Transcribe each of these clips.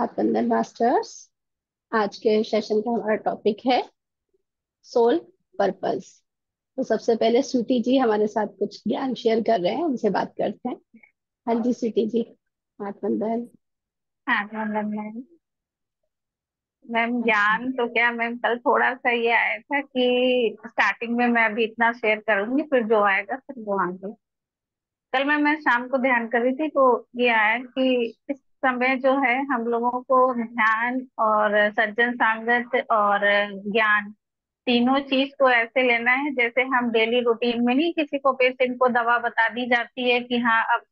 आतंदर masters. आज के session का हमारा टॉपिक है सोल पर्पस। तो सबसे पहले स्वीटी जी हमारे साथ कुछ ज्ञान शेयर कर रहे हैं, उनसे बात करते हैं। हाँ जी स्वीटी जी। आतंदर। हाँ मतलब मैम ज्ञान तो क्या मैम, कल थोड़ा सा ये आया था कि स्टार्टिंग में मैं अभी इतना शेयर करूंगी, फिर जो आएगा फिर वो आगे। कल मैं शाम को ध्यान कर रही थी तो ये आया कि इस समय जो है हम लोगों को ध्यान और सज्जन संगत और ज्ञान, तीनों चीज को ऐसे लेना है जैसे हम डेली रूटीन में नहीं, किसी को पेशेंट को दवा बता दी जाती है कि हाँ अब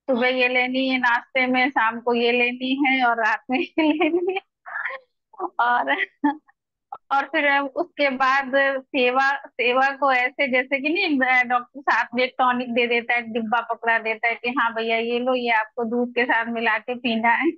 सुबह ये लेनी है नाश्ते में, शाम को ये लेनी है और रात में ये लेनी है। और फिर उसके बाद सेवा सेवा को ऐसे जैसे कि नहीं, डॉक्टर साथ में एक टॉनिक दे देता है, डिब्बा पकड़ा देता है कि हाँ भैया ये लो, ये आपको दूध के साथ मिला के पीना है।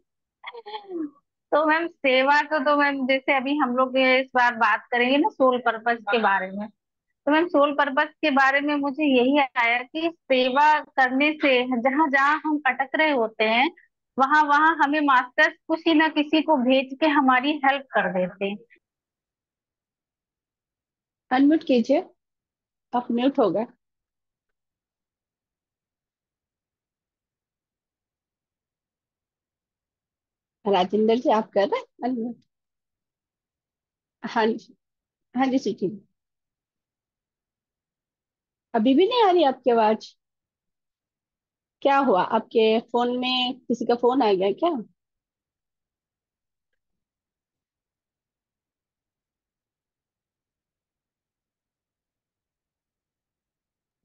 तो मैम सेवा को तो मैम जैसे अभी हम लोग ये इस बार बात करेंगे ना सोल पर्पस के बारे में। तो मैम सोल पर्पस के बारे में मुझे यही आया कि सेवा करने से जहां जहां हम अटक रहे होते हैं, वहां वहां हमें मास्टर्स किसी ना किसी को भेज के हमारी हेल्प कर देते हैं। अनम्यूट कीजिए, आप म्यूट हो गए। राजेंद्र जी आप कर रहे हैं अनम्यूट? हाँ जी। हाँ जी स्वीटी जी। अभी भी नहीं आ रही आपकी आवाज? क्या हुआ, आपके फोन में किसी का फोन आ गया क्या?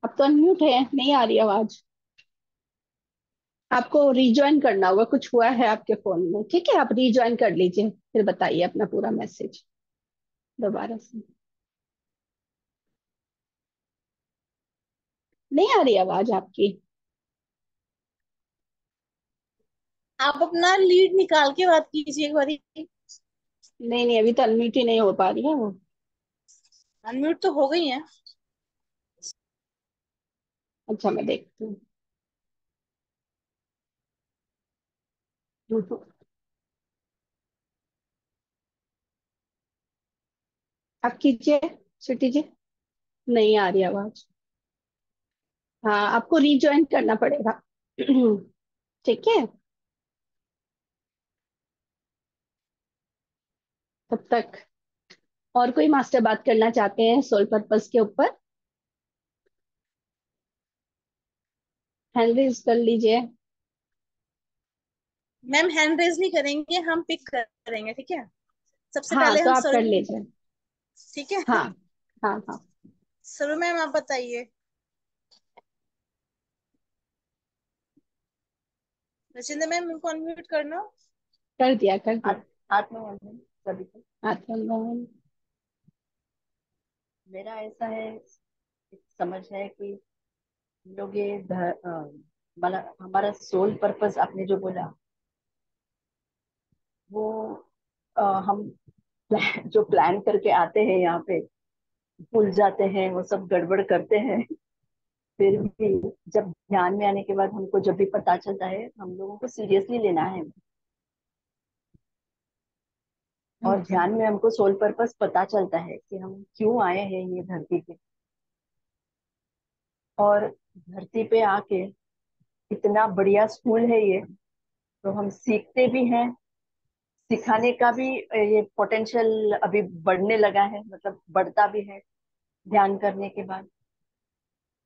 अब तो अनम्यूट है, नहीं आ रही आवाज। आपको रिज्वाइन करना होगा, कुछ हुआ है आपके फोन में। ठीक है, आप रिज्वाइन कर लीजिए, फिर बताइए अपना पूरा मैसेज दोबारा से। नहीं आ रही आवाज आपकी? आप अपना लीड निकाल के बात कीजिए एक बारी। नहीं नहीं, अभी तो अनम्यूट ही नहीं हो पा रही है वो। अनम्यूट तो हो गई है। अच्छा मैं देखती हूँ। हम्म, आप कीजिए स्वीटी जी। नहीं आ रही आवाज। हाँ, आपको रिज्वाइन करना पड़ेगा। ठीक है, तब तक और कोई मास्टर बात करना चाहते हैं सोल पर्पस के ऊपर? हैंड रेज कर लीजिए। मैम हैंड रेज नहीं करेंगे, हम पिक करेंगे, ठीक है। सबसे हाँ पहले तो हम आप कर सर्व। लीजिए। ठीक है। हाँ हाँ हाँ। सर्व मैम आप बताइए। रचिंदा मैम उनको अनम्यूट करना। कर दिया कर दिया। आत्मबंधन सभी को। आत्मन। मेरा ऐसा है, एक समझ है कि हम लोग ये मतलब हमारा सोल पर्पस आपने जो बोला वो हम जो प्लान करके आते हैं यहाँ पे भूल जाते हैं, वो सब गड़बड़ करते हैं। फिर भी जब ध्यान में आने के बाद हमको जब भी पता चलता है, हम लोगों को सीरियसली लेना है। और ध्यान में हमको सोल पर्पस पता चलता है कि हम क्यों आए हैं ये धरती पे। और धरती पे आके इतना बढ़िया स्कूल है ये, तो हम सीखते भी हैं। सिखाने का भी ये पोटेंशियल अभी बढ़ने लगा है, मतलब बढ़ता भी है ध्यान करने के बाद।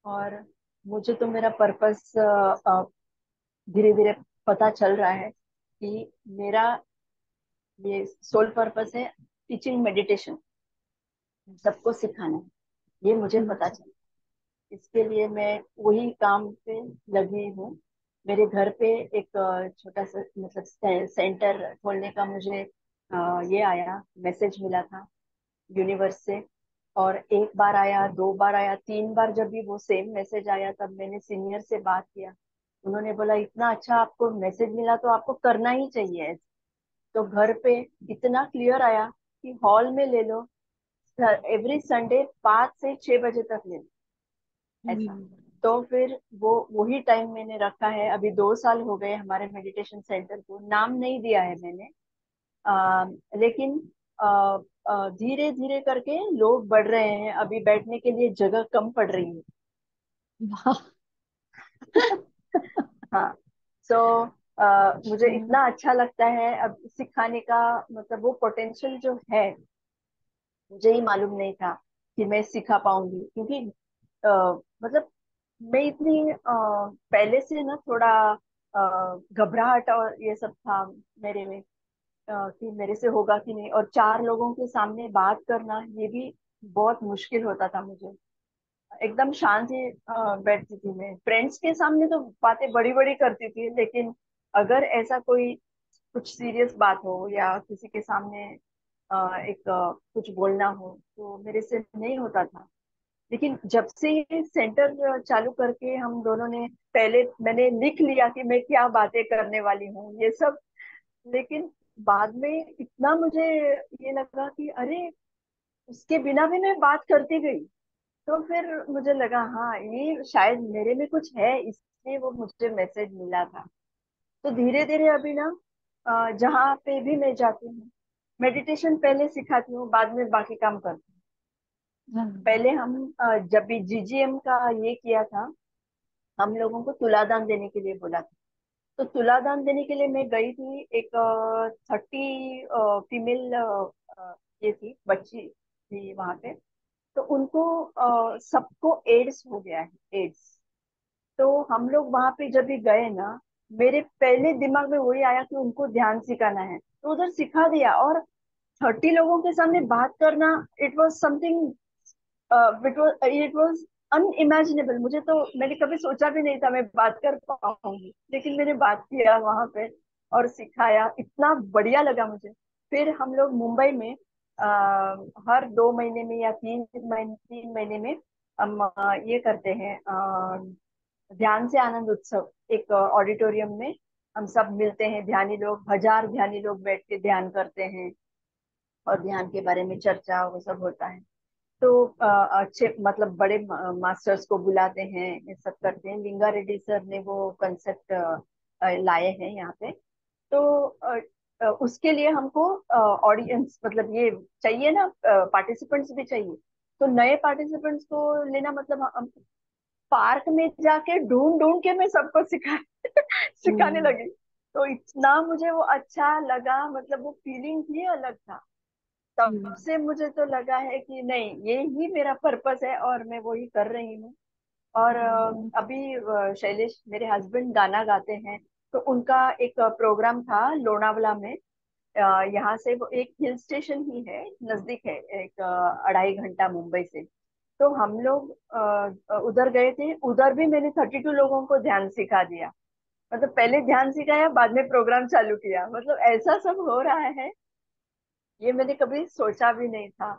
और मुझे तो मेरा पर्पस धीरे धीरे पता चल रहा है कि मेरा ये सोल पर्पस है टीचिंग मेडिटेशन, सबको सिखाना है, ये मुझे पता चला। इसके लिए मैं वही काम पे लगी हूँ। मेरे घर पे एक छोटा सा मतलब सेंटर खोलने का मुझे ये आया, मैसेज मिला था यूनिवर्स से। और एक बार आया, दो बार आया, तीन बार जब भी वो सेम मैसेज आया, तब मैंने सीनियर से बात किया। उन्होंने बोला इतना अच्छा आपको मैसेज मिला तो आपको करना ही चाहिए। तो घर पे इतना क्लियर आया कि हॉल में ले लो, एवरी संडे 5 से 6 बजे तक ले लो, ऐसा। तो फिर वो वही टाइम मैंने रखा है। अभी 2 साल हो गए हमारे मेडिटेशन सेंटर को, नाम नहीं दिया है मैंने। लेकिन धीरे धीरे करके लोग बढ़ रहे हैं, अभी बैठने के लिए जगह कम पड़ रही है। वाह। हाँ। सो मुझे इतना अच्छा लगता है अब सिखाने का, मतलब वो पोटेंशियल जो है, मुझे ही मालूम नहीं था कि मैं सिखा पाऊंगी। क्योंकि मतलब मैं इतनी पहले से ना थोड़ा घबराहट और ये सब था मेरे में, कि मेरे से होगा कि नहीं, और 4 लोगों के सामने बात करना ये भी बहुत मुश्किल होता था मुझे। एकदम शांत ही बैठती थी मैं। फ्रेंड्स के सामने तो बातें बड़ी बड़ी करती थी, लेकिन अगर ऐसा कोई कुछ सीरियस बात हो या किसी के सामने कुछ बोलना हो तो मेरे से नहीं होता था। लेकिन जब से ये सेंटर चालू करके हम दोनों ने, पहले मैंने लिख लिया कि मैं क्या बातें करने वाली हूँ ये सब, लेकिन बाद में इतना मुझे ये लगा कि अरे, उसके बिना भी मैं बात करती गई। तो फिर मुझे लगा हाँ, ये शायद मेरे में कुछ है, इसलिए वो मुझे मैसेज मिला था। तो धीरे धीरे अभी ना जहाँ पे भी मैं जाती हूँ, मेडिटेशन पहले सिखाती हूँ, बाद में बाकी काम करती हूँ। पहले हम जब भी जीजीएम का ये किया था, हम लोगों को तुलादान देने के लिए बोला था। तो तुलादान देने के लिए मैं गई थी, एक 30 फीमेल ये थी, बच्ची थी वहां पे। तो उनको सबको एड्स हो गया है, एड्स। तो हम लोग वहां पे जब भी गए ना, मेरे पहले दिमाग में वही आया कि उनको ध्यान सिखाना है, तो उधर सिखा दिया। और 30 लोगों के सामने बात करना, it was something, it was unimaginable. मुझे तो, मैंने कभी सोचा भी नहीं था मैं बात कर पाऊंगी, लेकिन मैंने बात किया वहां पे और सिखाया, इतना बढ़िया लगा मुझे। फिर हम लोग मुंबई में हर 2 महीने में या 3 महीने में हम ये करते हैं, ध्यान से आनंद उत्सव, एक ऑडिटोरियम में हम सब मिलते हैं, ध्यानी लोग, 1000 ध्यानी लोग बैठ के ध्यान करते हैं और ध्यान के बारे में चर्चा वो सब होता है। तो अच्छे मतलब बड़े मास्टर्स को बुलाते हैं, ये सब करते हैं। लिंगा रेड्डी सर ने वो कंसेप्ट लाए हैं यहाँ पे। तो उसके लिए हमको ऑडियंस, मतलब ये चाहिए ना, पार्टिसिपेंट्स भी चाहिए। तो नए पार्टिसिपेंट्स को लेना, मतलब हम पार्क में जाके ढूंढ ढूंढ के मैं सबको सिखाने हम्म। लगी। तो इतना मुझे वो अच्छा लगा, मतलब वो फीलिंग ही अलग था। तब हम्म। से मुझे तो लगा है कि नहीं, ये ही मेरा पर्पस है और मैं वो ही कर रही हूँ। और अभी शैलेश मेरे हस्बैंड गाना गाते हैं, तो उनका एक प्रोग्राम था लोनावला में। यहाँ से वो एक हिल स्टेशन ही है, नजदीक है, एक 2.5 घंटा मुंबई से। तो हम लोग उधर गए थे। उधर भी मैंने 32 लोगों को ध्यान सिखा दिया। मतलब पहले ध्यान सिखाया, बाद में प्रोग्राम चालू किया, मतलब ऐसा सब हो रहा है। ये मैंने कभी सोचा भी नहीं था।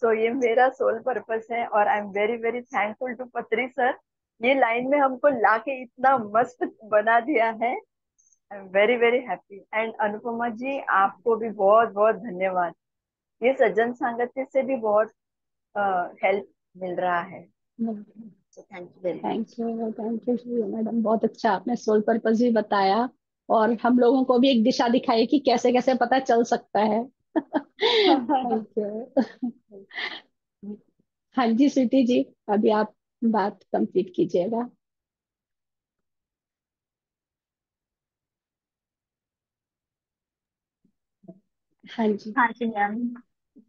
सो ये मेरा सोल पर्पस है, और I am very very thankful to Patri sir, ये लाइन में हमको लाके इतना मस्त बना दिया है। I am very very happy. And Anupama ji, आपको भी बहुत बहुत धन्यवाद। ये सज्जन संगति से भी बहुत हेल्प मिल रहा है। So thank you very thank much. You, thank you madam, बहुत अच्छा आपने सोल पर्पस भी बताया और हम लोगों को भी एक दिशा दिखाई कि कैसे कैसे पता चल सकता है। Thank you. हाँ जी स्वीटी जी, अभी आप बात कंप्लीट कीजिएगा। हाँ जी। हाँ जी मैम।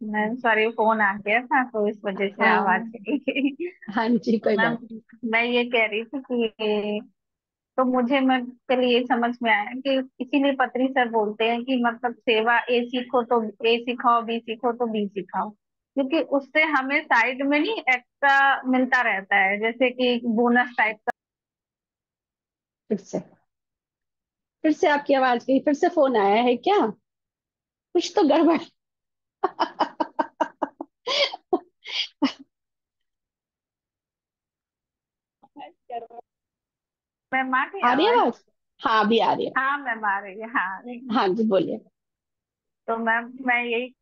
मैम सॉरी, फोन आ गया था तो इस वजह से आवाज हाँ। चली गई। हाँ जी, तो कोई मैम, बात नहीं। मैं ये कह रही थी कि तो मुझे मैं कल ये समझ में आया कि इसीलिए पत्री सर बोलते हैं कि मतलब सेवा, ए सीखो तो ए सिखाओ, बी सीखो तो बी सिखाओ। क्योंकि उससे हमें साइड में नहीं एक्स्ट्रा मिलता रहता है, जैसे कि बोनस टाइप का। फिर से आपकी आवाज गई, फिर से फोन आया है क्या? कुछ तो गड़बड़। मैम आ गई आ रही है आवाज? आवाज? हाँ, अभी आ रही है। हाँ मैम आ रही है, हाँ आ रही है। हाँ जी, बोलिए। तो मैम मैं यही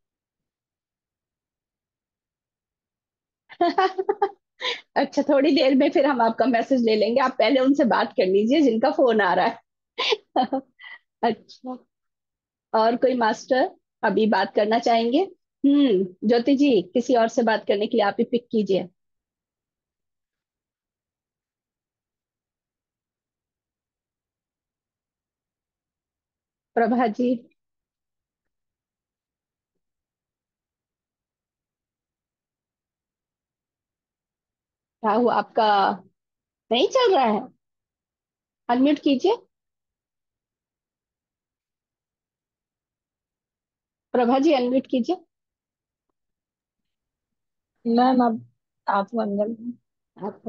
अच्छा, थोड़ी देर में फिर हम आपका मैसेज ले लेंगे, आप पहले उनसे बात कर लीजिए जिनका फोन आ रहा है। अच्छा, और कोई मास्टर अभी बात करना चाहेंगे? ज्योति जी, किसी और से बात करने के लिए आप ही पिक कीजिए। प्रभा जी, क्या हुआ आपका? नहीं चल रहा है? अनम्यूट कीजिए। प्रभा जी, अनम्यूट कीजिए। मैम अब आप मंगल। आप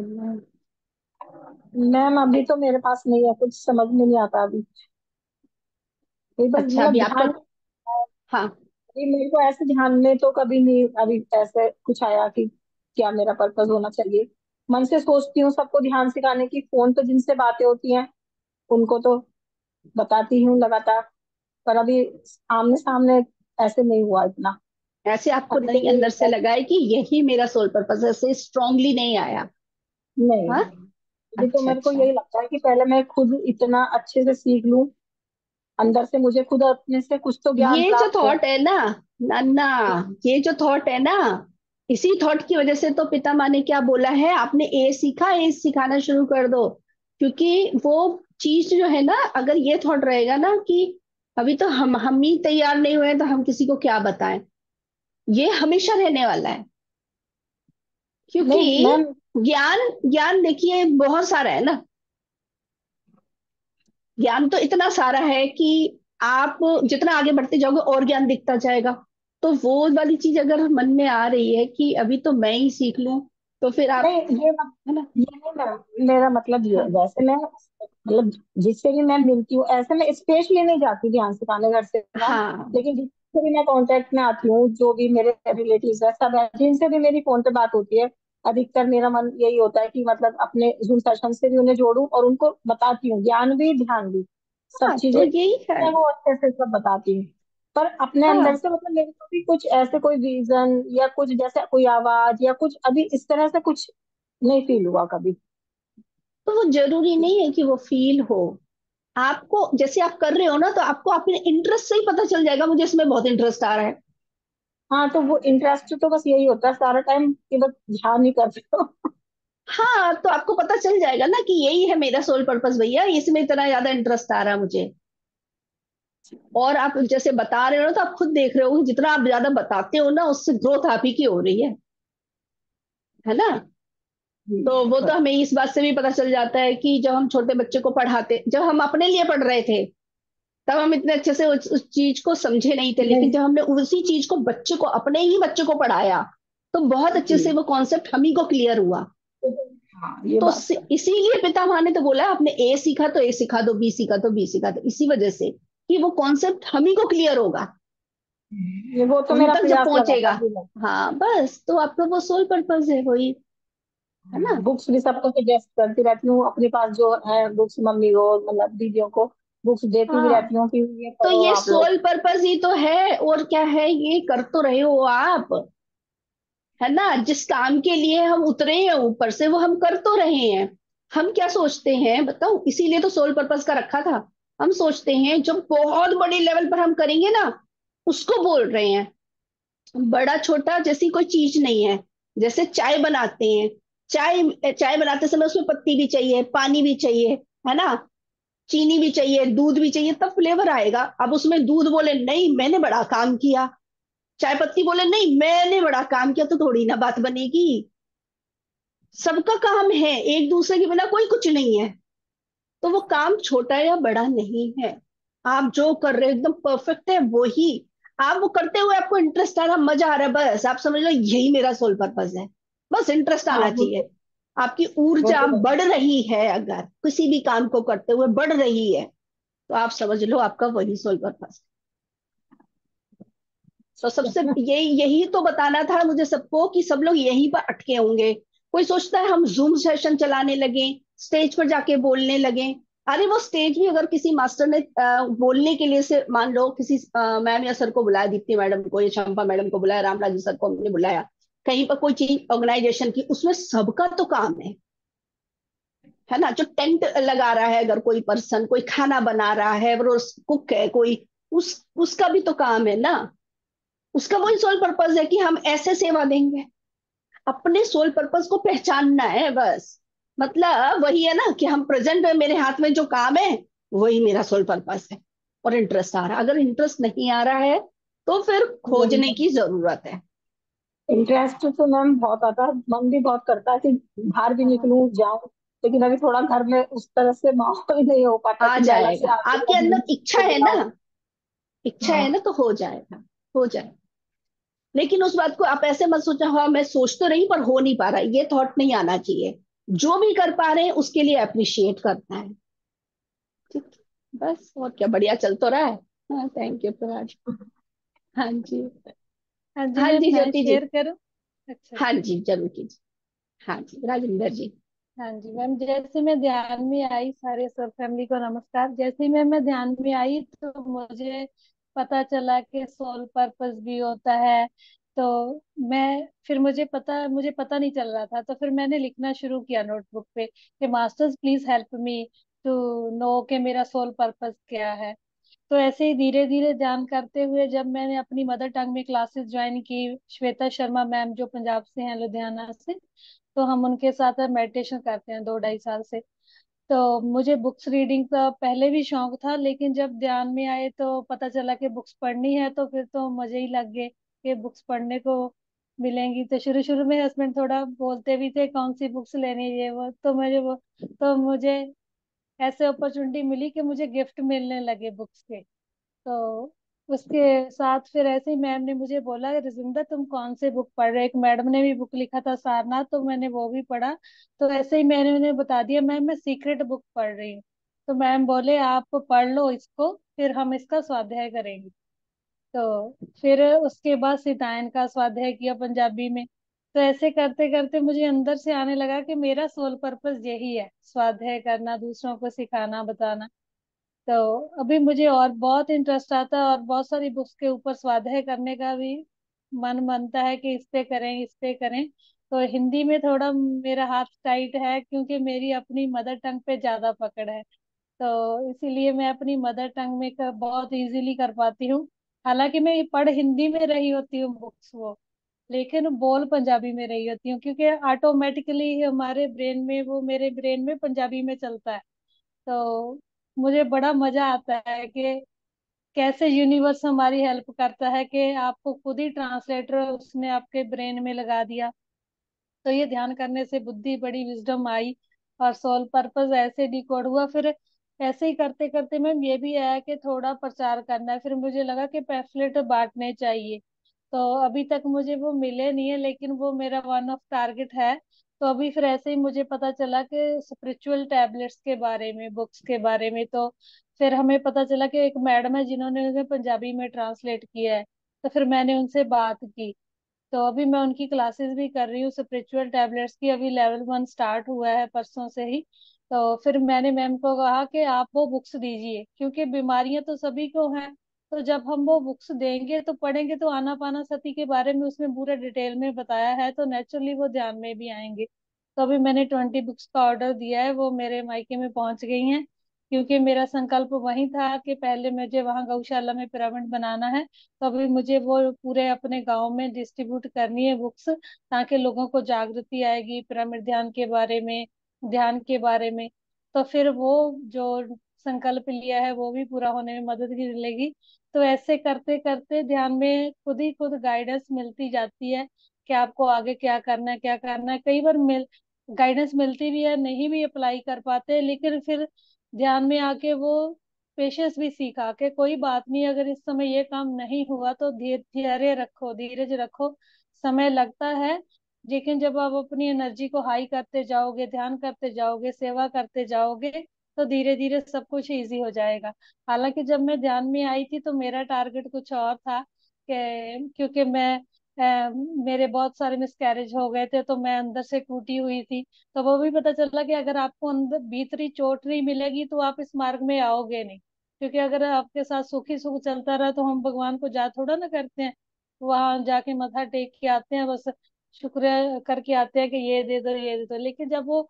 मैम अभी तो मेरे पास नहीं है, कुछ समझ में नहीं आता अभी। ये बस अच्छा, मतलब अभी आपका, ध्यान, हाँ, ये मेरे को ऐसे ध्यान में तो कभी नहीं अभी ऐसे कुछ आया कि क्या मेरा पर्पस होना चाहिए। मन से सोचती हूँ सबको ध्यान सिखाने की, फोन पे जिनसे बातें होती हैं उनको तो बताती हूँ लगातार, पर अभी आमने सामने ऐसे नहीं हुआ इतना। ऐसे आपको अभी तो नहीं यही अंदर लगता से है लगा है कि यही मेरा सोल पर्पस है, ऐसे स्ट्रांगली नहीं आया? नहीं, हाँ, अभी तो अच्छा मेरे को अच्छा। यही लगता है कि पहले मैं खुद इतना अच्छे से सीख लूं, अंदर से मुझे खुद अपने से कुछ तो ज्ञान ये जो प्राप्त हो। थॉट है ना, नन्ना, ये जो थॉट है ना, इसी थॉट की वजह से तो पिता माँ ने क्या बोला है, आपने ए सीखा, ए सिखाना शुरू कर दो। क्योंकि वो चीज जो है ना, अगर ये थॉट रहेगा ना कि अभी तो हम ही तैयार नहीं हुए हैं, तो हम किसी को क्या बताएं, ये हमेशा रहने वाला है। क्योंकि नहीं मैम, ज्ञान ज्ञान देखिए बहुत सारा है ना, ज्ञान तो इतना सारा है कि आप जितना आगे बढ़ते जाओगे और ज्ञान दिखता जाएगा। तो वो वाली चीज अगर मन में आ रही है कि अभी तो मैं ही सीख लूं, तो फिर आप, नहीं है ना? ये नहीं मैम, मेरा मतलब ये है, हाँ वैसे मैं मतलब जिससे भी मैं मिलती हूँ ऐसे मैं स्पेशली नहीं जाती ध्यान सिखाने घर से मैम। हाँ लेकिन जिससे भी मैं कांटेक्ट में आती हूँ, जो भी मेरे रिलेटिव्स है सब है, जिनसे भी मेरी फोन पे बात होती है, अधिकतर मेरा मन यही होता है कि मतलब अपने जूम सेशन से भी उन्हें जोड़ूं और उनको बताती हूँ, ज्ञान भी ध्यान भी सब हाँ, तो चीजें यही है। मैं वो अच्छे से सब बताती हूँ। पर अपने अंदर हाँ, से मतलब मेरे को भी कुछ ऐसे कोई विजन या कुछ जैसे कोई आवाज या कुछ अभी इस तरह से कुछ नहीं फील हुआ कभी। तो वो जरूरी नहीं है कि वो फील हो। आपको जैसे आप कर रहे हो ना, तो आपको अपने इंटरेस्ट से ही पता चल जाएगा, मुझे इसमें बहुत इंटरेस्ट आ रहा है। हाँ तो वो इंटरेस्ट तो बस यही होता है सारा टाइम कि बस ध्यान नहीं करते हो। हाँ, तो आपको पता चल जाएगा ना कि यही है मेरा सोल पर्पस भैया, इसमें इतना ज्यादा इंटरेस्ट आ रहा है मुझे। और आप जैसे बता रहे हो ना, तो आप खुद देख रहे हो कि जितना आप ज्यादा बताते हो ना, उससे ग्रोथ आप ही की हो रही है ना? तो वो तो बस हमें इस बात से भी पता चल जाता है कि जब हम छोटे बच्चे को पढ़ाते, जब हम अपने लिए पढ़ रहे थे, तब हम इतने अच्छे से उस चीज को समझे नहीं थे, लेकिन नहीं। जब हमने उसी चीज को बच्चे को, अपने ही बच्चे को पढ़ाया, तो बहुत अच्छे जी, से वो कॉन्सेप्ट हम ही को क्लियर हुआ। हाँ ये तो बात तो इसीलिए पितामह ने तो बोला, आपने ए सीखा तो ए सिखा दो, बी सीखा तो बी सिखा दो, इसी वजह से कि वो कॉन्सेप्ट हम ही को क्लियर होगा है। ये वो तो उन मेरा तक जब प्रयास पहुंचेगा। लगातार भी है। हाँ बस, तो आपका वो सोल पर्पस है वही, है ना? बुक्स भी सबको सजेस्ट करती रहती हूँ, अपने पास जो है बुक्स मम्मी को मतलब दीदियों को बुक्स देती भी हाँ, रहती हूँ कि ये तो पढ़ो ये आप लोग। सोल पर्पस ही तो है, और क्या है, ये कर तो रहे हो आप, है ना? जिस काम के लिए हम उतरे हैं ऊपर से, वो हम कर तो रहे हैं। हम क्या सोचते हैं बताओ, इसीलिए तो सोल पर्पस का रखा था। हम सोचते हैं जब बहुत बड़े लेवल पर हम करेंगे ना, उसको बोल रहे हैं। बड़ा छोटा जैसी कोई चीज नहीं है। जैसे चाय बनाते हैं, चाय चाय बनाते समय उसमें पत्ती भी चाहिए, पानी भी चाहिए, है ना? चीनी भी चाहिए, दूध भी चाहिए, तब फ्लेवर आएगा। अब उसमें दूध बोले नहीं मैंने बड़ा काम किया, चाय पत्ती बोले नहीं मैंने बड़ा काम किया, तो थोड़ी ना बात बनेगी। सबका काम है, एक दूसरे के बिना कोई कुछ नहीं है। तो वो काम छोटा या बड़ा नहीं है। आप जो कर रहे हो एकदम परफेक्ट है वही। आप वो करते हुए आपको इंटरेस्ट आ रहा, मजा आ रहा है, बस आप समझ लो यही मेरा सोल पर्पस है। बस इंटरेस्ट हाँ आना चाहिए। आपकी वो ऊर्जा तो है। बढ़ रही है, अगर किसी भी काम को करते हुए बढ़ रही है, तो आप समझ लो आपका वही सोल पर्पस। तो सबसे यही यही तो बताना था मुझे सबको, कि सब लोग यहीं पर अटके होंगे। कोई सोचता है हम जूम सेशन चलाने लगे, स्टेज पर जाके बोलने लगे। अरे वो स्टेज भी अगर किसी मास्टर ने बोलने के लिए से, मान लो किसी मैम या सर को बुलाया, दीप्ति मैडम को या शंपा मैडम को बुलाया, रामराज सर को हमने बुलाया, कहीं पर कोई चीज ऑर्गेनाइजेशन की, उसमें सबका तो काम है ना। जो टेंट लगा रहा है, अगर कोई पर्सन कोई खाना बना रहा है, वो कुक है कोई, उसका भी तो काम है ना। उसका वही सोल पर्पस है कि हम ऐसे सेवा देंगे। अपने सोल पर्पस को पहचानना है बस। मतलब वही है ना कि हम प्रेजेंट में, मेरे हाथ में जो काम है वही मेरा सोल पर्पस है। और इंटरेस्ट आ रहा है, अगर इंटरेस्ट नहीं आ रहा है तो फिर खोजने की जरूरत है। इंटरेस्ट तो मैम बहुत आता है, मन भी बहुत करता है कि बाहर भी निकलूं जाऊं, लेकिन अभी थोड़ा घर में उस तरह से माहौल नहीं हो पाता आ कि मैं अलग से जाएगा, आगे आपके अपने अंदर को इच्छा है ना, बुलाऊं। इच्छा है हाँ। ना तो हो जाएगा, हो जाएगा। लेकिन उस बात को आप ऐसे मत सोचा, हाँ मैं सोच तो रही पर हो नहीं पा रहा, ये थॉट नहीं आना चाहिए। जो भी कर पा रहे हैं उसके लिए अप्रिशिएट करना है। ठीक है? बस और क्या, बढ़िया चल तो रहा है। हाँ, थैंक यू प्रभात। हाँ जी। हाँ जी हाँ मैम, जी मैं ज्योति जी। शेयर करूँ? अच्छा हाँ अच्छा। जी जरूर कीजिए। हाँ जी राजेंद्र जी। हाँ जी मैम, जैसे मैं ध्यान में आई, सारे सब फैमिली को नमस्कार। जैसे ही मैं ध्यान में आई तो मुझे पता चला कि सोल पर्पस भी होता है। तो मैं फिर मुझे पता नहीं चल रहा था, तो फिर मैंने लिखना शुरू किया नोटबुक पे कि masters please help me to know कि मेरा सोल पर्पस क्या है। तो ऐसे ही धीरे धीरे ध्यान करते हुए जब मैंने अपनी मदर टंग में क्लासेस ज्वाइन की, श्वेता शर्मा मैम जो पंजाब से हैं, लुधियाना से, तो हम उनके साथ मेडिटेशन करते हैं 2 ढाई साल से। तो मुझे बुक्स रीडिंग का पहले भी शौक था, लेकिन जब ध्यान में आए तो पता चला कि बुक्स पढ़नी है, तो फिर तो मजे ही लग गए कि बुक्स पढ़ने को मिलेंगी। तो शुरू शुरू में हस्बैंड थोड़ा बोलते भी थे कौन सी बुक्स लेनी है, ये वो तो मुझे ऐसे अपॉर्चुनिटी मिली कि मुझे गिफ्ट मिलने लगे बुक्स के। तो उसके साथ फिर ऐसे ही मैम ने मुझे बोला, रिजिंदा तुम कौन से बुक पढ़ रहे हो? एक मैडम ने भी बुक लिखा था सारनाथ, तो मैंने वो भी पढ़ा। तो ऐसे ही मैंने उन्हें बता दिया मैम मैं सीक्रेट बुक पढ़ रही हूँ। तो मैम बोले आप पढ़ लो इसको, फिर हम इसका स्वाध्याय करेंगे। तो फिर उसके बाद सितायन का स्वाध्याय किया पंजाबी में। तो ऐसे करते करते मुझे अंदर से आने लगा कि मेरा सोल पर्पस यही है, स्वाध्याय करना, दूसरों को सिखाना बताना। तो अभी मुझे और बहुत इंटरेस्ट आता है, और बहुत सारी बुक्स के ऊपर स्वाध्याय करने का भी मन बनता है कि इस पे करें इस पे करें। तो हिंदी में थोड़ा मेरा हाथ टाइट है, क्योंकि मेरी अपनी मदर टंग पे ज्यादा पकड़ है। तो इसीलिए मैं अपनी मदर टंग में बहुत इजीली कर पाती हूँ। हालांकि मैं ये पढ़ हिंदी में रही होती हूँ बुक्स वो, लेकिन बोल पंजाबी में रही होती हूँ, क्योंकि ऑटोमेटिकली हमारे ब्रेन में, वो मेरे ब्रेन में पंजाबी में चलता है। तो मुझे बड़ा मजा आता है कि कैसे यूनिवर्स हमारी हेल्प करता है कि आपको खुद ही ट्रांसलेटर उसने आपके ब्रेन में लगा दिया। तो ये ध्यान करने से बुद्धि बड़ी, विजडम आई, और सोल पर्पस ऐसे डिकोड हुआ। फिर ऐसे ही करते करते मैम ये भी आया कि थोड़ा प्रचार करना है, फिर मुझे लगा कि पैम्फलेट बांटने चाहिए। तो अभी तक मुझे वो मिले नहीं है, लेकिन वो मेरा वन ऑफ टारगेट है। तो अभी फिर ऐसे ही मुझे पता चला कि स्पिरिचुअल टैबलेट्स के बारे में, बुक्स के बारे में, तो फिर हमें पता चला कि एक मैडम है जिन्होंने उन्हें पंजाबी में ट्रांसलेट किया है। तो फिर मैंने उनसे बात की। तो अभी मैं उनकी क्लासेस भी कर रही हूँ स्पिरिचुअल टैबलेट्स की, अभी लेवल 1 स्टार्ट हुआ है परसों से ही। तो फिर मैंने मैम को कहा कि आप वो बुक्स दीजिए, क्योंकि बीमारियां तो सभी को हैं। तो जब हम वो बुक्स देंगे तो पढ़ेंगे, तो आनापाना सती के बारे में उसमें पूरा डिटेल में बताया है, तो नेचुरली वो ध्यान में भी आएंगे। तो अभी मैंने 20 बुक्स का ऑर्डर दिया है, वो मेरे मायके में पहुंच गई हैं। क्योंकि मेरा संकल्प वही था कि पहले मुझे वहां गौशाला में पिरामिड बनाना है। तो अभी मुझे वो पूरे अपने गांव में डिस्ट्रीब्यूट करनी है बुक्स, ताकि लोगों को जागृति आएगी पिरामिड ध्यान के बारे में, ध्यान के बारे में। तो फिर वो जो संकल्प लिया है वो भी पूरा होने में मदद की मिलेगी। तो ऐसे करते करते ध्यान में खुद ही खुद गाइडेंस मिलती जाती है कि आपको आगे क्या करना है, क्या करना है। कई बार गाइडेंस मिलती भी है, नहीं भी अप्लाई कर पाते, लेकिन फिर ध्यान में आके वो पेशेंस भी सीखा कि कोई बात नहीं, अगर इस समय ये काम नहीं हुआ तो धैर्य रखो, धीरज रखो, समय लगता है। लेकिन जब आप अपनी एनर्जी को हाई करते जाओगे, ध्यान करते जाओगे, सेवा करते जाओगे, तो धीरे धीरे सब कुछ इजी हो जाएगा। हालांकि जब मैं ध्यान में आई थी तो मेरा टारगेट कुछ और था, कि क्योंकि मेरे बहुत सारे मिसकैरेज हो गए थे, तो मैं अंदर से टूटी हुई थी। तो वो भी पता चला कि अगर आपको अंदर भीतरी चोट नहीं मिलेगी तो आप इस मार्ग में आओगे नहीं। क्योंकि अगर आपके साथ सुख ही सुख चलता रहा तो हम भगवान को जा थोड़ा ना करते हैं, वहां जाके मत्था टेक के आते हैं बस। शुक्रिया करके आते हैं कि ये दे दो ये दे दो, लेकिन जब वो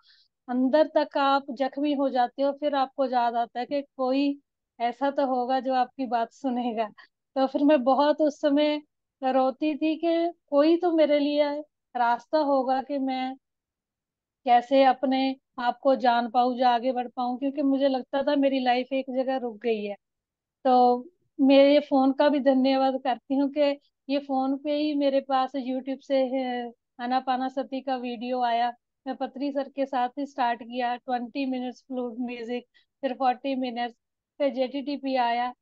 अंदर तक आप जख्मी हो जाते हो, फिर आपको याद आता है कि कोई ऐसा तो होगा जो आपकी बात सुनेगा। तो फिर मैं बहुत उस समय रोती थी कि कोई तो मेरे लिए रास्ता होगा कि मैं कैसे अपने आप को जान पाऊँ, जो आगे बढ़ पाऊँ, क्योंकि मुझे लगता था मेरी लाइफ एक जगह रुक गई है। तो मेरे फोन का भी धन्यवाद करती हूँ कि ये फोन पे ही मेरे पास यूट्यूब से आनापानासती का वीडियो आया। मैं पत्री सर के साथ ही स्टार्ट किया, 20 मिनट्स फ्लूट म्यूजिक, फिर 40 मिनट्स, फिर जेटीटीपी आया।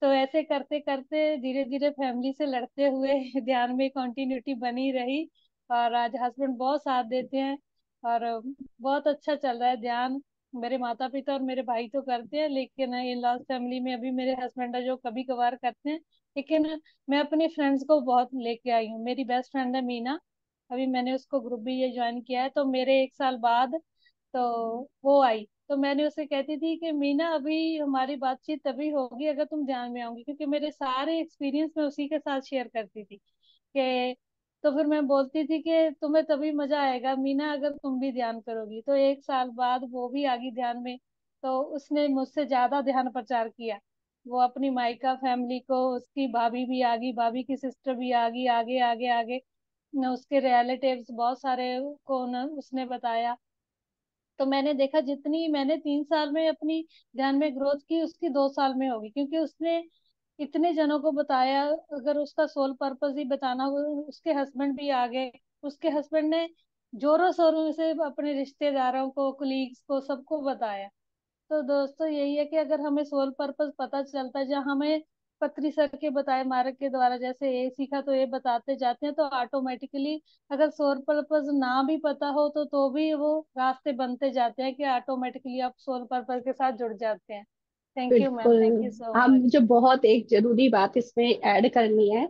तो ऐसे करते करते धीरे धीरे फैमिली से लड़ते हुए ध्यान में कंटिन्यूटी बनी रही, और आज हस्बैंड बहुत साथ देते हैं, और बहुत अच्छा चल रहा है ध्यान। मेरे माता पिता और मेरे भाई तो करते हैं, लेकिन इन लॉज फैमिली में अभी मेरे हस्बैंड है जो कभी कभार करते हैं। लेकिन मैं अपनी फ्रेंड्स को बहुत लेके आई हूँ। मेरी बेस्ट फ्रेंड है मीना, अभी मैंने उसको ग्रुप भी ये ज्वाइन किया है, तो मेरे 1 साल बाद तो वो आई। तो मैंने उसे कहती थी कि मीना अभी हमारी बातचीत तभी होगी अगर तुम ध्यान में आओगी, क्योंकि मेरे सारे एक्सपीरियंस मैं उसी के साथ शेयर करती थी कि, तो फिर मैं बोलती थी कि तुम्हें तभी मजा आएगा मीना अगर तुम भी ध्यान करोगी। तो 1 साल बाद वो भी आ गई ध्यान में। तो उसने मुझसे ज्यादा ध्यान प्रचार किया। वो अपनी मायका फैमिली को, उसकी भाभी भी आ गई, भाभी की सिस्टर भी आ गई, आगे आगे आगे न उसके रिलेटिव्स बहुत सारे को न उसने बताया। तो मैंने देखा जितनी मैंने 3 साल में अपनी ध्यान में ग्रोथ की, उसकी 2 साल में होगी, क्योंकि उसने इतने जनों को बताया। अगर उसका सोल पर्पस ही बताना हो, उसके हस्बैंड भी आ गए, उसके हस्बैंड ने जोरों शोरों से अपने रिश्तेदारों को, कुलीग्स को, सबको बताया। तो दोस्तों यही है कि अगर हमें सोल पर्पस पता चलता है, जहाँ हमें पत्री सर के बताए मार्ग के द्वारा, जैसे ये सीखा तो ये बताते जाते हैं, तो ऑटोमेटिकली अगर सोल पर्पस ना भी पता हो तो भी वो रास्ते बनते जाते हैं कि ऑटोमेटिकली आप सोल पर्पस के साथ जुड़ जाते हैं। थैंक यू मैम, बिल्कुल। थैंक यू सो हम मच। मुझे बहुत एक जरूरी बात इसमें ऐड करनी है। हाँ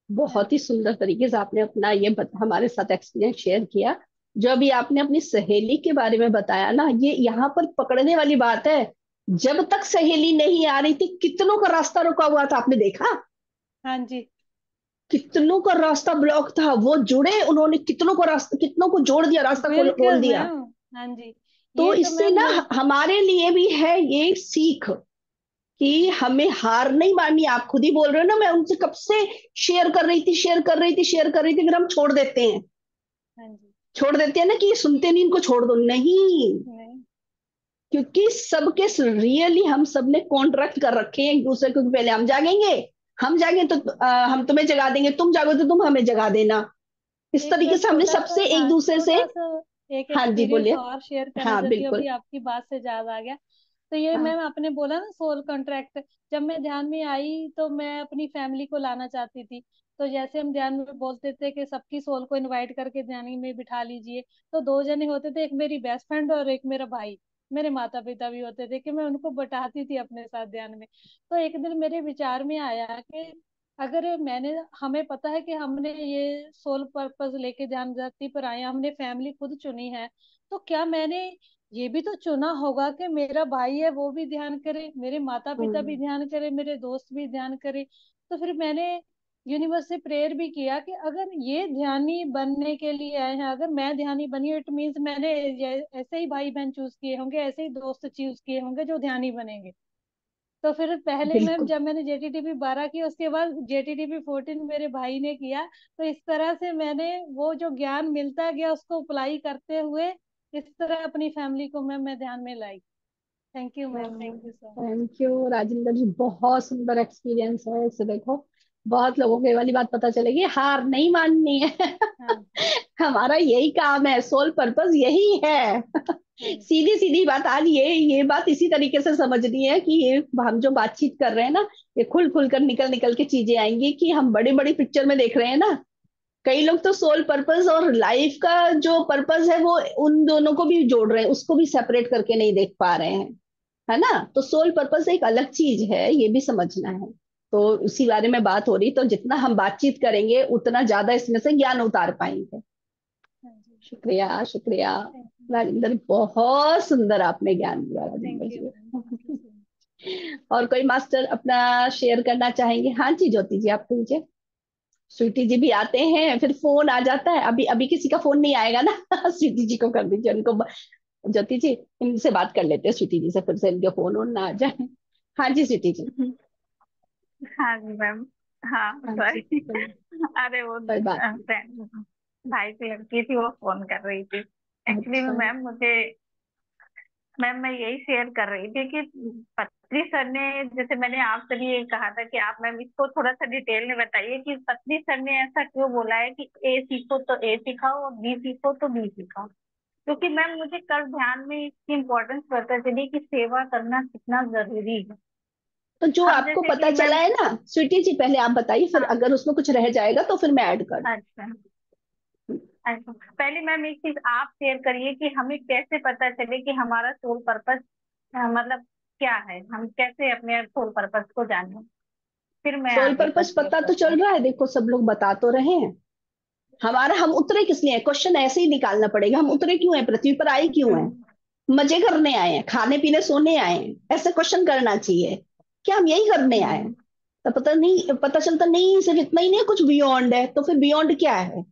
बहुत ही जी। सुंदर तरीके से आपने अपना हमारे साथ एक्सपीरियंस शेयर किया। जो अभी आपने अपनी सहेली के बारे में बताया ना, ये यहाँ पर पकड़ने वाली बात है। जब तक सहेली नहीं आ रही थी, कितनों का रास्ता रुका हुआ था, आपने देखा? हाँ जी। कितनों का रास्ता ब्लॉक था, वो जुड़े, उन्होंने कितनों को रास्ता, कितनों को जोड़ दिया, रास्ता खोल बिल्कुल दिया। मैम। हाँ जी। तो ये तो इससे मैम ना हमारे लिए भी है ये सीख कि हमें हार नहीं माननी। आप खुद ही बोल रहे हो ना, मैं उनसे कब से शेयर कर रही थी, फिर हम हाँ जी। छोड़ देते हैं ना कि ये सुनते नहीं, इनको छोड़ दो, नहीं। नहीं। क्योंकि सबके रियली हम सब ने कॉन्ट्रैक्ट कर रखे हैं एक दूसरे को कि पहले हम जागे तो हम तुम्हें जगा देंगे, तुम जागो तो तुम हमें जगा देना। इस एक तरीके मैम से हमने छोटा सा, सबसे एक हाँ दूसरे से। छोटा सा एक हाँ जी, एक्सपीरियंस बोलिए। और शेयर करना हाँ चाहती हूँ, बिल्कुल। अभी आपकी बात से याद आ गया। तो ये हाँ। मैम आपने बोला ना सोल कॉन्ट्रैक्ट, जब मैं ध्यान में आई तो मैं अपनी फैमिली को लाना चाहती थी। तो जैसे हम ध्यान में बोलते थे कि सबकी सोल को इनवाइट करके ध्यान में बिठा लीजिए, तो 2 जने होते थे, एक मेरी बेस्ट फ्रेंड और एक मेरा भाई। मेरे माता पिता भी होते थे कि मैं उनको बैठाती थी अपने साथ ध्यान में। तो एक दिन मेरे विचार में आया कि अगर मैंने हमें पता है कि हमने ये सोल पर्पस लेके ध्यान धरती पर आए हैं, हमने फैमिली खुद चुनी है, तो क्या मैंने ये भी तो चुना होगा कि मेरा भाई है वो भी ध्यान करे, मेरे माता पिता भी हम्म, ध्यान करे, मेरे दोस्त भी ध्यान करे। तो फिर मैंने यूनिवर्स से प्रेयर भी किया कि अगर ये ध्यानी बनने के लिए आए हैं, अगर मैं ध्यानी बनी, इट मीन्स मैंने ऐसे ही भाई बहन चूज किए होंगे, ऐसे ही दोस्त चूज किए होंगे जो ध्यानी बनेंगे। तो फिर पहले मैम बिल्कुल जब मैंने JTTP 12 की, उसके बाद JTTP 14 मेरे भाई ने किया। तो इस तरह से मैंने वो जो ज्ञान मिलता गया उसको अप्लाई करते हुए इस तरह अपनी फैमिली को मैं ध्यान में लाई। Thank you ma'am, thank you so much. Thank you Rajendra ji, बहुत सुंदर एक्सपीरियंस है इसे। देखो, बहुत लोगों को ये वाली बात पता चलेगी, हार नहीं माननी है। हाँ। हमारा यही काम है, सोल पर्पस यही है। हाँ जी। सीधी सीधी बात। आज ये बात इसी तरीके से समझनी है कि ये हम जो बातचीत कर रहे हैं ना, ये खुल खुल कर निकल निकल के चीजें आएंगी कि हम बड़ी बड़ी पिक्चर में देख रहे हैं ना। कई लोग तो सोल पर्पस और लाइफ का जो पर्पस है वो उन दोनों को भी जोड़ रहे हैं, उसको भी सेपरेट करके नहीं देख पा रहे हैं, है ना। तो सोल पर्पस एक अलग चीज है, ये भी समझना है। तो उसी बारे में बात हो रही, तो जितना हम बातचीत करेंगे उतना ज्यादा इसमें से ज्ञान उतार पाएंगे। हाँ जी। शुक्रिया, शुक्रिया थैंक यू। राजेंद्र, बहुत सुंदर आपने ज्ञान दिया Rajendra thank you ji. Ma'am, thank you so much. और कोई मास्टर अपना शेयर करना चाहेंगे? हाँ जी, ज्योति जी, आप पूछिए। स्वीटी जी भी आते हैं, फिर फोन आ जाता है। अभी अभी किसी का फोन नहीं आएगा ना। स्वीटी जी को कर दीजिए, उनको ज्योति जी इनसे बात कर लेते हैं, स्वीटी जी से, फिर से इनके फोन ऑन ना आ जाए। हाँ जी स्वीटी जी। हाँ जी मैम। हाँ हाँ जी सॉरी। बोलिए। अरे वो कोई बात नहीं। friend, भाई की लड़की थी, वो फोन कर रही थी। एक्चुअली में अच्छा। मैम मुझे, मैम मैं यही शेयर कर रही थी कि पत्री सर ने, जैसे मैंने आपसे भी ये कहा था कि आप मैम इसको थोड़ा सा डिटेल में बताइए कि पत्री सर ने ऐसा क्यों बोला है कि ए सीखो तो ए सिखाओ और बी सीखो तो बी सिखाओ। क्योंकि मैम मुझे कल ध्यान में इसकी इम्पोर्टेंस पता चली कि सेवा करना कितना जरूरी है। तो जो हम आपको जैसे पता कि चला मैम, है ना स्वीटी जी, पहले आप बताइए, फिर हाँ, अगर उसमें कुछ रह जाएगा तो फिर मैं ऐड कर अच्छा अच्छा, पहले मैम एक चीज आप शेयर करिए कि हमें कैसे पता चले कि हमारा सोल पर्पस मतलब क्या है, हम कैसे अपने सोल पर्पस को जाने। फिर मैं सोल आगे का पर्पस शेयर पता तो करती चल हूँ। रहा है, देखो सब लोग बता तो रहे हैं। हमारा हम उतरे किस लिए, क्वेश्चन ऐसे ही निकालना पड़ेगा, हम उतरे क्यों हैं, पृथ्वी पर आए क्यों हैं? हम्म, मजे करने आए हैं, खाने पीने सोने आए हैं, ऐसे क्वेश्चन करना चाहिए। क्या हम यही करने आए हैं? हम्म, तो पता नहीं, पता चलता नहीं सिर्फ इतना ही नहीं, कुछ बियॉन्ड है, तो फिर बियॉन्ड क्या है?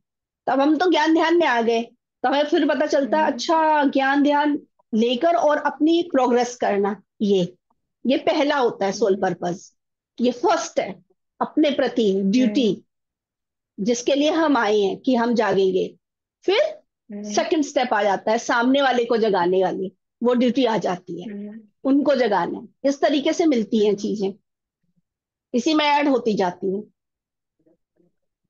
तब हम तो ज्ञान ध्यान में आ गए। तो हमें फिर पता चलता है, हम्म, अच्छा ज्ञान ध्यान लेकर और अपनी प्रोग्रेस करना, ये पहला होता है सोल हम्म, पर्पस। ये फर्स्ट है, अपने प्रति ड्यूटी, हम्म, जिसके लिए हम आए हैं कि हम जागेंगे। फिर हम्म, सेकंड स्टेप आ जाता है, सामने वाले को जगाने वाली वो ड्यूटी आ जाती है, हम्म, उनको जगाना है। इस तरीके से मिलती हैं हम्म, चीजें, इसी में ऐड होती जाती हैं।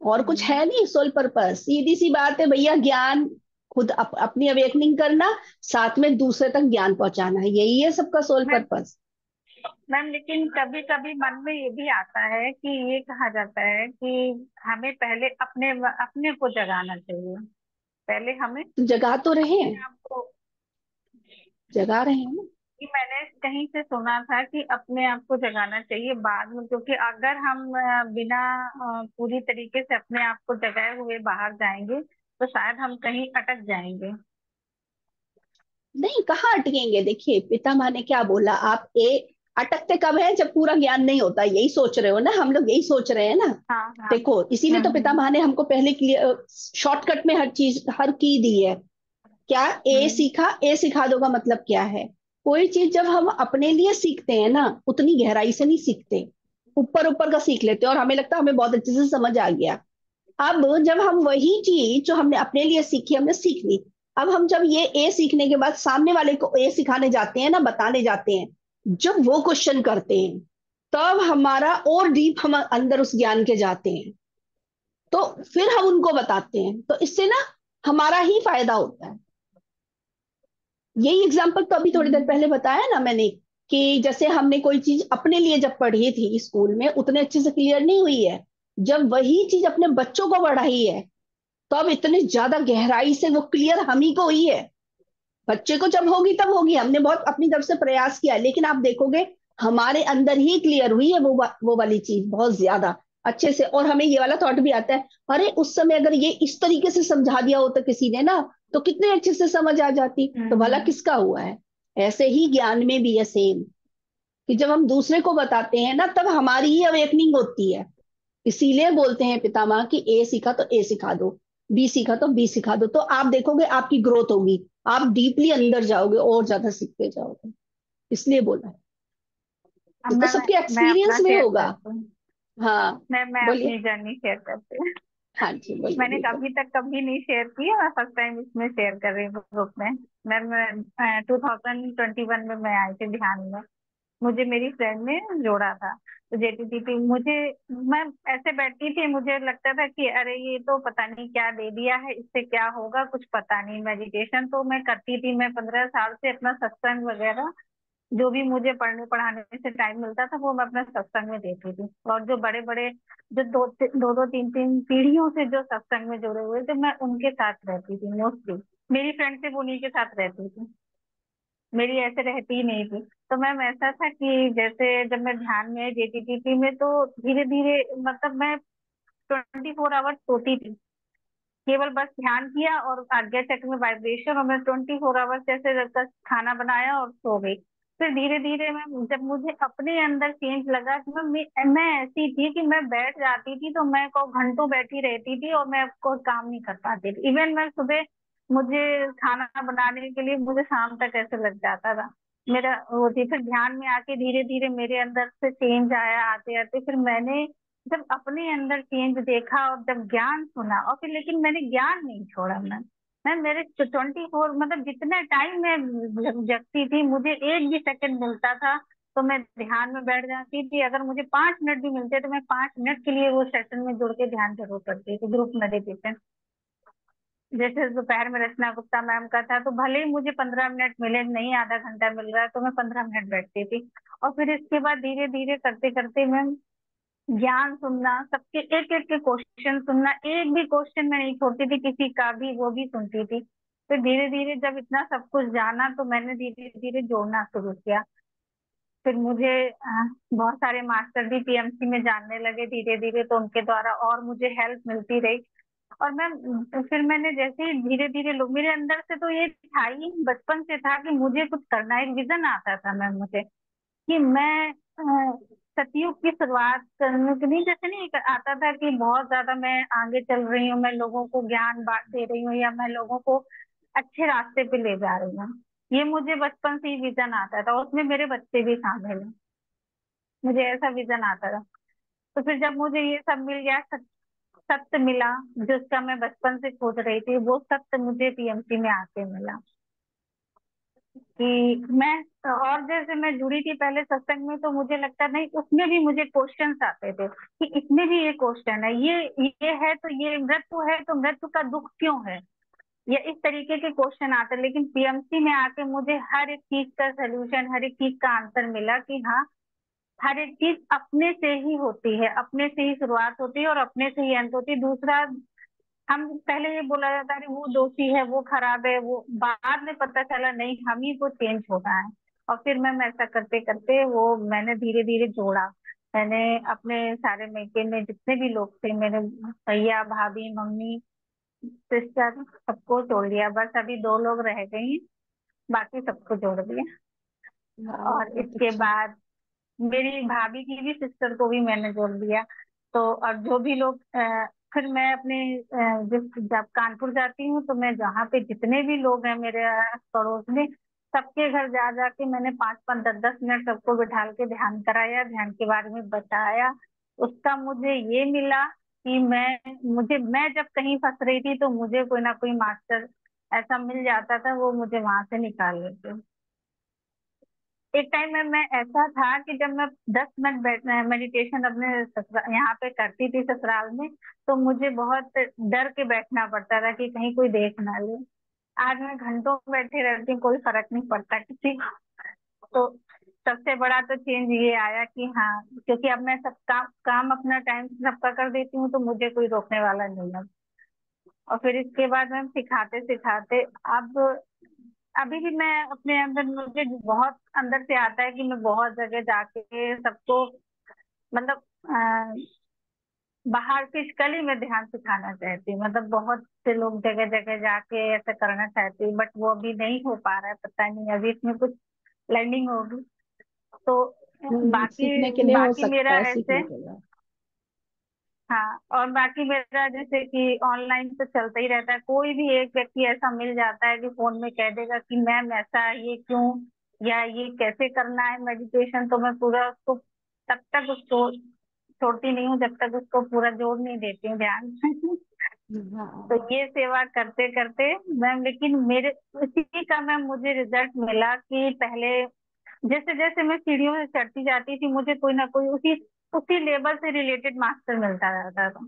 और कुछ हम्म। है नहीं सोल पर्पस, सीधी सी बात है भैया, ज्ञान खुद अपनी अवेकनिंग करना, साथ में दूसरे तक ज्ञान पहुंचाना, यही है सबका सोल मैम पर्पस। मैम लेकिन कभी कभी मन में ये भी आता है कि ये कहा जाता है कि हमें पहले अपने अपने को जगाना चाहिए। पहले हमें तो जगा तो रहे हैं, अपने आप को, जगा रहे हैं ना। कि मैंने कहीं से सुना था कि अपने आप को जगाना चाहिए बाद में, क्योंकि अगर हम बिना पूरी तरीके से अपने आप को जगाए हुए बाहर जाएंगे तो शायद हम कहीं अटक जाएंगे। नहीं, कहाँ अटकेंगे, देखिए पितामह ने क्या बोला, आप अटकते कब है, जब पूरा ज्ञान नहीं होता, यही सोच रहे हो ना, हम लोग यही सोच रहे हैं ना। हाँ हाँ। देखो इसीलिए तो हम्म, पितामह ने हमको पहले क्लियर शॉर्टकट में हर चीज हर की दी है। क्या ए हम्म, सीखा ए सिखा दो का मतलब क्या है? कोई चीज जब हम अपने लिए सीखते हैं ना, उतनी गहराई से नहीं सीखते, ऊपर ऊपर का सीख लेते हैं और हमें लगता है हमें बहुत अच्छे से समझ आ गया। अब जब हम वही चीज जो हमने अपने लिए सीखी, हमने सीख ली, अब हम जब ये ए सीखने के बाद सामने वाले को ए सिखाने जाते हैं ना, बताने जाते हैं, जब वो क्वेश्चन करते हैं, तब हमारा और डीप हम अंदर उस ज्ञान के जाते हैं, तो फिर हम उनको बताते हैं, तो इससे ना हमारा ही फायदा होता है। यही एग्जाम्पल तो अभी थोड़ी देर हम्म, पहले बताया ना मैंने, कि जैसे हमने कोई चीज अपने लिए जब पढ़ी थी स्कूल में, उतने अच्छे से क्लियर नहीं हुई है, जब वही चीज अपने बच्चों को पढ़ाई है, तो अब इतनी ज्यादा गहराई से वो क्लियर हम ही को हुई है। बच्चे को जब होगी तब होगी, हमने बहुत अपनी तरफ से प्रयास किया है, लेकिन आप देखोगे हमारे अंदर ही क्लियर हुई है वो वाली चीज बहुत ज्यादा अच्छे से। और हमें ये वाला थॉट भी आता है, अरे उस समय अगर ये इस तरीके से समझा दिया होता किसी ने ना, तो कितने अच्छे से समझ आ जाती, तो भला हम्म, किसका हुआ है? ऐसे ही ज्ञान में भी है सेम, कि जब हम दूसरे को बताते हैं ना, तब हमारी ही अवेकनिंग होती है। इसीलिए बोलते हैं पितामह कि ए सीखा तो ए सिखा दो, बी सीखा तो बी सिखा दो, तो आप देखोगे आपकी ग्रोथ होगी, आप डीपली अंदर जाओगे और ज्यादा सीखते जाओगे, इसलिए बोला है। अब ये तो सबके मैं एक्सपीरियंस अपना में शेयर होगा। करती हूँ। हाँ मैं बोलिए। अपनी जर्नी शेयर करती हूँ। हाँ जी बोलिए मैंने बिल्कुल। कभी तक कभी नहीं शेयर की है, मैं फर्स्ट टाइम इसमें शेयर कर रही हूँ ग्रुप में। मैं 2021 में मैं आई थी ध्यान में। मुझे मेरी फ्रेंड ने जोड़ा था, तो जेटीटीपी मुझे, मैं ऐसे बैठी थी, मुझे लगता था कि अरे ये तो पता नहीं क्या दे दिया है, इससे क्या होगा, कुछ पता नहीं। मेडिटेशन तो मैं करती थी, मैं 15 साल से अपना सत्संग वगैरह जो भी मुझे पढ़ने पढ़ाने से टाइम मिलता था वो मैं अपने सत्संग में देती थी। और जो बड़े बड़े, जो दो दो दो तीन तीन पीढ़ियों से जो सत्संग में जुड़े हुए थे, मैं उनके साथ रहती थी मोस्टली। मेरी फ्रेंडशिप उन्हीं के साथ रहती थी, मेरी ऐसे रहती ही नहीं थी। तो मैम ऐसा था कि जैसे जब मैं ध्यान में जेटीटीपी में, तो धीरे धीरे मतलब मैं 24 आवर्स सोती थी, केवल बस ध्यान किया और आज्ञा चक्र में वाइब्रेशन, और मैं 24 आवर्स जैसे जब तक खाना बनाया और सो गई। फिर धीरे धीरे मैं, जब मुझे अपने अंदर चेंज लगा कि मैं ऐसी थी कि मैं बैठ जाती थी तो मैं को घंटों बैठी रहती थी और मैं कोई काम नहीं कर पाती थी। इवन मैं सुबह, मुझे खाना बनाने के लिए मुझे शाम तक ऐसे लग जाता था मेरा वो थी। फिर ध्यान में आके धीरे धीरे मेरे अंदर से चेंज आया, आते आते फिर मैंने जब अपने अंदर चेंज देखा और जब ज्ञान सुना, और फिर लेकिन मैंने ज्ञान नहीं छोड़ा। मैं मेरे 24, मतलब जितने टाइम मैं जगती थी, मुझे एक भी सेकंड मिलता था तो मैं ध्यान में बैठ जाती थी। अगर मुझे 5 मिनट भी मिलते तो मैं 5 मिनट के लिए वो सेशन में जुड़ के ध्यान जरूर करती थी, ग्रुप मेडिटेशन। जैसे दोपहर में रचना गुप्ता मैम का था तो भले ही मुझे 15 मिनट मिले, नहीं आधा घंटा मिल रहा है तो मैं 15 मिनट बैठती थी। और फिर इसके बाद धीरे धीरे करते करते मैं ज्ञान सुनना, सबके एक एक के क्वेश्चन सुनना, एक भी क्वेश्चन में नहीं छोड़ती थी किसी का भी, वो भी सुनती थी। फिर धीरे धीरे जब इतना सब कुछ जाना तो मैंने धीरे धीरे जोड़ना शुरू किया। फिर मुझे बहुत सारे मास्टर भी पीएमसी में जानने लगे धीरे धीरे, तो उनके द्वारा और मुझे हेल्प मिलती रही। और मैं, तो फिर मैंने जैसे ही धीरे धीरे लोग मेरे अंदर से, तो ये था ही बचपन से था कि मुझे कुछ करना है, एक विजन आता था मैं मुझे कि मैं सतयुग की शुरुआत करने के लिए, जैसे नहीं एक आता था कि बहुत ज्यादा मैं आगे चल रही हूँ, मैं लोगों को ज्ञान बांट दे रही हूँ या मैं लोगों को अच्छे रास्ते पे ले जा रही हूँ। ये मुझे बचपन से ही विजन आता था, उसमें मेरे बच्चे भी शामिल हैं, मुझे ऐसा विजन आता था। तो फिर जब मुझे ये सब मिल गया, सत्य मिला, जिसका मैं बचपन से खोज रही थी, वो सत्य मुझे पीएमसी में आके मिला कि मैं, और जैसे मैं जुड़ी थी पहले सत्संग में तो मुझे लगता नहीं, उसमें भी मुझे क्वेश्चंस आते थे कि इसमें भी ये क्वेश्चन है, ये है तो ये मृत्यु है तो मृत्यु का दुख क्यों है, या इस तरीके के क्वेश्चन आते। लेकिन पीएमसी में आके मुझे हर एक चीज का सोल्यूशन, हर एक चीज का आंसर मिला कि हाँ, हर एक चीज अपने से ही होती है, अपने से ही शुरुआत होती है और अपने से ही अंत होती है। दूसरा, हम पहले ये बोला जाता है वो दोषी है, वो खराब है, वो बाद में पता चला नहीं, हम ही को चेंज होना है। और फिर मैं ऐसा करते करते वो मैंने धीरे धीरे जोड़ा। मैंने अपने सारे मायके में जितने भी लोग थे, मेरे भैया भाभी मम्मी सिस्टर, सबको जोड़ लिया। बस अभी 2 लोग रह गई हैं, बाकी सबको जोड़ दिया। वाह, और बहुत इसके अच्छा। बाद मेरी भाभी की भी सिस्टर को भी मैंने जोड़ दिया। तो और जो भी लोग फिर मैं अपने जिस जब कानपुर जाती हूँ तो मैं जहाँ पे जितने भी लोग हैं मेरे आस पड़ोस में, सबके घर जा जाके मैंने 5-5 10-10 मिनट सबको बिठा के ध्यान कराया, ध्यान के बारे में बताया। उसका मुझे ये मिला कि मैं जब कहीं फंस रही थी तो मुझे कोई ना कोई मास्टर ऐसा मिल जाता था, वो मुझे वहां से निकाल लेते। एक टाइम में मैं ऐसा था कि जब मैं 10 मिनट बैठना मेडिटेशन अपने यहाँ पे करती थी ससुराल में, तो मुझे बहुत डर के बैठना पड़ता था कि कहीं कोई देख ना ले। आज मैं घंटों बैठे रहती हूँ, कोई फर्क नहीं पड़ता किसी को। तो सबसे बड़ा तो चेंज ये आया कि हाँ, क्योंकि अब मैं सब काम अपना टाइम से सबका कर देती हूँ तो मुझे कोई रोकने वाला नहीं है। और फिर इसके बाद मैम सिखाते सिखाते अब अभी भी मैं अपने अंदर, मुझे बहुत अंदर से आता है कि मैं बहुत जगह जाके सबको, मतलब बाहर फिजिकली मैं ध्यान सिखाना चाहती हूँ, मतलब बहुत से लोग जगह जगह जाके ऐसा करना चाहती हूँ, बट वो अभी नहीं हो पा रहा है, पता नहीं अभी इसमें कुछ लर्निंग होगी तो। सीखने के बाकी लिए हो बाकी सकता मेरा है, ऐसे, सीखने के लिए। हाँ, और बाकी मेरा जैसे कि ऑनलाइन तो चलता ही रहता है। कोई भी एक व्यक्ति ऐसा मिल जाता है कि फोन में कह देगा कि मैम ऐसा ये क्यों, या ये कैसे करना है मेडिटेशन, तो मैं पूरा उसको तब तक उसको छोड़ती नहीं हूँ जब तक उसको पूरा जोड़ नहीं देती हूँ ध्यान। तो हाँ, ये सेवा करते करते मैम, लेकिन मेरे उसी का मैम मुझे रिजल्ट मिला कि पहले जैसे जैसे मैं सीढ़ियों से चढ़ती जाती थी, मुझे कोई ना कोई उसी उसी लेवल से रिलेटेड मास्टर मिलता रहता था।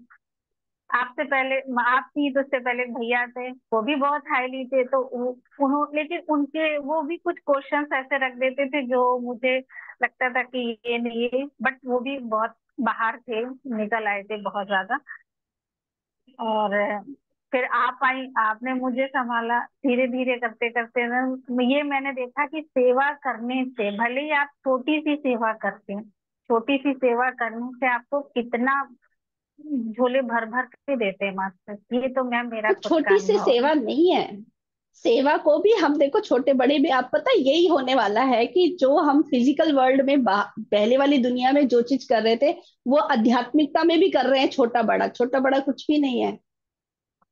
आपसे पहले आप थी तो उससे पहले भैया थे, वो भी बहुत हाईली थे, तो लेकिन उनके वो भी कुछ क्वेश्चंस ऐसे रख देते थे जो मुझे लगता था कि ये नहीं, बट वो भी बहुत बाहर थे, निकल आए थे बहुत ज्यादा। और फिर आप आई, आपने मुझे संभाला धीरे धीरे करते करते ना। ये मैंने देखा कि सेवा करने से, भले ही आप छोटी सी सेवा करते हैं, छोटी सी सेवा करने से आपको कितना झोले भर भर के देते हैं मास्टर। ये तो मैम मेरा वो खुद का छोटी सी अनुभव है। सेवा नहीं है। सेवा को भी हम देखो, छोटे बड़े भी, आप पता है यही होने वाला है कि जो हम फिजिकल वर्ल्ड में पहले वाली दुनिया में जो चीज कर रहे थे, वो आध्यात्मिकता में भी कर रहे हैं। छोटा बड़ा, छोटा बड़ा कुछ भी नहीं है,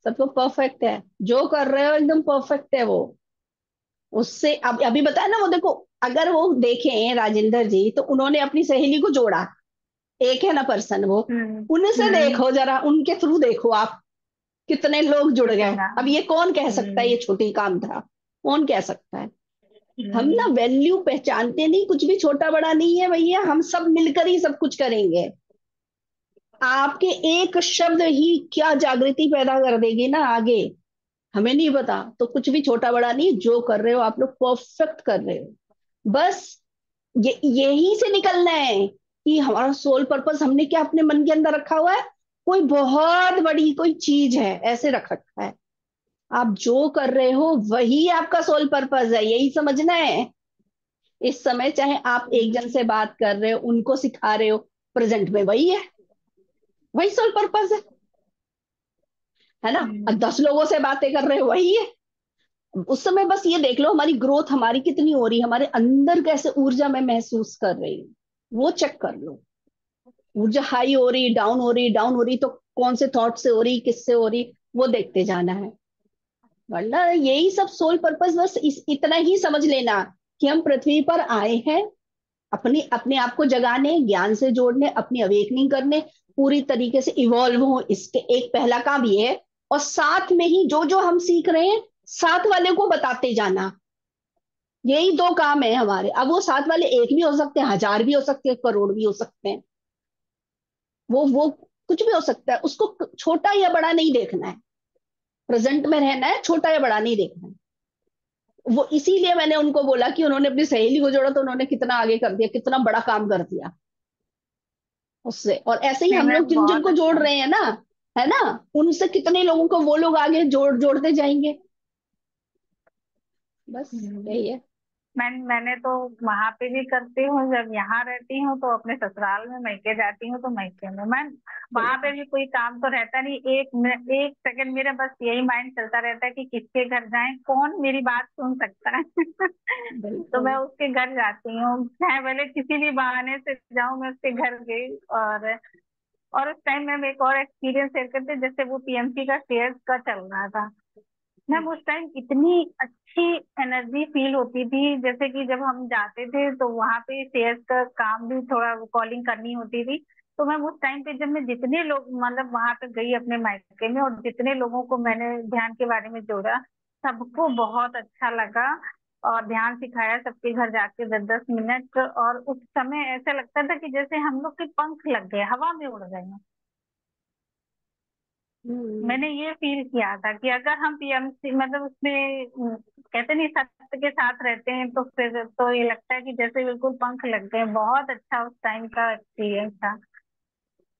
सबको परफेक्ट है। जो कर रहे हो एकदम परफेक्ट है वो। उससे अब अभी बताया ना, वो देखो, अगर वो देखें राजेंद्र जी, तो उन्होंने अपनी सहेली को जोड़ा, एक है ना पर्सन वो, हम्म। उनसे हम्म। देखो जरा, उनके थ्रू देखो आप, कितने लोग जुड़ गए। कितना। अब ये कौन कह सकता है हम्म। ये छोटी काम था? कौन कह सकता है? हम ना हम्म। वैल्यू पहचानते नहीं, कुछ भी छोटा बड़ा नहीं है भैया, हम सब मिलकर ही सब कुछ करेंगे। आपके एक शब्द ही क्या जागृति पैदा कर देगी ना आगे, हमें नहीं पता। तो कुछ भी छोटा बड़ा नहीं, जो कर रहे हो आप लोग परफेक्ट कर रहे हो। बस यही से निकलना है कि हमारा सोल पर्पस हमने क्या अपने मन के अंदर रखा हुआ है, कोई बहुत बड़ी कोई चीज है ऐसे रख रखा है। आप जो कर रहे हो वही आपका सोल पर्पस है, यही समझना है। इस समय चाहे आप एक जन से बात कर रहे हो, उनको सिखा रहे हो, प्रेजेंट में वही है, वही सोल पर्पस है ना। और हम्म। 10 लोगों से बातें कर रहे हो, वही है। उस समय बस ये देख लो हमारी ग्रोथ हमारी कितनी हो रही है, हमारे अंदर कैसे ऊर्जा में महसूस कर रही हूँ, वो चेक कर लो। ऊर्जा हाई हो रही, डाउन हो रही, डाउन हो रही तो कौन से थॉट से हो रही, किससे हो रही, वो देखते जाना है। वरना यही सब सोल पर्पस, बस इतना ही समझ लेना कि हम पृथ्वी पर आए हैं अपनी अपने आप को जगाने, ज्ञान से जोड़ने, अपनी अवेकनिंग करने, पूरी तरीके से इवॉल्व हो। इसके एक पहला काम ये है। और साथ में ही जो जो हम सीख रहे हैं, साथ वाले को बताते जाना। यही 2 काम है हमारे। अब वो साथ वाले एक भी हो सकते हैं, 1000 भी हो सकते हैं, करोड़ भी हो सकते हैं। वो कुछ भी हो सकता है, उसको छोटा या बड़ा नहीं देखना है। प्रेजेंट में रहना है, छोटा या बड़ा नहीं देखना है। वो इसीलिए मैंने उनको बोला कि उन्होंने अपनी सहेली को जोड़ा तो उन्होंने कितना आगे कर दिया, कितना बड़ा काम कर दिया उससे। और ऐसे ही नहीं हम लोग मैम, जिन बहुत जिनको जोड़ अच्छा। रहे हैं ना, है ना, उनसे कितने लोगों को वो लोग आगे जोड़ते जाएंगे। बस हम्म। यही है। मैंने तो वहां पे भी करती हूँ, जब यहाँ रहती हूँ तो अपने ससुराल में, मायके जाती हूँ तो मायके में। मैं वहां पे भी कोई काम तो रहता नहीं, एक सेकंड मेरा बस यही माइंड चलता रहता है कि किसके घर जाएं, कौन मेरी बात सुन सकता है। तो बिल्कुल। मैं उसके घर जाती हूँ, चाहे भले किसी भी बहाने से जाऊं, मैं उसके घर गई। और उस टाइम में एक और एक्सपीरियंस शेयर करते, जैसे वो पीएमसी का शेयर का चल रहा था। मैम उस टाइम इतनी अच्छी एनर्जी फील होती थी, जैसे कि जब हम जाते थे तो वहां पे शेयर्स का काम भी थोड़ा कॉलिंग करनी होती थी। तो मैम उस टाइम पे जब मैं जितने लोग मतलब वहां पे गई अपने मायके में, और जितने लोगों को मैंने ध्यान के बारे में जोड़ा, सबको बहुत अच्छा लगा। और ध्यान सिखाया सबके घर जाके 10-10 मिनट, और उस समय ऐसा लगता था कि जैसे हम लोग के पंख लग गए, हवा में उड़ गए हैं। हम्म। मैंने ये फील किया था कि अगर हम पीएमसी मतलब उसमें कहते नहीं सत्य के साथ रहते हैं, तो फिर तो ये लगता है कि जैसे बिल्कुल पंख लग गए। बहुत अच्छा उस टाइम का एक्सपीरियंस था।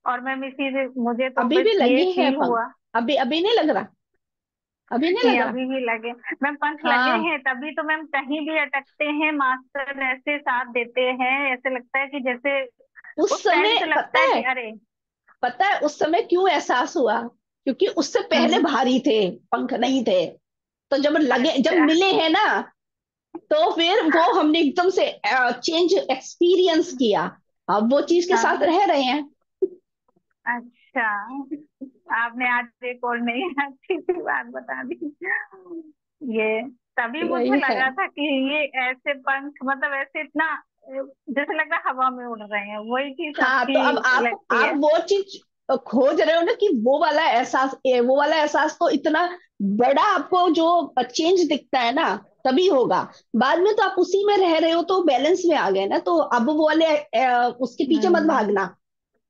और मैम इसी मुझे तो अभी बस भी ये लगी है फील पंख? हुआ। अभी अभी नहीं लग रहा? अभी नहीं नहीं लग रहा? अभी भी लगे। मैम पंख लगे हाँ। हैं तभी तो मैम कहीं भी अटकते हैं, मास्टर ऐसे साथ देते हैं, ऐसे लगता है कि जैसे उस उस टाइम समय से लगता पता है कि है, अरे। उस समय क्यों एहसास हुआ? क्योंकि उससे पहले हम्म। भारी थे, पंख नहीं थे। तो जब लगे, जब अच्छा। मिले हैं ना, तो फिर वो हमने एकदम से चेंज एक्सपीरियंस किया। अब वो चीज के साथ हाँ। रह रहे हैं। अच्छा, आपने आज एक और नई अच्छी सी बात बता दी। ये तभी मुझे यही है। लगा था कि ये ऐसे पंख मतलब ऐसे इतना जैसे लग रहा है हवा में उड़ रहे हैं, वही चीज हाँ, तो अब अच्छी लगती आप है। वो चीज खोज रहे हो ना, कि वो वाला एहसास तो इतना बड़ा आपको जो चेंज दिखता है ना, तभी होगा। बाद में तो आप उसी में रह रहे हो, तो बैलेंस में आ गए ना। तो अब वो वाले उसके पीछे मत हम्म। भागना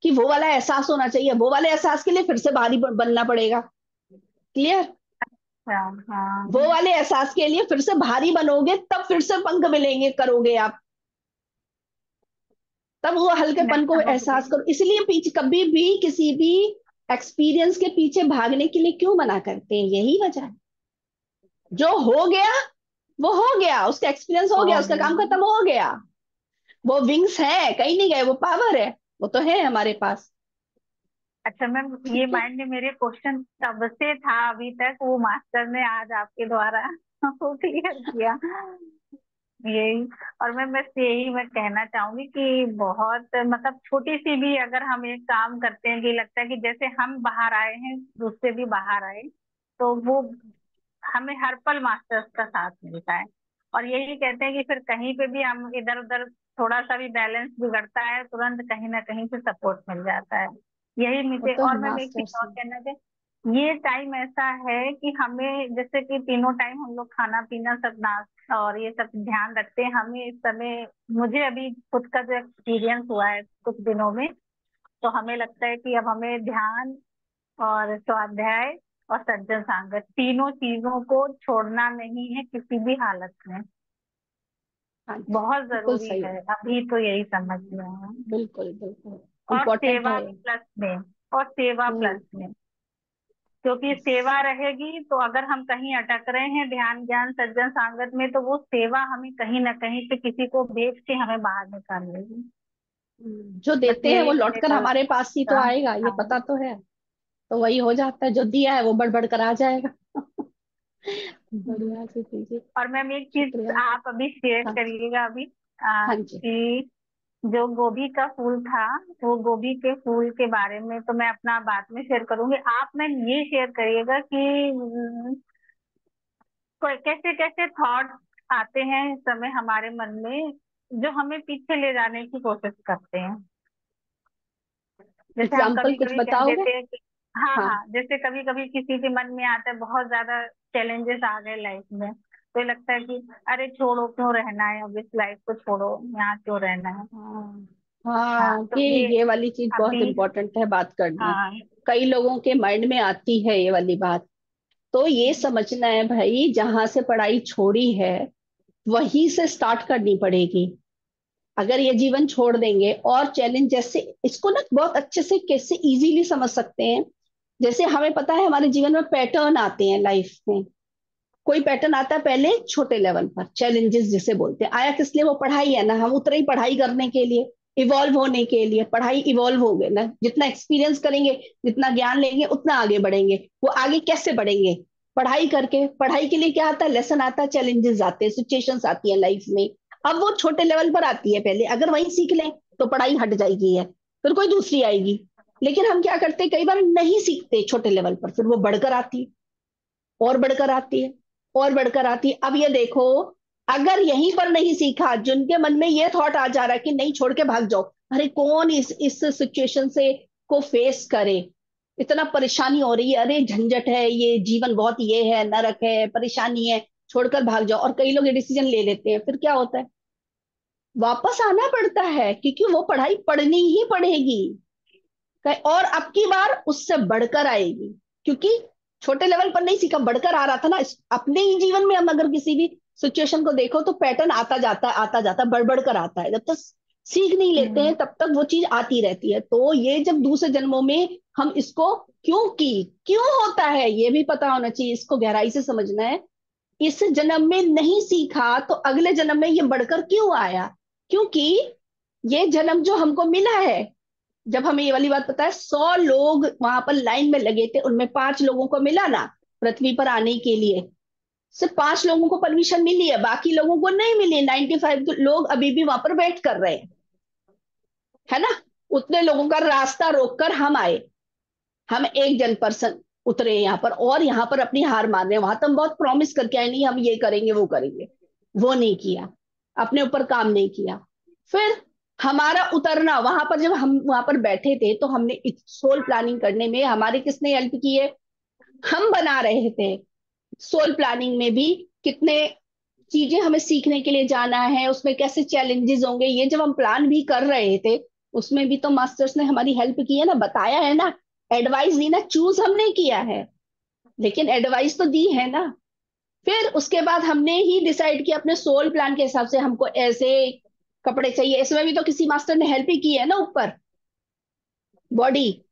कि वो वाला एहसास होना चाहिए। वो वाले एहसास के लिए फिर से भारी बनना पड़ेगा। क्लियर? अच्छा। हाँ। वो वाले एहसास के लिए फिर से भारी बनोगे, तब फिर से पंख मिलेंगे, करोगे आप। तब वो मैं हल्केपन को समझ एहसास गई। करो। इसलिए पीछे कभी भी किसी भी एक्सपीरियंस के पीछे भागने के लिए क्यों मना करते हैं, यही वजह है। जो हो गया वो हो गया, उसका एक्सपीरियंस हो हो गया, उसका गया। काम खत्म हो गया। वो विंग्स है, कहीं नहीं गए, वो पावर है, वो तो है हमारे पास। अच्छा मैम, ये ठीक है। माइंड में मेरे क्वेश्चन तब से था अभी तक, वो मास्टर ने आज आपके द्वारा वो क्लियर किया यही। और मैं बस यही मैं कहना चाहूंगी कि बहुत मतलब छोटी सी भी अगर हम एक काम करते हैं कि लगता है कि जैसे हम बाहर आए हैं दूसरे भी बाहर आए, तो वो हमें हर पल मास्टर्स का साथ मिलता है। और यही कहते हैं कि फिर कहीं पे भी हम इधर उधर थोड़ा सा भी बैलेंस बिगड़ता है, तुरंत कहीं ना कहीं से सपोर्ट मिल जाता है। यही वो मुझे, तो और है मैं एक चीज मास्टर्स और में। कहना चाहती, ये टाइम ऐसा है कि हमें जैसे कि तीनों टाइम हम लोग खाना पीना सब नाश्ता और ये सब ध्यान रखते हैं, हमें इस समय, मुझे अभी खुद का जो एक्सपीरियंस हुआ है कुछ दिनों में, तो हमें लगता है कि अब हमें ध्यान और स्वाध्याय और सज्जन संगत तीनों चीजों को छोड़ना नहीं है किसी भी हालत में। हाँ जी, बहुत बिल्कुल जरूरी सही है, है। अभी तो यही समझ लिया है। बिल्कुल बिल्कुल और इम्पोर्टेंट सेवा है। प्लस में, और सेवा प्लस हम्म। में, क्योंकि सेवा रहेगी तो अगर हम कहीं अटक रहे हैं ध्यान ज्ञान सज्जन संगत में, तो वो सेवा हमें कहीं ना कहीं से किसी को भेज के हमें बाहर निकाल लेगी। जो बस देते हैं वो यही लौट मेरे कर कल हमारे पास ही तो का। आएगा, ये हाँ पता तो है। तो वही हो जाता है, जो दिया है वो बढ़ कर आ जाएगा। बढ़िया सी चीजें। और मैम एक चीज शुक्रिया। आप अभी शेयर हाँ। करिएगा अभी, हाँ जी। कि जो गोभी का फूल था, वो गोभी के फूल के बारे में तो मैं अपना बाद में शेयर करूंगी। आप मैम ये शेयर करिएगा कि कैसे कैसे थॉट आते हैं इस समय हमारे मन में, जो हमें पीछे ले जाने की कोशिश करते हैं। जैसे हम एग्जाम्पल कभी कुछ कभी कह बताओगे? देते हैं कि हाँ हाँ। हाँ, जैसे कभी कभी किसी के मन में आता है बहुत ज्यादा चैलेंजेस आ गए लाइफ में, तो ये लगता है कि अरे छोड़ो, क्यों रहना है, अब इस लाइफ को छोड़ो, यहाँ क्यों रहना है। हाँ। हाँ हाँ, तो ये ये वाली चीज बहुत अभी, इम्पोर्टेंट है बात करना। हाँ कई लोगों के माइंड में आती है ये वाली बात। तो ये समझना है भाई, जहां से पढ़ाई छोड़ी है वहीं से स्टार्ट करनी पड़ेगी। अगर ये जीवन छोड़ देंगे और चैलेंज, जैसे इसको ना बहुत अच्छे से कैसे इजीली समझ सकते हैं। जैसे हमें पता है हमारे जीवन में पैटर्न आते हैं लाइफ में। कोई पैटर्न आता है पहले छोटे लेवल पर, चैलेंजेस जिसे बोलते हैं, आया किस लिए? वो पढ़ाई है ना, हम उतरे ही पढ़ाई करने के लिए, इवॉल्व होने के लिए। पढ़ाई इवॉल्व हो गए ना, जितना एक्सपीरियंस करेंगे, जितना ज्ञान लेंगे, उतना आगे बढ़ेंगे। वो आगे कैसे बढ़ेंगे? पढ़ाई करके। पढ़ाई के लिए क्या आता है? लेसन आता है, चैलेंजेस आते हैं, सिचुएशंस आती है लाइफ में। अब वो छोटे लेवल पर आती है पहले, अगर वही सीख लें तो पढ़ाई हट जाएगी है, फिर कोई दूसरी आएगी। लेकिन हम क्या करते हैं, कई बार नहीं सीखते छोटे लेवल पर, फिर वो बढ़कर आती है, और बढ़कर आती है, और बढ़कर आती है। अब ये देखो, अगर यहीं पर नहीं सीखा, जिनके मन में ये थॉट आ जा रहा है कि नहीं छोड़ के भाग जाओ, अरे कौन इस सिचुएशन से को फेस करे, इतना परेशानी हो रही है, अरे झंझट है, ये जीवन बहुत ये है, नरक है, परेशानी है, छोड़कर भाग जाओ, और कई लोग ये डिसीजन ले लेते हैं, फिर क्या होता है? वापस आना पड़ता है, क्योंकि वो पढ़ाई पढ़नी ही पड़ेगी। और अब की बार उससे बढ़कर आएगी, क्योंकि छोटे लेवल पर नहीं सीखा, बढ़कर आ रहा था ना। अपने ही जीवन में हम अगर किसी भी सिचुएशन को देखो तो पैटर्न आता जाता है, आता जाता है, बढ़ बढ़ कर आता है। जब तक सीख नहीं लेते हैं तब तक वो चीज आती रहती है। तो ये जब दूसरे जन्मों में हम इसको क्यों की, क्यों होता है, ये भी पता होना चाहिए, इसको गहराई से समझना है। इस जन्म में नहीं सीखा तो अगले जन्म में ये बढ़कर क्यों आया? क्योंकि ये जन्म जो हमको मिला है, जब हमें ये वाली बात पता है, 100 लोग वहां पर लाइन में लगे थे, उनमें 5 लोगों को मिला ना पृथ्वी पर आने के लिए। सिर्फ 5 लोगों को परमिशन मिली है, बाकी लोगों को नहीं मिली। 95 लोग अभी भी वहां पर वेट कर रहे हैं, है ना। उतने लोगों का रास्ता रोककर हम आए, हम एक जन पर्सन उतरे यहाँ पर, और यहाँ पर अपनी हार मान रहे हैं। वहां तो हम बहुत प्रॉमिस करके आए, नहीं हम ये करेंगे वो करेंगे, वो नहीं किया, अपने ऊपर काम नहीं किया। फिर हमारा उतरना वहां पर, जब हम वहां पर बैठे थे तो हमने सोल प्लानिंग करने में हमारी किसने हेल्प की है? हम बना रहे थे। सोल प्लानिंग में भी कितने चीजें हमें सीखने के लिए जाना है, उसमें कैसे चैलेंजेस होंगे, ये जब हम प्लान भी कर रहे थे, उसमें भी तो मास्टर्स ने हमारी हेल्प की है ना, बताया है ना, एडवाइस दी ना। चूज हमने किया है, लेकिन एडवाइस तो दी है ना। फिर उसके बाद हमने ही डिसाइड किया अपने सोल प्लान के हिसाब से, हमको ऐसे कपड़े चाहिए, इसमें भी तो किसी मास्टर ने हेल्प ही की है ना। ऊपर बॉडी,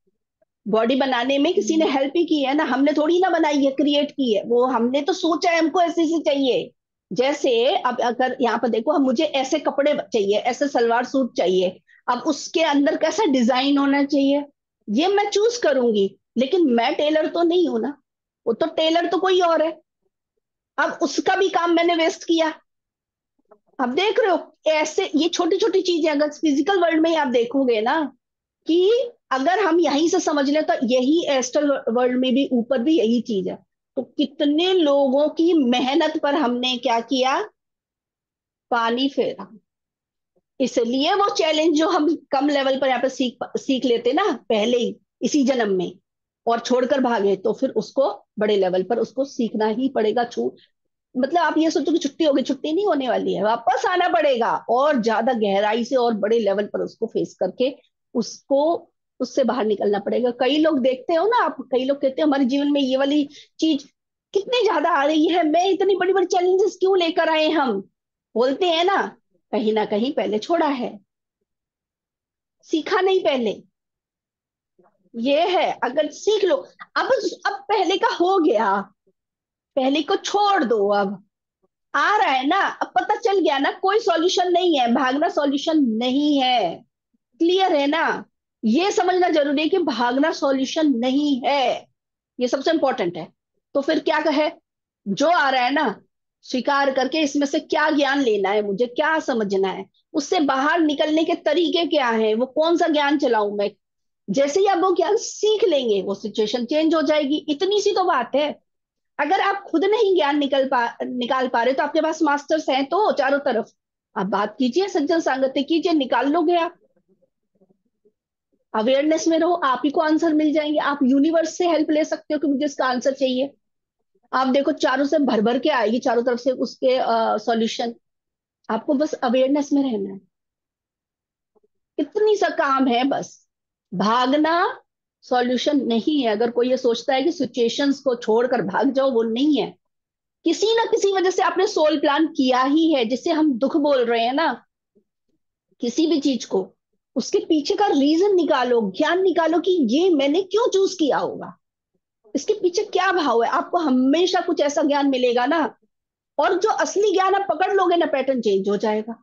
बॉडी बनाने में किसी ने हेल्प ही की है ना, हमने थोड़ी ना बनाई है, क्रिएट की है वो, हमने तो सोचा है हमको ऐसे से चाहिए। जैसे अब अगर यहाँ पर देखो, हम मुझे ऐसे कपड़े चाहिए, ऐसे सलवार सूट चाहिए, अब उसके अंदर कैसा डिजाइन होना चाहिए, ये मैं चूज करूंगी। लेकिन मैं टेलर तो नहीं हूं ना, वो तो टेलर तो कोई और है। अब उसका भी काम मैंने वेस्ट किया। अब देख रहे हो ऐसे ये छोटी छोटी चीजें अगर फिजिकल वर्ल्ड में ही आप देखोगे ना, कि अगर हम यहीं से समझ लें तो यही एस्ट्रल वर्ल्ड में भी ऊपर भी यही चीज है। तो कितने लोगों की मेहनत पर हमने क्या किया, पानी फेरा। इसलिए वो चैलेंज जो हम कम लेवल पर यहाँ पे सीख सीख लेते ना पहले ही इसी जन्म में, और छोड़कर भागे, तो फिर उसको बड़े लेवल पर उसको सीखना ही पड़ेगा। मतलब आप ये सोचो कि छुट्टी होगी, छुट्टी नहीं होने वाली है, वापस आना पड़ेगा और ज्यादा गहराई से और बड़े लेवल पर उसको फेस करके उसको उससे बाहर निकलना पड़ेगा। कई लोग देखते हो ना आप, कई लोग कहते हैं हमारे जीवन में ये वाली चीज कितनी ज्यादा आ रही है, मैं इतनी बड़ी बड़ी चैलेंजेस क्यों लेकर आए हम, बोलते हैं ना कहीं पहले छोड़ा है, सीखा नहीं पहले। ये है, अगर सीख लो। अब पहले का हो गया, पहले को छोड़ दो। अब आ रहा है ना, अब पता चल गया ना, कोई सॉल्यूशन नहीं है, भागना सॉल्यूशन नहीं है। क्लियर है ना? ये समझना जरूरी है कि भागना सॉल्यूशन नहीं है, ये सबसे इंपॉर्टेंट है। तो फिर क्या कहे, जो आ रहा है ना, स्वीकार करके इसमें से क्या ज्ञान लेना है, मुझे क्या समझना है, उससे बाहर निकलने के तरीके क्या हैं, वो कौन सा ज्ञान चलाऊं मैं। जैसे ही आप वो ज्ञान सीख लेंगे वो सिचुएशन चेंज हो जाएगी, इतनी सी तो बात है। अगर आप खुद नहीं ज्ञान निकाल पा रहे तो आपके पास मास्टर्स हैं तो चारों तरफ, आप बात कीजिए, सज्जन संगति कीजिए, निकाल लोगे आप। अवेयरनेस में रहो, आप ही को आंसर मिल जाएंगे। आप यूनिवर्स से हेल्प ले सकते हो कि मुझे इसका आंसर चाहिए। आप देखो चारों से भर भर के आएगी, चारों तरफ से उसके सॉल्यूशन। आपको बस अवेयरनेस में रहना है, इतनी सा काम है बस। भागना सॉल्यूशन नहीं है। अगर कोई ये सोचता है कि सिचुएशंस को छोड़कर भाग जाओ, वो नहीं है। किसी ना किसी वजह से आपने सोल प्लान किया ही है, जिसे हम दुख बोल रहे हैं ना, किसी भी चीज को, उसके पीछे का रीजन निकालो, ज्ञान निकालो कि ये मैंने क्यों चूज किया होगा, इसके पीछे क्या भाव है। आपको हमेशा कुछ ऐसा ज्ञान मिलेगा ना, और जो असली ज्ञान आप पकड़ लोगे ना, पैटर्न चेंज हो जाएगा।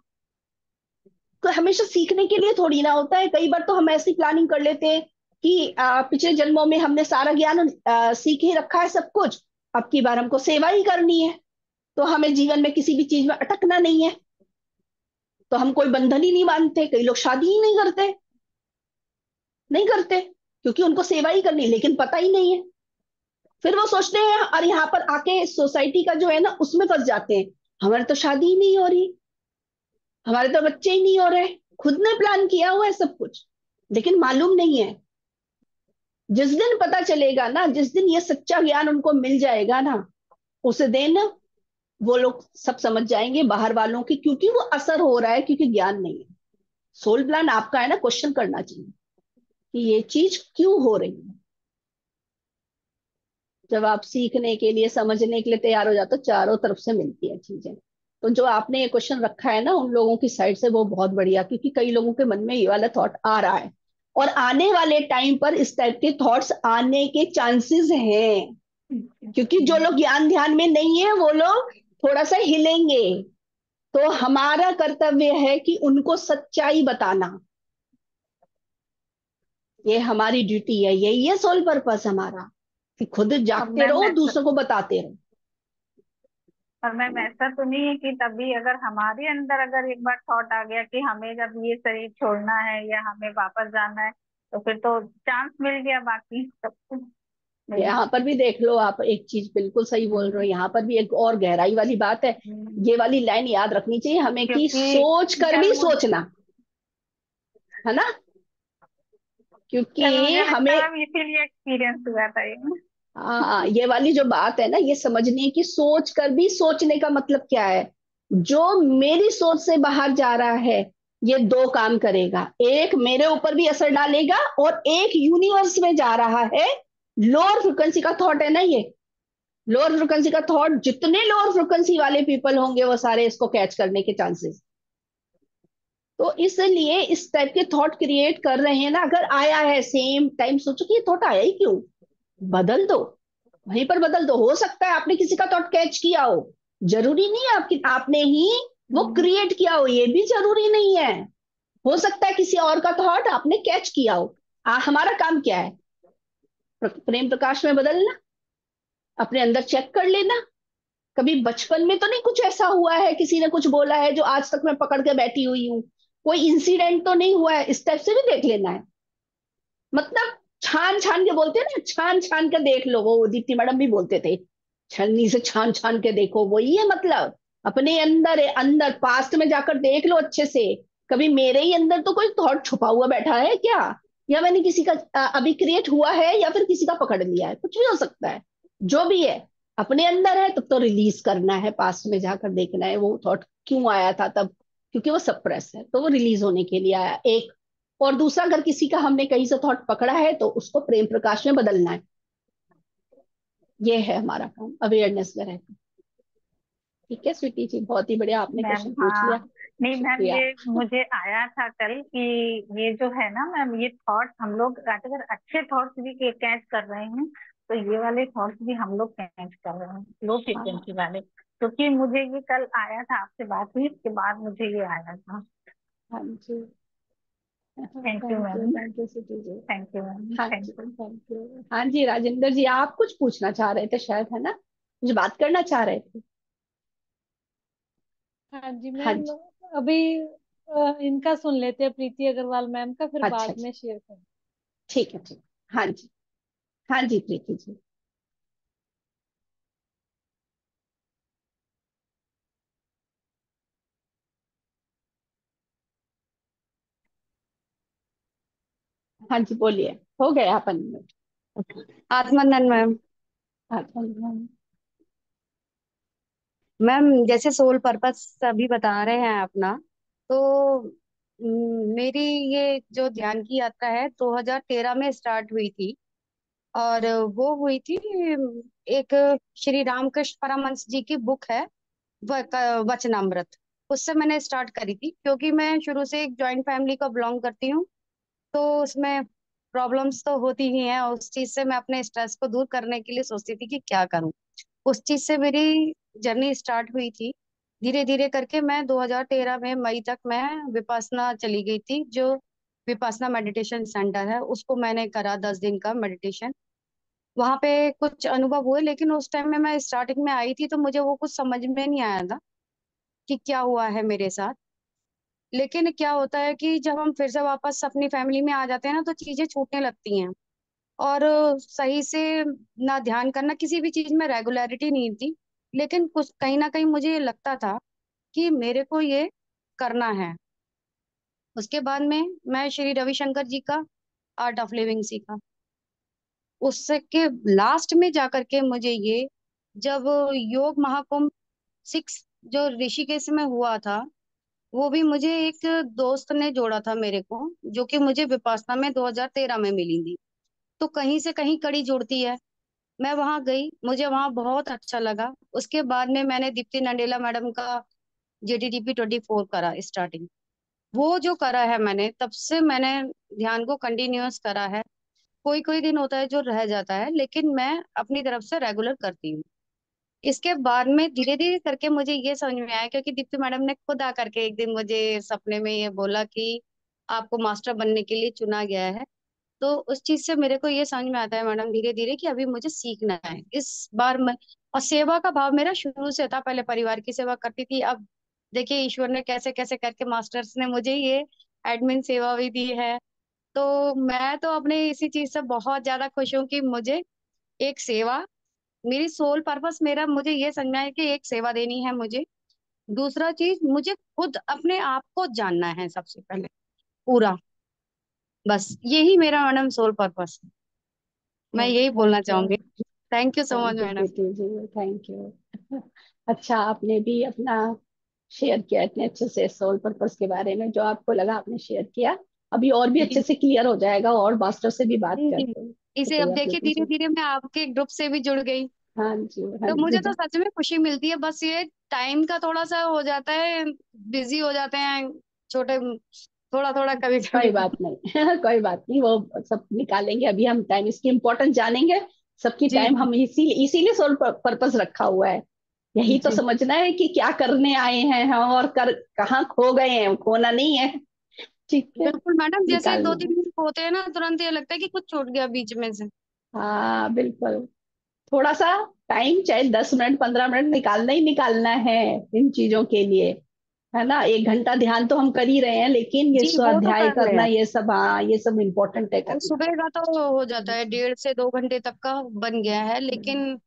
तो हमेशा सीखने के लिए थोड़ी ना होता है। कई बार तो हम ऐसी प्लानिंग कर लेते हैं कि पिछले जन्मों में हमने सारा ज्ञान सीख ही रखा है सब कुछ, अब की बार हमको सेवा ही करनी है, तो हमें जीवन में किसी भी चीज में अटकना नहीं है, तो हम कोई बंधन ही नहीं मानते। कई लोग शादी ही नहीं करते, नहीं करते क्योंकि उनको सेवा ही करनी है, लेकिन पता ही नहीं है। फिर वो सोचते हैं और यहाँ पर आके सोसाइटी का जो है ना उसमें फंस जाते हैं, हमारे तो शादी ही नहीं हो रही, हमारे तो बच्चे ही नहीं हो रहे। खुद ने प्लान किया हुआ है सब कुछ, लेकिन मालूम नहीं है। जिस दिन पता चलेगा ना, जिस दिन ये सच्चा ज्ञान उनको मिल जाएगा ना, उस दिन वो लोग सब समझ जाएंगे बाहर वालों की, क्योंकि वो असर हो रहा है, क्योंकि ज्ञान नहीं है। सोल प्लान आपका है ना, क्वेश्चन करना चाहिए कि ये चीज क्यों हो रही है। जब आप सीखने के लिए, समझने के लिए तैयार हो जाते हो, चारों तरफ से मिलती है चीजें। तो जो आपने ये क्वेश्चन रखा है ना उन लोगों की साइड से, वो बहुत बढ़िया, क्योंकि कई लोगों के मन में ये वाला थॉट आ रहा है, और आने वाले टाइम पर इस टाइप के थॉट्स आने के चांसेस हैं। क्योंकि जो लोग ज्ञान ध्यान में नहीं है वो लोग थोड़ा सा हिलेंगे, तो हमारा कर्तव्य है कि उनको सच्चाई बताना। ये हमारी ड्यूटी है, यही है सोल पर्पस हमारा, कि खुद अब जागते मैम रहो, ऐसा, दूसरों को बताते रहो। और मैम ऐसा तो नहीं है कि तभी अगर हमारे अंदर अगर एक बार थॉट आ गया कि हमें जब ये शरीर छोड़ना है या हमें वापस जाना है, तो फिर तो चांस मिल गया बाकी सब कुछ नहीं। यहाँ पर भी देख लो आप, एक चीज बिल्कुल सही बोल रहे हो, यहाँ पर भी एक और गहराई वाली बात है। ये वाली लाइन याद रखनी चाहिए हमें, कि क्योंकि सोच कर भी कल मुझे सोचना, है ना, कल क्योंकि मुझे लगता हमें है मैम इसीलिए एक्सपीरियंस हुआ था ये। ये वाली जो बात है ना, ये समझनी है कि सोच कर भी सोचने का मतलब क्या है। जो मेरी सोच से बाहर जा रहा है, ये दो काम करेगा, एक मेरे ऊपर भी असर डालेगा, और एक यूनिवर्स में जा रहा है। लोअर फ्रिक्वेंसी का थॉट है ना ये, लोअर फ्रिक्वेंसी का थॉट, जितने लोअर फ्रिक्वेंसी वाले पीपल होंगे वो सारे इसको कैच करने के चांसेस। तो इसलिए इस टाइप के थॉट क्रिएट कर रहे हैं ना, अगर आया है सेम टाइम, सोचो कि ये थॉट आया ही क्यों, बदल दो, वहीं पर बदल दो। हो सकता है आपने किसी का थॉट कैच किया हो, जरूरी नहीं है आपकी आपने ही वो क्रिएट किया हो, ये भी जरूरी नहीं है। हो सकता है किसी और का थॉट आपने कैच किया हो। हमारा काम क्या है, प्रेम प्रकाश में बदलना, अपने अंदर चेक कर लेना, कभी बचपन में तो नहीं कुछ ऐसा हुआ है, किसी ने कुछ बोला है जो आज तक मैं पकड़ के बैठी हुई हूँ? कोई इंसिडेंट तो नहीं हुआ है? इस टाइप से भी देख लेना है। मतलब छान छान के बोलते हैं ना, छान छान के देख लो, वो दीप्ति मैडम भी बोलते थे, छन्नी से छान छान के देखो, वो ये मतलब अपने अंदर है, अंदर पास्ट में जाकर देख लो अच्छे से। कभी मेरे ही अंदर तो कोई थॉट छुपा हुआ बैठा है क्या? या मैंने किसी का अभी क्रिएट हुआ है, या फिर किसी का पकड़ लिया है, कुछ भी हो सकता है। जो भी है अपने अंदर है, तब तो रिलीज करना है, पास्ट में जाकर देखना है वो थॉट क्यों आया था तब। क्योंकि वो सप्रेस है, तो वो रिलीज होने के लिए आया एक। और दूसरा, अगर किसी का हमने कहीं से थॉट पकड़ा है, तो उसको प्रेम प्रकाश में बदलना है। ये है हमारा काम, अवेयरनेस में रहकर। ठीक है स्वीटी जी, बहुत ही बढ़िया, आपने मैम क्वेश्चन पूछ हाँ, लिया। नहीं मैम, शुक्रिया। ये मुझे आया था कल कि ये जो है ना मैम, ये थॉट हम लोग अगर अच्छे थॉट्स भी कैच कर रहे हैं, तो ये वाले थॉट्स भी हम लोग कैच कर रहे हैं, लो हाँ। फ्रिक्वेंसी वाले। क्योंकि मुझे ये कल आया था, आपसे बात हुई इसके बाद मुझे ये आया था। हाँ जी। Thank you ma'am. Thank you Sweety ji. Thank you ma'am, हाँ थैंक जी, यू। Thank you. हाँ जी, राजेंद्र जी, आप कुछ पूछना चाह रहे थे शायद, है ना? कुछ बात करना चाह रहे थे। हाँ जी हाँ मैम। जी। अभी इनका सुन लेते हैं, प्रीति अग्रवाल मैम का, फिर अच्छा बाद अच्छा। में शेयर करें। ठीक है, ठीक है। हाँ जी। हाँ जी प्रीति जी। हाँ जी, बोलिए। हो गया अपन मिनट। आत्मनन मैम। अच्छा। मैम जैसे सोल पर्पस सभी बता रहे हैं अपना, तो मेरी ये जो ध्यान की यात्रा है 2013 में स्टार्ट हुई थी। और वो हुई थी एक श्री रामकृष्ण परमहंस जी की बुक है, वचनामृत। उससे मैंने स्टार्ट करी थी, क्योंकि मैं शुरू से एक जॉइंट फैमिली को बिलोंग करती हूँ। तो उसमें प्रॉब्लम्स तो होती ही हैं, और उस चीज से मैं अपने स्ट्रेस को दूर करने के लिए सोचती थी कि क्या करूं। उस चीज से मेरी जर्नी स्टार्ट हुई थी। धीरे धीरे करके मैं 2013 में मई तक मैं विपासना चली गई थी। जो विपासना मेडिटेशन सेंटर है, उसको मैंने करा 10 दिन का मेडिटेशन। वहां पे कुछ अनुभव हुए, लेकिन उस टाइम में मैं स्टार्टिंग में आई थी तो मुझे वो कुछ समझ में नहीं आया था कि क्या हुआ है मेरे साथ। लेकिन क्या होता है कि जब हम फिर से वापस अपनी फैमिली में आ जाते हैं ना, तो चीजें छूटने लगती हैं। और सही से ना ध्यान करना, किसी भी चीज में रेगुलरिटी नहीं थी। लेकिन कुछ कहीं ना कहीं मुझे ये लगता था कि मेरे को ये करना है। उसके बाद में मैं श्री रविशंकर जी का आर्ट ऑफ लिविंग सीखा। उससे के लास्ट में जाकर के मुझे ये, जब योग महाकुंभ 6 जो ऋषिकेश में हुआ था, वो भी मुझे एक दोस्त ने जोड़ा था मेरे को, जो कि मुझे विपासना में 2013 में मिली थी। तो कहीं से कहीं कड़ी जुड़ती है। मैं वहां गई, मुझे वहां बहुत अच्छा लगा। उसके बाद में मैंने दीप्ति नंडेला मैडम का JTTP 24 करा स्टार्टिंग। वो जो करा है मैंने, तब से मैंने ध्यान को कंटिन्यूअस करा है। कोई कोई दिन होता है जो रह जाता है, लेकिन मैं अपनी तरफ से रेगुलर करती हूँ। इसके बाद में धीरे धीरे करके मुझे ये समझ में आया, क्योंकि दीप्ति मैडम ने खुद आकर के एक दिन मुझे सपने में ये बोला कि आपको मास्टर बनने के लिए चुना गया है। तो उस चीज से मेरे को ये समझ में आता है मैडम, धीरे धीरे, कि अभी मुझे सीखना है इस बार मैं। और सेवा का भाव मेरा शुरू से था, पहले परिवार की सेवा करती थी। अब देखिए ईश्वर ने कैसे कैसे करके मास्टर्स ने मुझे ये एडमिन सेवा भी दी है। तो मैं तो अपने इसी चीज से बहुत ज्यादा खुश हूँ कि मुझे एक सेवा, मेरी सोल पर्पस मेरा, मुझे ये समझना है कि एक सेवा देनी है मुझे। दूसरा चीज, मुझे खुद अपने आप को जानना है सबसे पहले पूरा। बस यही मेरा मैडम सोल पर्पस है। मैं यही बोलना थैंक यू। चाहूंगी। Thank you so much thank you madam. Preeti ji, thank you. अच्छा, आपने भी अपना शेयर किया इतने अच्छे से सोल पर्पस के बारे में, जो आपको लगा आपने शेयर किया। अभी और भी अच्छे जी से क्लियर हो जाएगा, और मास्टर से भी बात जी जी। करते हैं। इसे अब शुक्रिया देखिए प्रीति धीरे जी। धीरे मैं आपके ग्रुप से भी जुड़ गई। हाँ जी, हाँ तो जी। मुझे तो सच में खुशी मिलती है। बस ये टाइम का थोड़ा सा हो जाता है, बिजी हो जाते हैं छोटे, थोड़ा थोड़ा कभी कोई कभी। बात नहीं। कोई बात नहीं, वो सब निकालेंगे। अभी हम टाइम, इसकी इम्पोर्टेंस जानेंगे। सबकी जी टाइम जी हम इसीलिए सोल पर्पस रखा हुआ है। यही तो जी। समझना है कि क्या करने आए हैं हम, और कर कहाँ खो गए हैं, खोना नहीं है। ठीक है। बिल्कुल मैडम, जैसे दो निकालना है। तीन दिन होते हैं ना, तुरंत ये लगता है कि कुछ छूट गया बीच में से। हाँ बिल्कुल। थोड़ा सा टाइम, चाहे 10 मिनट 15 मिनट निकालना ही निकालना है इन चीजों के लिए, है ना। 1 घंटा ध्यान तो हम कर ही रहे हैं, लेकिन ये जी वो तो स्वाध्याय कर रहे करना, हैं। ये सब, हाँ ये सब इम्पोर्टेंट है और करना। सुबह का तो हो जाता है, 1.5 से 2 घंटे तक का बन गया है, लेकिन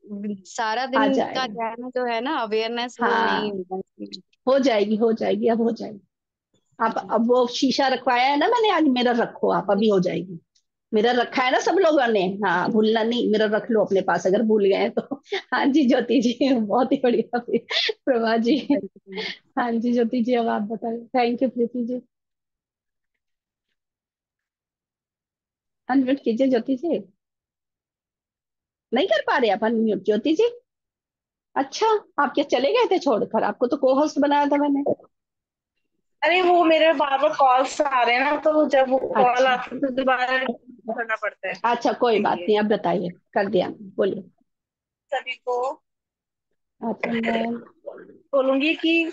सारा आ दिन का जाएगा। ध्यान जो है ना, अवेयरनेस वो नहीं हाँ, होगा इसमें। हो जाएगी हो जाएगी, अब हो जाएगी। आप जी अब वो शीशा रखवाया है ना मैंने आज, मिरर रखो आप, जी अभी हो जाएगी। मिरर रखा है ना सब लोगों ने, हाँ जी। भूलना नहीं, मिरर रख लो अपने पास अगर भूल गए हैं तो। हाँ जी ज्योति जी, बहुत ही बढ़िया फिर। प्रभा जी। Thank you। हाँ जी ज्योति जी, अब आप बताइए। Thank you Preeti ji. Unmute कीजिए ज्योति जी। नहीं कर पा रहे आप अनम्यूट ज्योति जी? अच्छा, आप क्या चले गए थे छोड़कर? आपको तो को होस्ट बनाया था मैंने। अरे वो मेरे बार बार कॉल्स आ रहे हैं ना, तो जब वो कॉल अच्छा आता है तो दोबारा करना पड़ता है। अच्छा, कोई बात इसलिए नहीं, अब बताइए, कर दिया बोलिए। सभी को अच्छा मैम। बोलूंगी कि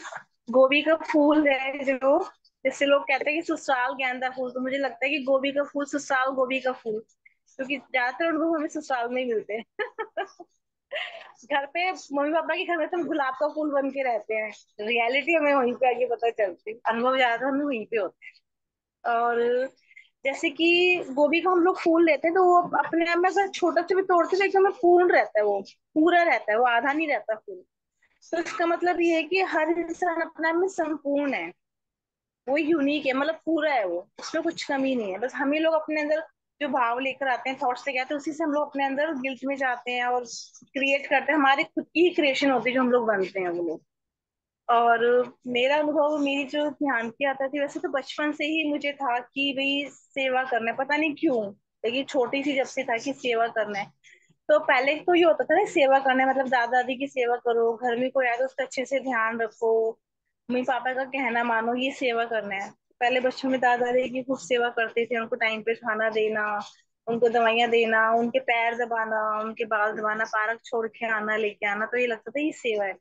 गोभी का फूल है जो, जैसे लोग कहते हैं कि ससुराल गेंदा फूल, तो मुझे लगता है कि गोभी का फूल ससुराल गोभी का फूल, क्योंकि ज्यादातर अनुभव हमें ससुराल में ही मिलते हैं। घर पे मम्मी पापा के घर में तो हम गुलाब का फूल बन के रहते हैं, रियलिटी हमें वहीं पे आगे पता चलती है, अनुभव ज्यादा हमें वहीं पे होते हैं। और जैसे कि गोभी का हम लोग फूल लेते हैं तो वो अपने आप में अगर छोटा सा भी तोड़ते हैं तो एकदम पूर्ण रहता है, वो पूरा रहता है, वो आधा नहीं रहता फूल। तो इसका मतलब ये है कि हर इंसान अपने आप में संपूर्ण है, वो यूनिक है, मतलब पूरा है वो, उसमें कुछ कमी नहीं है। बस हम ही लोग अपने अंदर जो भाव लेकर आते हैं, थॉट्स लेके आते हैं, उसी से हम लोग अपने अंदर गिल्ट में जाते हैं और क्रिएट करते हैं, हमारे खुद की ही क्रिएशन होती है जो हम लोग बनते हैं वो लोग। और मेरा अनुभव, मेरी जो ध्यान की आता थी, वैसे तो बचपन से ही मुझे था कि भाई सेवा करना है, पता नहीं क्यों, लेकिन छोटी सी जब से था कि सेवा करना है। तो पहले तो ये होता था ना, सेवा करना है मतलब दादा दादी की सेवा करो, घर में कोई आए तो उसका अच्छे से ध्यान रखो, मम्मी पापा का कहना मानो, ये सेवा करना है। पहले बच्चों में दादा दादी की खूब सेवा करते थे, उनको टाइम पे खाना देना, उनको दवाइयाँ देना, उनके पैर दबाना, उनके बाल दबाना, पार्क छोड़ के आना, लेके आना, तो ये लगता था ये सेवा है।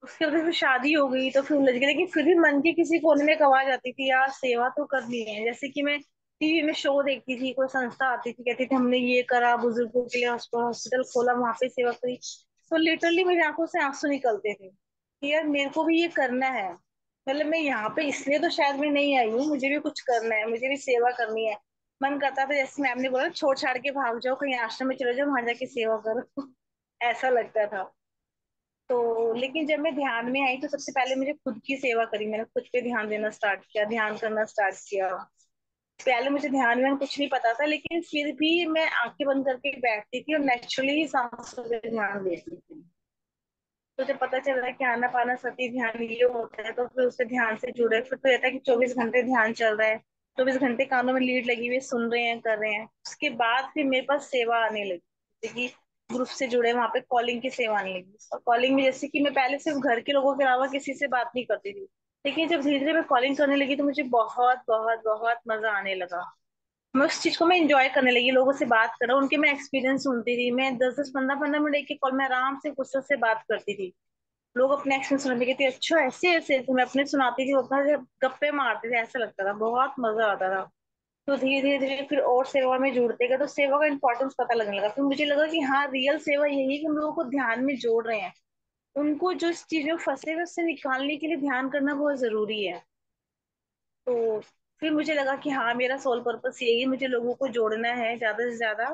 उसके बाद फिर शादी हो गई तो फिर उलझ गई, लेकिन फिर भी मन के किसी कोने में एक आवाज आती थी, यार सेवा तो करनी है। जैसे कि मैं टीवी में शो देखती थी, कोई संस्था आती थी, कहती थी हमने ये करा, बुजुर्गों के लिए हॉस्पिटल खोला, वहां पे सेवा करी, तो लिटरली मेरी आंखों से आंसू निकलते थे कि यार मेरे को भी ये करना है। मतलब मैं यहाँ पे इसलिए तो शायद मैं नहीं आई हूँ, मुझे भी कुछ करना है, मुझे भी सेवा करनी है। मन करता था, जैसे मैम ने बोला, छोड़ छाड़ के भाग जाओ, कहीं आश्रम में चले जाओ, वहां जाके सेवा करो। ऐसा लगता था। तो लेकिन जब मैं ध्यान में आई तो सबसे पहले मुझे खुद की सेवा करी, मैंने खुद पे ध्यान देना स्टार्ट किया, ध्यान करना स्टार्ट किया। पहले मुझे ध्यान में कुछ नहीं पता था, लेकिन फिर भी मैं आंखें बंद करके बैठती थी और नेचुरली ही सांसों पे ध्यान देती थी। तो जब पता चला कि आना पाना सती ध्यान ये होता है, तो फिर उससे ध्यान से जुड़े, फिर तो रहता है कि 24 घंटे ध्यान चल रहा है, 24 घंटे कानों में लीड लगी हुई है, सुन रहे हैं, कर रहे हैं। उसके बाद फिर मेरे पास सेवा आने लगी, जैसे कि ग्रुप से जुड़े, वहां पे कॉलिंग की सेवा आने लगी। और कॉलिंग में जैसे कि मैं पहले सिर्फ घर के लोगों के अलावा किसी से बात नहीं करती थी, लेकिन जब धीरे धीरे मैं कॉलिंग करने लगी तो मुझे बहुत बहुत बहुत मजा आने लगा। मैं उस चीज को मैं इंजॉय करने लगी, लोगों से बात करो, उनके मैं एक्सपीरियंस सुनती थी, मैं 10 10 15 15 मिनट एक कॉल में आराम से गुस्से से बात करती थी। लोग अपने एक्शन सुनाते, कहते अच्छा ऐसे ऐसे, तो मैं अपने सुनाती थी, वो अपना गप्पे मारते थे, ऐसा लगता था, बहुत मजा आता था। तो धीरे धीरे धीरे फिर और सेवा में जुड़ते गए तो सेवा का इंपॉर्टेंस पता लगने लगा, फिर मुझे लगा कि हाँ रियल सेवा यही है कि हम लोगों को ध्यान में जोड़ रहे हैं, उनको जो इस चीज में फंसे हुए उससे निकालने के लिए ध्यान करना बहुत जरूरी है। तो फिर मुझे लगा कि हाँ मेरा सोल पर्पस यही है, मुझे लोगों को जोड़ना है ज्यादा से ज्यादा।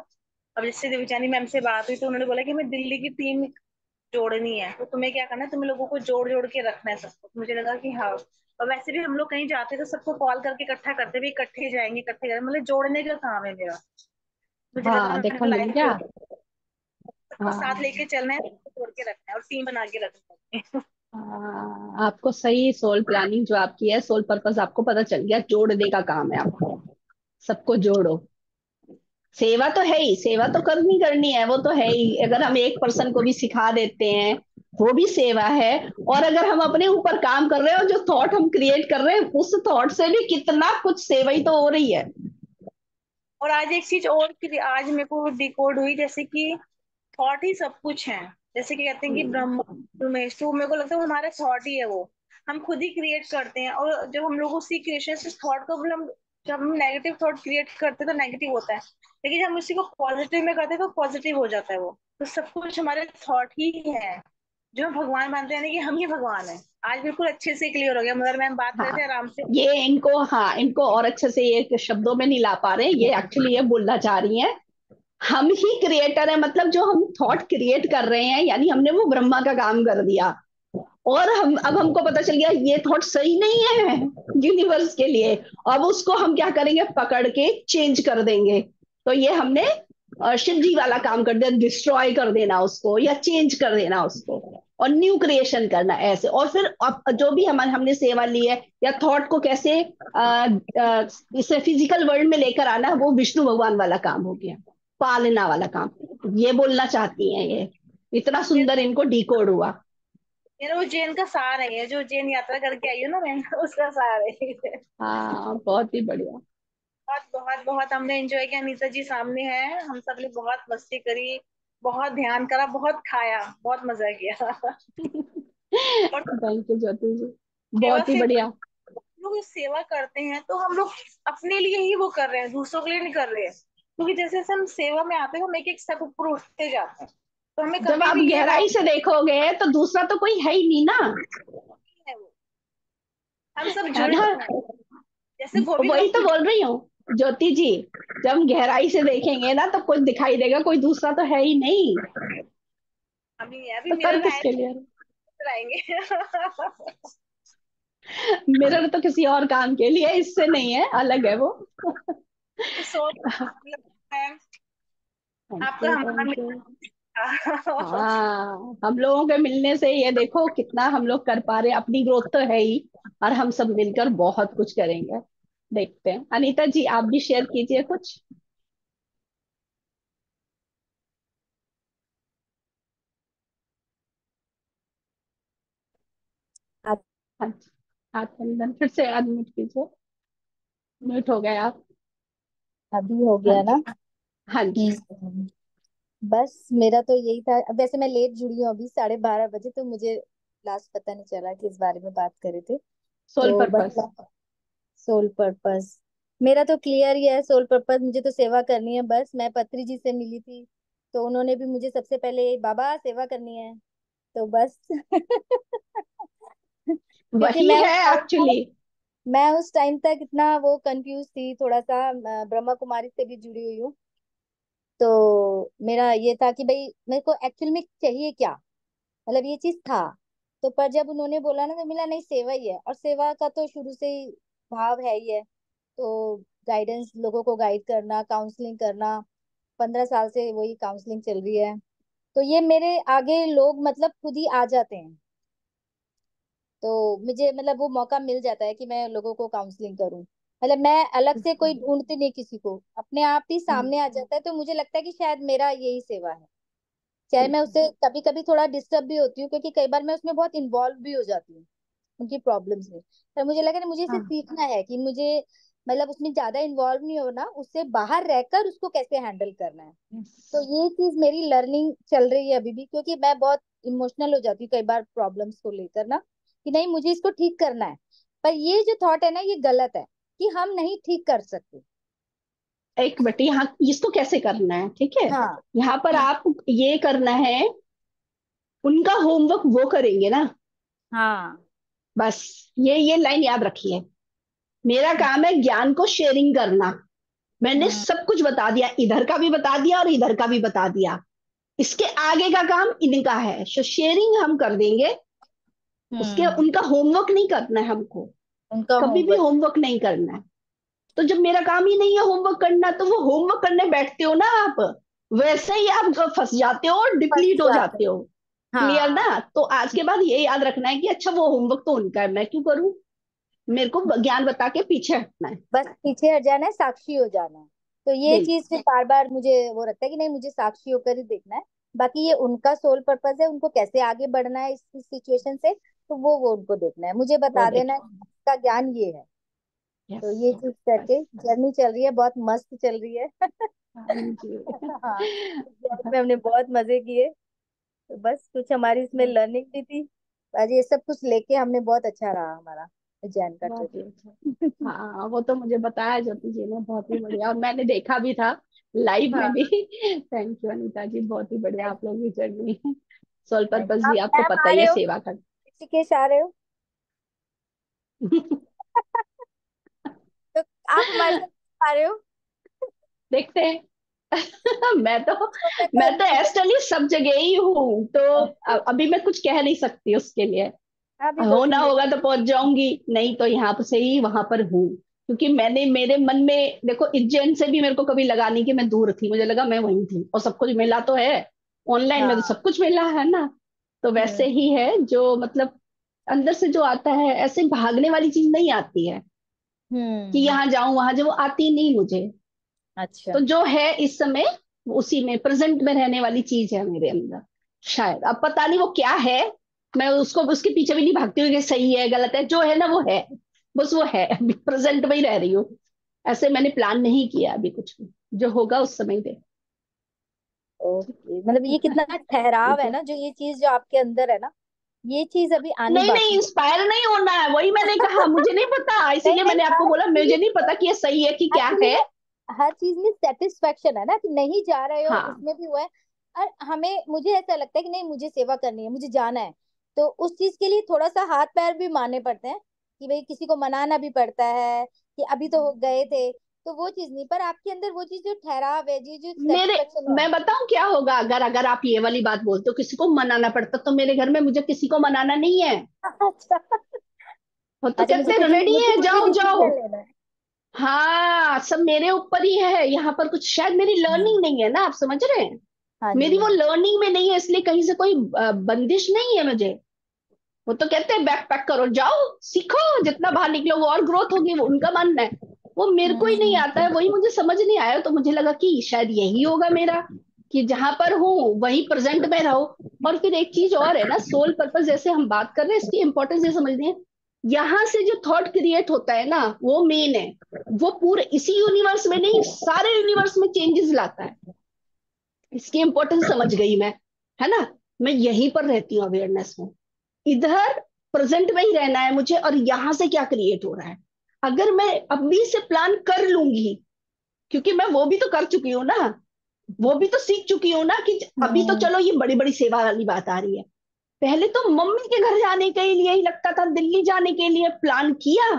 अब जैसे देवचानी मैम से बात हुई तो उन्होंने बोला कि हमें दिल्ली की टीम जोड़नी है, तो तुम्हें क्या करना है, तुम्हें लोगों को जोड़ जोड़ के रखना है सबको। तो मुझे लगा कि हाँ, और वैसे भी हम लोग कहीं जाते हैं तो सबको कॉल करके इकट्ठा करते भी, इकट्ठे जाएंगे इकट्ठे जाएंगे, मतलब जोड़ने का काम है मेरा। मुझे लगा हाँ देखो मिल लाइफ गया। में सबको साथ हाँ, लेके चलना है, सबको जोड़ के रखना है और टीम बना के रखना है। हाँ आपको सही सोल प्लानिंग जो आपकी है, सोल पर्पस आपको पता चल गया, जोड़ने का काम है आपका। सबको जोड़ो। सेवा तो है ही, सेवा तो करनी करनी है, वो तो है ही। अगर हम एक पर्सन को भी सिखा देते हैं, वो भी सेवा है। और अगर हम अपने ऊपर काम कर रहे हैं और जो थॉट हम क्रिएट कर रहे हैं, उस थॉट से भी कितना कुछ सेवा ही तो हो रही है। और आज एक चीज और की आज मेरे को डिकोड हुई, जैसे कि थॉट ही सब कुछ है। जैसे कि कहते हैं कि हम्म, ब्रह्म उमेश, तो मेरे को लगता है वो हमारा थॉट ही है, वो हम खुद ही क्रिएट करते हैं, और जब हम लोग उसी क्रिएशन से थॉट को भी हम जब हम नेगेटिव थॉट क्रिएट करते हैं तो नेगेटिव होता है, लेकिन जब हम उसी को पॉजिटिव में करते हैं तो पॉजिटिव हो जाता है वो। तो सब कुछ हमारे थॉट ही है। जो हम भगवान मानते हैं ना कि हम ही भगवान है। आज बिल्कुल अच्छे से क्लियर हो गया, मगर मैम बात हाँ, करते आराम से। ये इनको, हाँ, इनको और अच्छे से ये शब्दों में नहीं ला पा रहे, ये एक्चुअली ये बोलना चाह रही हैं हम ही क्रिएटर है, मतलब जो हम थॉट क्रिएट कर रहे हैं, यानी हमने वो ब्रह्मा का काम कर दिया। और हम, अब हमको पता चल गया ये थॉट सही नहीं है यूनिवर्स के लिए। अब उसको हम क्या करेंगे, पकड़ के चेंज कर देंगे। तो ये हमने शिव जी वाला काम कर दिया, डिस्ट्रॉय कर देना उसको या चेंज कर देना उसको, और न्यू क्रिएशन करना ऐसे। और फिर अब जो भी हमने सेवा ली है या थॉट को कैसे इसे फिजिकल वर्ल्ड में लेकर आना, वो विष्णु भगवान वाला काम हो गया, पालना वाला काम। ये बोलना चाहती हैं ये, इतना सुंदर इनको डिकोड हुआ। मेरा वो जैन का सार है, ये जो जैन यात्रा करके आई हूँ ना मैं, उसका सार है ये। हाँ, बहुत ही बढ़िया। बहुत बहुत बहुत हमने एंजॉय किया, अनीता जी सामने है, हम सब ने बहुत मस्ती करी, बहुत ध्यान करा, बहुत खाया, बहुत मजा किया। और थैंक यू ज्योति जी, सेवा बहुत ही से बढ़िया। लोग सेवा करते हैं तो हम लोग अपने लिए ही वो कर रहे हैं, दूसरों के लिए नहीं कर रहे हैं। क्योंकि जैसे जैसे हम सेवा में आते हैं हम एक एक स्टेप ऊपर उठते जाते हैं। तो हमें जब कभी आप भी ये गहराई डाउट से देखोगे तो दूसरा तो कोई है ही नहीं ना, नहीं है वो, हम सब है जुड़ ना। चुके हैं। जैसे गोभी का वही तो फूल। बोल रही हूँ ज्योति जी, जब हम गहराई से देखेंगे ना तो कुछ दिखाई देगा, कोई दूसरा तो है ही नहीं। अभी अभी तो कर मिरर आए किसके लिए? तो आएंगे। मिरर तो किसी और काम के लिए, इससे नहीं है, अलग है वो। सोच मतलब है, थैंक आपका यू, हमारा थैंक यू। मिलना। हाँ, हम लोगों के मिलने से ये देखो कितना हम लोग कर पा रहे हैं, अपनी ग्रोथ तो है ही, और हम सब मिलकर बहुत कुछ करेंगे। देखते हैं, अनीता जी आप भी शेयर कीजिए कुछ। अब हाँ जी, हाथ बंधन फिर से अनम्यूट कीजिए, म्यूट हो गए आप। अभी हो हाँ गया जी, ना। हाँ जी। बस मेरा तो यही था। अब वैसे मैं लेट जुड़ी हूँ, अभी 12:30 बजे, तो मुझे लास्ट पता नहीं चला किस बारे में बात करे थे। सोल तो पर्पस। बस सोल पर्पस मेरा तो क्लियर ही है। सोल पर्पस मुझे तो सेवा करनी है बस। मैं पत्री जी से मिली थी, तो उन्होंने भी मुझे सबसे पहले बाबा सेवा करनी है, तो बस क्योंकि वही है एक्चुअली। मैं उस टाइम तक इतना वो कंफ्यूज थी थोड़ा सा। ब्रह्मा कुमारी से भी जुड़ी हुई हूँ, तो मेरा ये था कि भाई मेरे को एक्चुअल में चाहिए क्या, मतलब ये चीज था। तो पर जब उन्होंने बोला ना, तो मिला नहीं सेवा ही है, और सेवा का तो शुरू से ही भाव है ही है। तो गाइडेंस, लोगों को गाइड करना, काउंसलिंग करना, 15 साल से वही काउंसलिंग चल रही है। तो ये मेरे आगे लोग मतलब खुद ही आ जाते हैं। तो मुझे मतलब वो मौका मिल जाता है कि मैं लोगों को काउंसलिंग करूं। मतलब मैं अलग से कोई ढूंढती नहीं किसी को, अपने आप ही सामने आ जाता है। तो मुझे लगता है कि शायद मेरा यही सेवा है। चाहे मैं उससे कभी कभी थोड़ा डिस्टर्ब भी होती हूँ, क्योंकि कई बार मैं उसमें बहुत इन्वॉल्व भी हो जाती हूँ उनकी प्रॉब्लम्स में। पर मुझे लगा ना, मुझे इसे हाँ, सीखना है कि मुझे मतलब उसमें ज्यादा इन्वॉल्व नहीं होना, उससे बाहर रहकर उसको कैसे हैंडल करना है। तो ये चीज मेरी लर्निंग चल रही है अभी भी, क्योंकि मैं बहुत इमोशनल हो जाती हूँ कई बार प्रॉब्लम्स को लेकर ना, कि नहीं मुझे इसको ठीक करना है। पर ये जो थॉट है ना, ये गलत है कि हम नहीं ठीक कर सकते। एक बेटी, यहाँ इसको कैसे करना है, ठीक है। हाँ। यहाँ पर आप ये करना है, उनका होमवर्क वो करेंगे ना, हाँ। बस। ये लाइन याद रखिए, मेरा काम है ज्ञान को शेयरिंग करना। मैंने हम्म। सब कुछ बता दिया, इधर का भी बता दिया और इधर का भी बता दिया। इसके आगे का काम इनका है, सो शेयरिंग हम कर देंगे। उसके हम्म। उनका होमवर्क नहीं करना है हमको, उनका कभी भी होमवर्क। होमवर्क नहीं करना है। तो जब मेरा काम ही नहीं है होमवर्क करना, तो वो होमवर्क करने बैठते हो ना आप, वैसे ही आप फंस जाते हो और फंस डिप्लीट हो जाते जाते हैं। हो। क्लियर हाँ। ना। तो आज के बाद ये याद रखना है कि अच्छा वो होमवर्क तो उनका है, मैं क्यों करूं, मेरे को ज्ञान बता के पीछे हटना है। बस पीछे हट जाना है, साक्षी हो जाना है। तो ये चीज बिल्कुल। फिर बार बार मुझे वो रहता है कि नहीं, मुझे साक्षी होकर ही देखना है। बाकी ये उनका सोल पर्पस है, उनको कैसे आगे बढ़ना है इस सिचुएशन से, तो वो उनको देखना है, मुझे वो बता देना है देखिए। कि इसका ज्ञान ये है। यस। तो ये चीज करके बस। जर्नी चल रही है, बहुत मस्त चल रही है। हाँ जी। हाँ, जर्नी में हमने बहुत मजे किए। तो बस कुछ हमारी इसमें लर्निंग भी थी। आज ये सब कुछ लेके हमने बहुत अच्छा रहा हमारा। उज्जैन का ट्रिप। बहुत ही अच्छा। हाँ वो तो मुझे बताया ज्योति जी ने, बहुत ही बढ़िया, और मैंने देखा भी था लाइव में भी। हाँ, थैंक यू अनीता जी, बहुत ही बढ़िया आप लोग की जर्नी है। सोल थैंक पर्पस आप भी आपको मैम पता आ ही रहे है हो, सेवा कर। ऋषिकेश आ रहे हो तो आप हमारे साथ आ रहे हो। देखते हैं। मैं तो छोटा सा मैं तो इंतजार। एक्चुअली सब जगह ही हूँ, तो अच्छा, अभी मैं कुछ कह नहीं सकती उसके लिए। अभी दो होना तीन दिन। होगा तो पहुंच जाऊंगी, नहीं तो यहाँ पर से ही वहां पर हूँ। क्योंकि मैंने मेरे मन में देखो, उज्जैन से भी मेरे को कभी लगा नहीं कि मैं दूर थी, मुझे लगा मैं वहीं थी, और सब कुछ मिला तो है, ऑनलाइन में तो हाँ। सब कुछ मिला है ना। तो हम्म वैसे ही है जो मतलब अंदर से जो आता है, ऐसे भागने वाली चीज नहीं आती है कि हम्म। यहाँ जाऊं वहां जाऊं, आती नहीं मुझे। अच्छा। तो जो है इस समय, उसी में प्रेजेंट में रहने वाली चीज है मेरे अंदर। शायद अब पता नहीं वो क्या है, मैं उसको उसके पीछे भी नहीं भागती हूँ कि सही है गलत है, जो है ना वो है, बस वो है, अभी प्रेजेंट में ही रह रही हूँ। ऐसे मैंने प्लान नहीं किया अभी कुछ भी, जो होगा उस समय दे। ओके, मतलब ये कितना ठहराव ठीक है है। ना, जो ये चीज जो आपके अंदर है ना, ये चीज अभी आनी नहीं नहीं, बाकी इंस्पायर नहीं होना है, वही मैंने कहा, मुझे नहीं पता, है। नहीं इसीलिए नहीं, मैंने आपको हर बोला, मुझे चीज नहीं पता कि ये सही है कि क्या एक्चुअली है। में, हर चीज में सेटिस्फेक्शन है ना, कि नहीं जा रहे हो हाँ उसमें भी हुआ है। और हमें, मुझे ऐसा लगता है कि नहीं, मुझे सेवा करनी है, मुझे जाना है, तो उस चीज के लिए थोड़ा सा हाथ पैर भी मारने पड़ते हैं, कि भाई किसी को मनाना भी पड़ता है कि अभी तो हो गए थे। तो वो चीज नहीं, पर आपके अंदर वो चीज जो ठहराव है, जी जो मेरे, सेटिस्फेक्शन है। मैं बताऊं क्या होगा, अगर अगर आप ये वाली बात बोलते हो किसी को मनाना पड़ता, तो मेरे घर में मुझे किसी को मनाना नहीं है। अच्छा। वो तो अच्छा, मुझे कहते हैं कुछ, रेडी मुझे है, मुझे जाओ जाओ। डिसीजन लेना है। हाँ सब मेरे ऊपर ही है यहाँ पर, कुछ शायद मेरी लर्निंग नहीं है ना, आप समझ रहे हैं। हाँ जी, मेरी वो हाँ जी। लर्निंग में नहीं है, इसलिए कहीं से कोई बंदिश नहीं है मुझे। वो तो कहते हैं बैक पैक करो जाओ, सीखो, जितना बाहर निकलोगे और ग्रोथ होगी, वो उनका मानना है। वो मेरे को ही नहीं आता है, वही मुझे समझ नहीं आया, तो मुझे लगा कि शायद यही होगा मेरा, कि जहां पर हूँ वही प्रेजेंट में रहो। और फिर एक चीज और है ना, सोल पर्पस जैसे हम बात कर रहे हैं, इसकी इंपॉर्टेंस ये समझनी है। यहाँ से जो थॉट क्रिएट होता है ना, वो मेन है। वो पूरे इसी यूनिवर्स में नहीं, सारे यूनिवर्स में चेंजेस लाता है। इसकी इंपॉर्टेंस समझ गई मैं, है ना। मैं यहीं पर रहती हूँ अवेयरनेस में, इधर प्रेजेंट में ही रहना है मुझे, और यहां से क्या क्रिएट हो रहा है। अगर मैं अभी से प्लान कर लूंगी, क्योंकि मैं वो भी तो कर चुकी हूँ ना, वो भी तो सीख चुकी हूँ ना, कि अभी तो हम्म चलो ये बड़ी बड़ी सेवा वाली बात आ रही है। पहले तो मम्मी के घर जाने के लिए ही लगता था, दिल्ली जाने के लिए प्लान किया,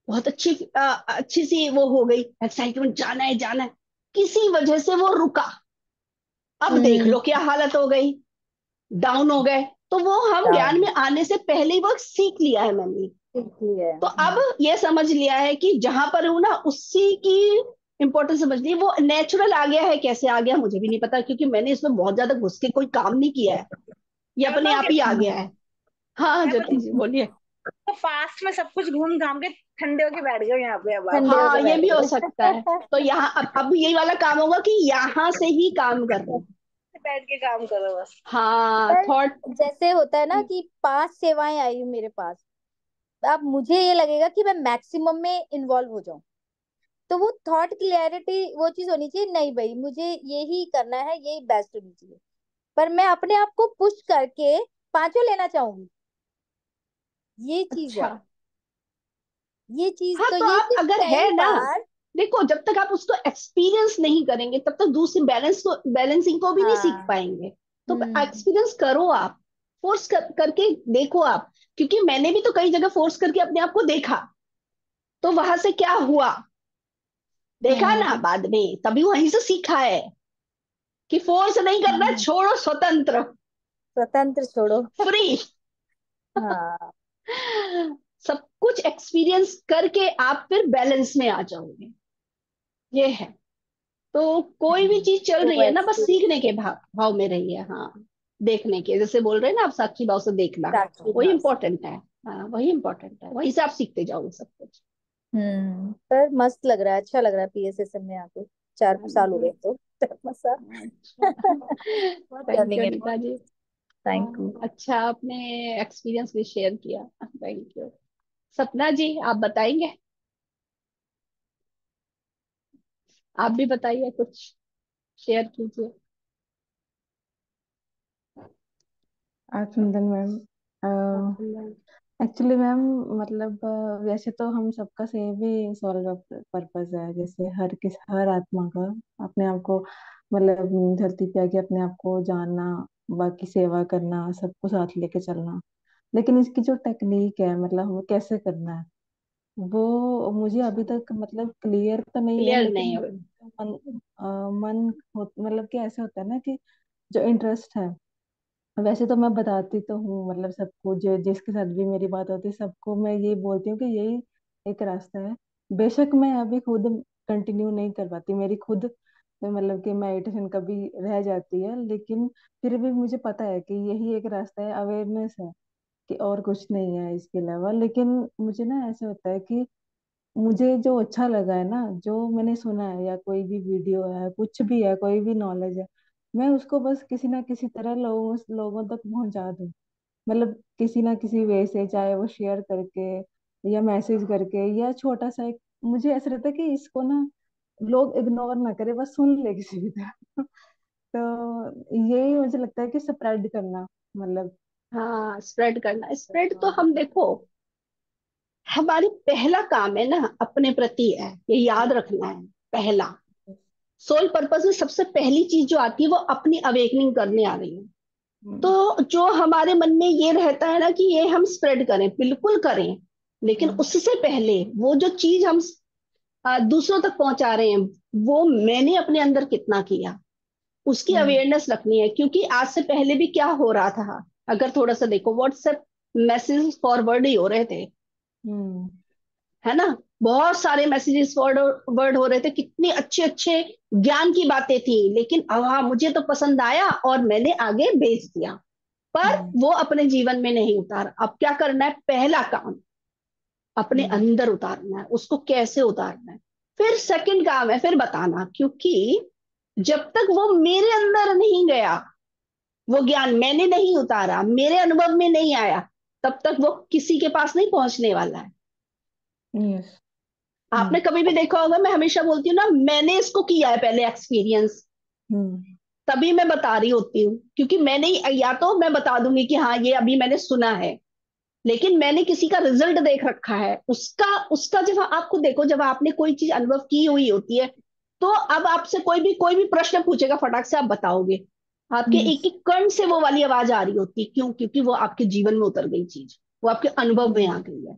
बहुत अच्छी सी वो हो गई एक्साइटमेंट, जाना है जाना है, किसी वजह से वो रुका। अब देख हम्म। लो क्या हालत हो गई, डाउन हो गए। तो वो हम ज्ञान डाउन। में आने से पहले ही वो सीख लिया है मैंने। ठीक ही है। तो अब ये समझ लिया है कि जहां पर हूं ना, उसी की इंपॉर्टेंस समझ ली। वो नेचुरल आ गया है, कैसे आ गया मुझे भी नहीं पता, क्योंकि मैंने इसमें बहुत ज्यादा घुस के कोई काम नहीं किया है, ये मैं अपने बताऊँ आप क्या? ही आ गया है। हाँ मैं ज्योति जी बताऊँ, बोलिए। तो फास्ट में सब कुछ घूम घाम के ठंडे होके बैठ गए यहाँ पे अब आप। ठंडे हाँ होके ये बैठ भी हो सकता है। तो गए। यहाँ अब यही वाला काम होगा कि यहाँ से ही काम करना। बैठ के काम करो बस। हाँ पर थॉट। जैसे होता है ना कि 5 सेवाएं आई हुई मेरे पास, अब मुझे ये लगेगा कि मैं मैक्सिमम में इन्वॉल्व हो जाऊं, तो वो थॉट क्लियरिटी वो चीज होनी चाहिए, नहीं भाई मुझे यही करना है, यही बेस्ट होनी चाहिए। पर मैं अपने आप को पुश करके पांचों लेना चाहूंगी, ये चीज अच्छा। है। ये चीज हाँ तो तो ये आप चीज अगर है कई ना, बार। देखो जब तक आप उसको एक्सपीरियंस नहीं करेंगे, तब तक दूसरी बैलेंसिंग को भी नहीं सीख हाँ। पाएंगे। तो हम्म एक्सपीरियंस करो आप, फोर्स करके देखो आप। क्योंकि मैंने भी तो कई जगह फोर्स करके अपने आप को देखा, तो वहां से क्या हुआ देखा हम्म। ना बाद में, तभी वहीं से सीखा है कि फोर्स नहीं करना, छोड़ो, स्वतंत्र, स्वतंत्र छोड़ो। फ्री। हाँ। सब कुछ एक्सपीरियंस करके आप फिर बैलेंस में आ जाओगे, ये है। तो कोई भी चीज चल वो रही है ना, बस सीखने के एक्सपीरियंस। भाव में रहिए। हाँ देखने के, जैसे बोल रहे हैं ना आप, साक्षी भाव से देखना, साक्षी वही भाव से। इंपॉर्टेंट है। हाँ वही इंपॉर्टेंट है, वहीं से आप सीखते जाओगे सब कुछ। पर मस्त लग रहा है, अच्छा लग रहा है पीएसएसएम में आके। 4 साल हो गए तो। मसा। अच्छा। बहुत थैंक यू लर्निंग है, अनिता जी। Thank you. हाँ, अच्छा आपने एक्सपीरियंस भी शेयर किया, थैंक यू। सपना जी आप बताएंगे, आप भी बताइए कुछ, शेयर कीजिए। आप सुंदन मैम, हाँ, एक्चुअली मैम, मतलब वैसे तो हम सबका सेम ही सोल पर्पस है। जैसे हर आत्मा का अपने आप को, मतलब धरती पे आके अपने आप को जानना, बाकी सेवा करना, सबको साथ लेके चलना। लेकिन इसकी जो टेक्निक है, मतलब वो कैसे करना है, वो मुझे अभी तक मतलब क्लियर तो नहीं है। क्लियर नहीं लेकिन है। मन, मतलब कि ऐसे होता है ना कि जो इंटरेस्ट है, वैसे तो मैं बताती तो हूँ, मतलब सबको जो जिसके साथ भी मेरी बात होती है सबको मैं ये बोलती हूँ कि यही एक रास्ता है। बेशक मैं अभी खुद कंटिन्यू नहीं कर पाती, मेरी खुद मतलब कि मेडिटेशन कभी रह जाती है, लेकिन फिर भी मुझे पता है कि यही एक रास्ता है, अवेयरनेस है कि और कुछ नहीं है इसके अलावा। लेकिन मुझे ना ऐसे होता है कि मुझे जो अच्छा लगा है ना, जो मैंने सुना है, या कोई भी वीडियो है, कुछ भी है, कोई भी नॉलेज है, मैं उसको बस किसी ना किसी तरह लोगों लोगों तक पहुंचा दूं। मतलब किसी ना किसी वे से, चाहे वो शेयर करके या मैसेज करके या छोटा सा एक, मुझे ऐसा रहता है कि इसको ना लोग इग्नोर ना करे, बस सुन ले किसी भी तरह। तो यही मुझे लगता है कि स्प्रेड करना, मतलब हाँ, स्प्रेड करना, स्प्रेड तो हम देखो, हमारी पहला काम है ना, अपने प्रति है, ये याद रखना है। पहला सोल पर्पस में सबसे पहली चीज जो आती है वो अपनी अवेकनिंग करने आ रही है। हम्म, तो जो हमारे मन में ये रहता है ना कि ये हम स्प्रेड करें, बिल्कुल करें, लेकिन हम्म, उससे पहले वो जो चीज हम दूसरों तक पहुंचा रहे हैं, वो मैंने अपने अंदर कितना किया, उसकी हम्म, अवेयरनेस रखनी है। क्योंकि आज से पहले भी क्या हो रहा था, अगर थोड़ा सा देखो, व्हाट्सएप मैसेज फॉरवर्ड ही हो रहे थे, हम्म, है ना। बहुत सारे मैसेजेस फॉरवर्ड हो रहे थे, कितने अच्छे अच्छे ज्ञान की बातें थी, लेकिन अब हाँ, मुझे तो पसंद आया और मैंने आगे भेज दिया, पर हम्म, वो अपने जीवन में नहीं उतारा। अब क्या करना है, पहला काम अपने हम्म, अंदर उतारना है, उसको कैसे उतारना है। फिर सेकंड काम है फिर बताना, क्योंकि जब तक वो मेरे अंदर नहीं गया, वो ज्ञान मैंने नहीं उतारा, मेरे अनुभव में नहीं आया, तब तक वो किसी के पास नहीं पहुंचने वाला है। यस, आपने हम्म, कभी भी देखा होगा, मैं हमेशा बोलती हूँ ना, मैंने इसको किया है पहले एक्सपीरियंस, हम्म, तभी मैं बता रही होती हूँ। क्योंकि मैंने, या तो मैं बता दूंगी कि हाँ ये अभी मैंने सुना है, लेकिन मैंने किसी का रिजल्ट देख रखा है, उसका उसका जब आपको देखो, जब आपने कोई चीज अनुभव की हुई होती है, तो अब आपसे कोई भी प्रश्न पूछेगा, फटाक से आप बताओगे, आपके यस, एक एक कण से वो वाली आवाज आ रही होती है। क्यों? क्योंकि वो आपके जीवन में उतर गई चीज, वो आपके अनुभव में आ हम्म, गई है।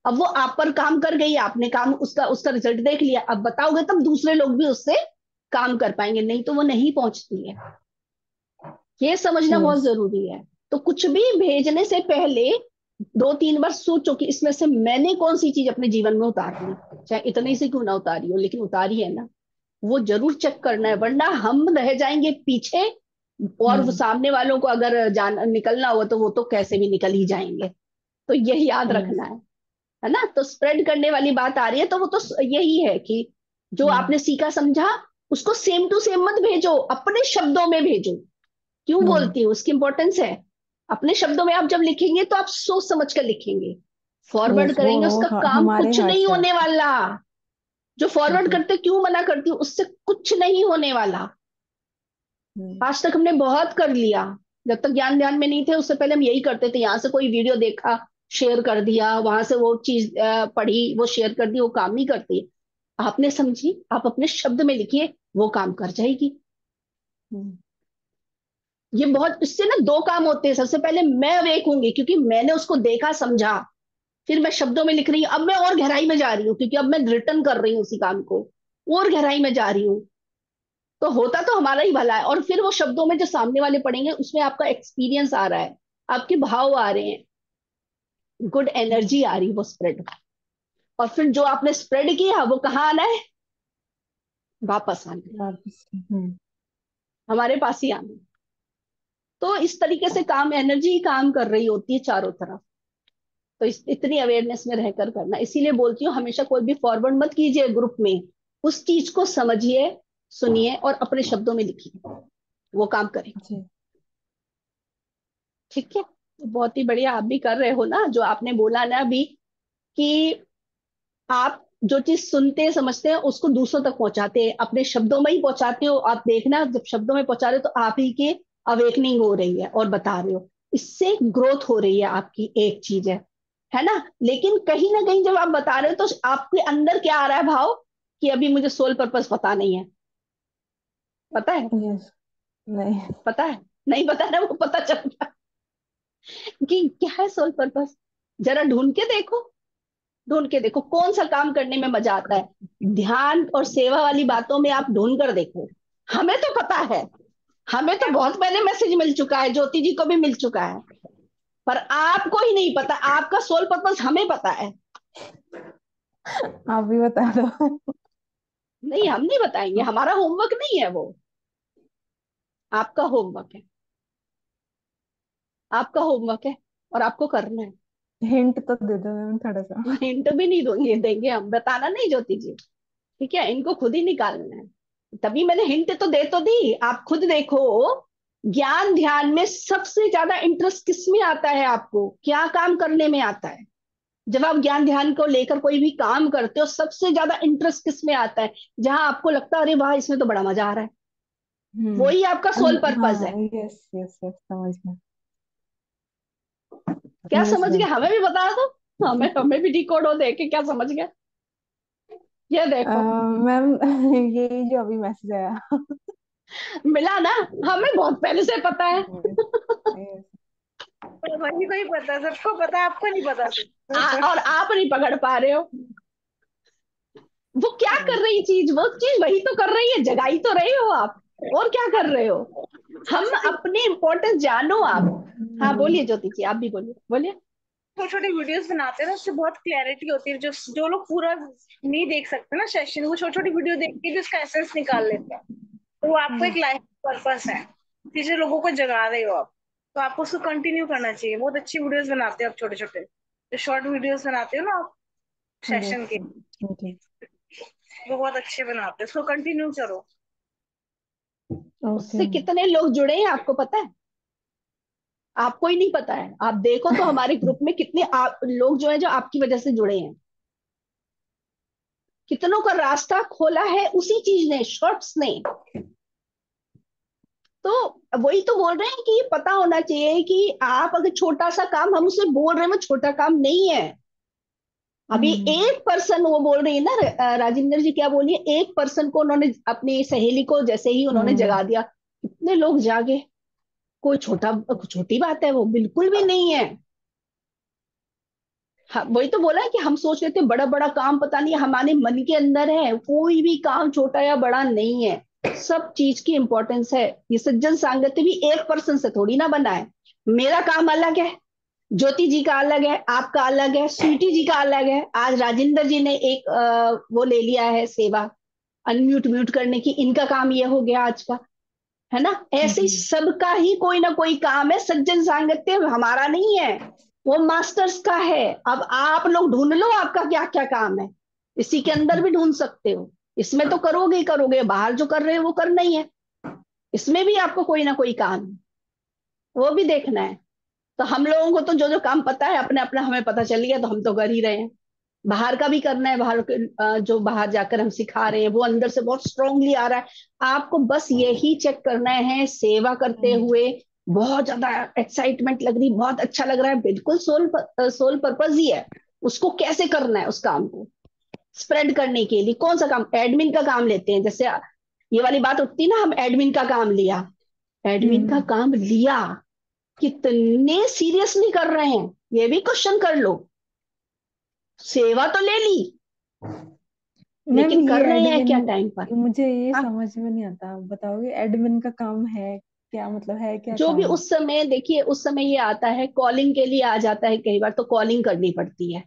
अब वो आप पर काम कर गई, आपने काम उसका उसका रिजल्ट देख लिया, अब बताओगे तब दूसरे लोग भी उससे काम कर पाएंगे, नहीं तो वो नहीं पहुंचती है। ये समझना बहुत यस, जरूरी है। तो कुछ भी भेजने से पहले दो तीन बार सोचो कि इसमें से मैंने कौन सी चीज अपने जीवन में उतारनी, चाहे इतनी सी क्यों ना उतारी हो, लेकिन उतारी है ना, वो जरूर चेक करना है, वरना हम रह जाएंगे पीछे। और वो हम्म, सामने वालों को अगर जान निकलना हो तो वो तो कैसे भी निकल ही जाएंगे। तो यही याद यस, रखना है ना। तो स्प्रेड करने वाली बात आ रही है, तो वो तो यही है कि जो हम्म, आपने सीखा समझा, उसको सेम टू सेम मत भेजो, अपने शब्दों में भेजो। क्यों हम्म, बोलती हूँ, उसकी इंपॉर्टेंस है। अपने शब्दों में आप जब लिखेंगे तो आप सोच समझ कर लिखेंगे, फॉरवर्ड यस, करेंगे वो उसका काम हमारे कुछ हाथ नहीं से होने आता वाला। जो है फॉरवर्ड जी। करते, क्यों मना करती हूँ, उससे कुछ नहीं होने वाला। हम्म, आज तक हमने बहुत कर लिया, जब तक ज्ञान ध्यान में नहीं थे उससे पहले हम यही करते थे, यहाँ से कोई वीडियो देखा, शेयर कर दिया, वहां से वो चीज पढ़ी, वो शेयर कर दी, वो काम नहीं करती। आपने समझी, आप अपने शब्द में लिखिए, वो काम कर जाएगी। हम्म, ये बहुत, इससे ना दो काम होते हैं। सबसे पहले मैं अवेक होंगी, क्योंकि मैंने उसको देखा समझा, फिर मैं शब्दों में लिख रही हूँ, अब मैं और गहराई में जा रही हूँ, क्योंकि अब मैं रिटर्न कर रही हूँ उसी काम को, और गहराई में जा रही हूँ। तो होता तो हमारा ही भला है, और फिर वो शब्दों में जो सामने वाले पढ़ेंगे उसमें आपका एक्सपीरियंस आ रहा है, आपके भाव आ रहे हैं, गुड हम्म, एनर्जी आ रही है, वो स्प्रेड। और फिर जो आपने स्प्रेड किया वो कहाँ आना है, वापस आना है, वापस, हमारे पास ही आना है। तो इस तरीके से काम, एनर्जी काम कर रही होती है चारों तरफ। तो इतनी अवेयरनेस में रहकर करना, इसीलिए बोलती हूँ हमेशा कोई भी फॉरवर्ड मत कीजिए ग्रुप में, उस चीज को समझिए, सुनिए और अपने शब्दों में लिखिए, वो काम करें। जी, ठीक है, तो बहुत ही बढ़िया, आप भी कर रहे हो ना, जो आपने बोला ना अभी, कि आप जो चीज सुनते हैं समझते हैं उसको दूसरों तक पहुंचाते हैं, अपने शब्दों में ही पहुंचाते हो। आप देखना, जब शब्दों में पहुंचा रहे हो तो आप ही के अवेकनिंग हो रही है और बता रहे हो, इससे ग्रोथ हो रही है आपकी। एक चीज है, है ना। लेकिन कहीं ना कहीं जब आप बता रहे हो तो आपके अंदर क्या आ रहा है भाव, कि अभी मुझे सोल पर्पस पता नहीं है। पता है? यस। नहीं। पता है? नहीं पता ना, वो पता चल रहा है कि क्या है सोल पर्पस। जरा ढूंढ के देखो, ढूंढ के देखो कौन सा काम करने में मजा आता है। ध्यान और सेवा वाली बातों में आप ढूंढ कर देखो। हमें तो पता है, हमें तो बहुत पहले मैसेज मिल चुका है, ज्योति जी को भी मिल चुका है, पर आपको ही नहीं पता। आपका सोल पर्पस हमें पता है। आप भी बता दो। नहीं, हम नहीं बताएंगे, हमारा होमवर्क नहीं है वो, आपका होमवर्क है। आपका होमवर्क है और आपको करना है। हिंट तो दे दो मैम थोड़ा सा। हिंट भी नहीं दूंगी, देंगे हम, बताना नहीं ज्योति जी। ठीक है, इनको खुद ही निकालना है। तभी मैंने हिंट तो दे तो दी, आप खुद देखो। ज्ञान ध्यान में सबसे ज्यादा इंटरेस्ट किस में आता है, आपको क्या काम करने में आता है? जब आप ज्ञान ध्यान को लेकर कोई भी काम करते हो, सबसे ज्यादा इंटरेस्ट किस में आता है, जहां आपको लगता है अरे वाह इसमें तो बड़ा मजा आ रहा है। वही आपका सोल पर्पस है। हाँ, यस यस यस, समझ गया। क्या यस समझ गए? मैम। हमें भी बता दो, हमें हमें भी डिकोड हो, देखे क्या समझ गए। ये देखो, मैम ये जो अभी मैसेज आया। मिला ना, हमें बहुत पहले से पता है। यस। पर वही को ही पता है, सबको पता है, आपको नहीं पता सिर्फ। और आप नहीं पकड़ पा रहे हो। वो क्या कर रही चीज, वो चीज वही तो कर रही है, जगाई तो रहे हो आप। और क्या कर रहे हो? हम छोटी छोटी अपने इम्पोर्टेंस जानो आप। हाँ बोलिए ज्योति जी, आप भी बोलिए, बोलिए। छोटी छोटी वीडियोस बनाते हैं ना, उससे बहुत क्लैरिटी होती है। जो जो लोग पूरा नहीं देख सकते ना सेशन, वो छोटी छोटी वीडियो देख के भी उसका एसेंस निकाल लेते हैं। तो वो आपको एक लाइफ पर्पस है, चीजें लोगों को जगा रहे हो आप, तो आपको उसको कंटिन्यू करना चाहिए। बहुत अच्छी वीडियोस बनाते हो आप, छोटे छोटे जो शॉर्ट वीडियोस बनाते हो ना आप सेशन यस। के, ओके। वो बहुत अच्छे बनाते हैं, उसको कंटिन्यू करो। ओके। उससे कितने लोग जुड़े हैं आपको पता है? आपको ही नहीं पता है। आप देखो तो हमारे ग्रुप में कितने लोग जो है, जो आपकी वजह से जुड़े हैं। कितनों का रास्ता खोला है उसी चीज ने, शॉर्ट्स ने। तो वही तो बोल रहे हैं कि ये पता होना चाहिए कि आप अगर छोटा सा काम हम उसे बोल रहे हैं, वो छोटा काम नहीं है। अभी एक पर्सन, वो बोल रही है ना, राजेंद्र जी क्या बोलिए, एक पर्सन को उन्होंने, अपनी सहेली को जैसे ही उन्होंने जगा दिया, कितने लोग जागे। कोई छोटी बात है वो, बिल्कुल भी नहीं है। हाँ, वही तो बोला है कि हम सोच रहे थे बड़ा बड़ा काम, पता नहीं हमारे मन के अंदर है। कोई भी काम छोटा या बड़ा नहीं है, सब चीज की इंपॉर्टेंस है। ये सज्जन सांगत्य भी एक पर्सन से थोड़ी ना बना है। मेरा काम अलग है, ज्योति जी का अलग है, आपका अलग है, स्वीटी जी का अलग है। आज राजेंद्र जी ने एक वो ले लिया है सेवा, अनम्यूट म्यूट करने की, इनका काम ये हो गया आज का। है ना, ऐसे ही सबका ही कोई ना कोई काम है। सज्जन सांगत्य हमारा नहीं है, वो मास्टर्स का है। अब आप लोग ढूंढ लो आपका क्या क्या काम है, इसी के अंदर भी ढूंढ सकते हो। इसमें तो करोगे ही करोगे, बाहर जो कर रहे हो वो करना ही है। इसमें भी आपको कोई ना कोई काम है, वो भी देखना है। तो हम लोगों को तो जो जो काम पता है अपने अपना हमें पता चल गया, तो हम तो कर ही रहे हैं। बाहर का भी करना है, बाहर जो बाहर जाकर हम सिखा रहे हैं वो अंदर से बहुत स्ट्रांगली आ रहा है। आपको बस यही चेक करना है, सेवा करते हुए बहुत ज्यादा एक्साइटमेंट लग रही, बहुत अच्छा लग रहा है, बिल्कुल सोल पर्पस ही है। उसको कैसे करना है, उस काम को स्प्रेड करने के लिए कौन सा काम, एडमिन का काम लेते हैं, जैसे ये वाली बात उठती ना, हम एडमिन का काम लिया, एडमिन का काम लिया, कितने सीरियसली कर रहे हैं, ये भी क्वेश्चन कर लो। सेवा तो ले ली, मैम लेकिन ये कर रहे हैं क्या एडमिन, टाइम पर? मुझे ये हाँ, समझ में नहीं आता, आप बताओगे एडमिन का काम है क्या, मतलब है क्या जो भी काम? उस समय देखिए, उस समय ये आता है, कॉलिंग के लिए आ जाता है, कई बार तो कॉलिंग करनी पड़ती है,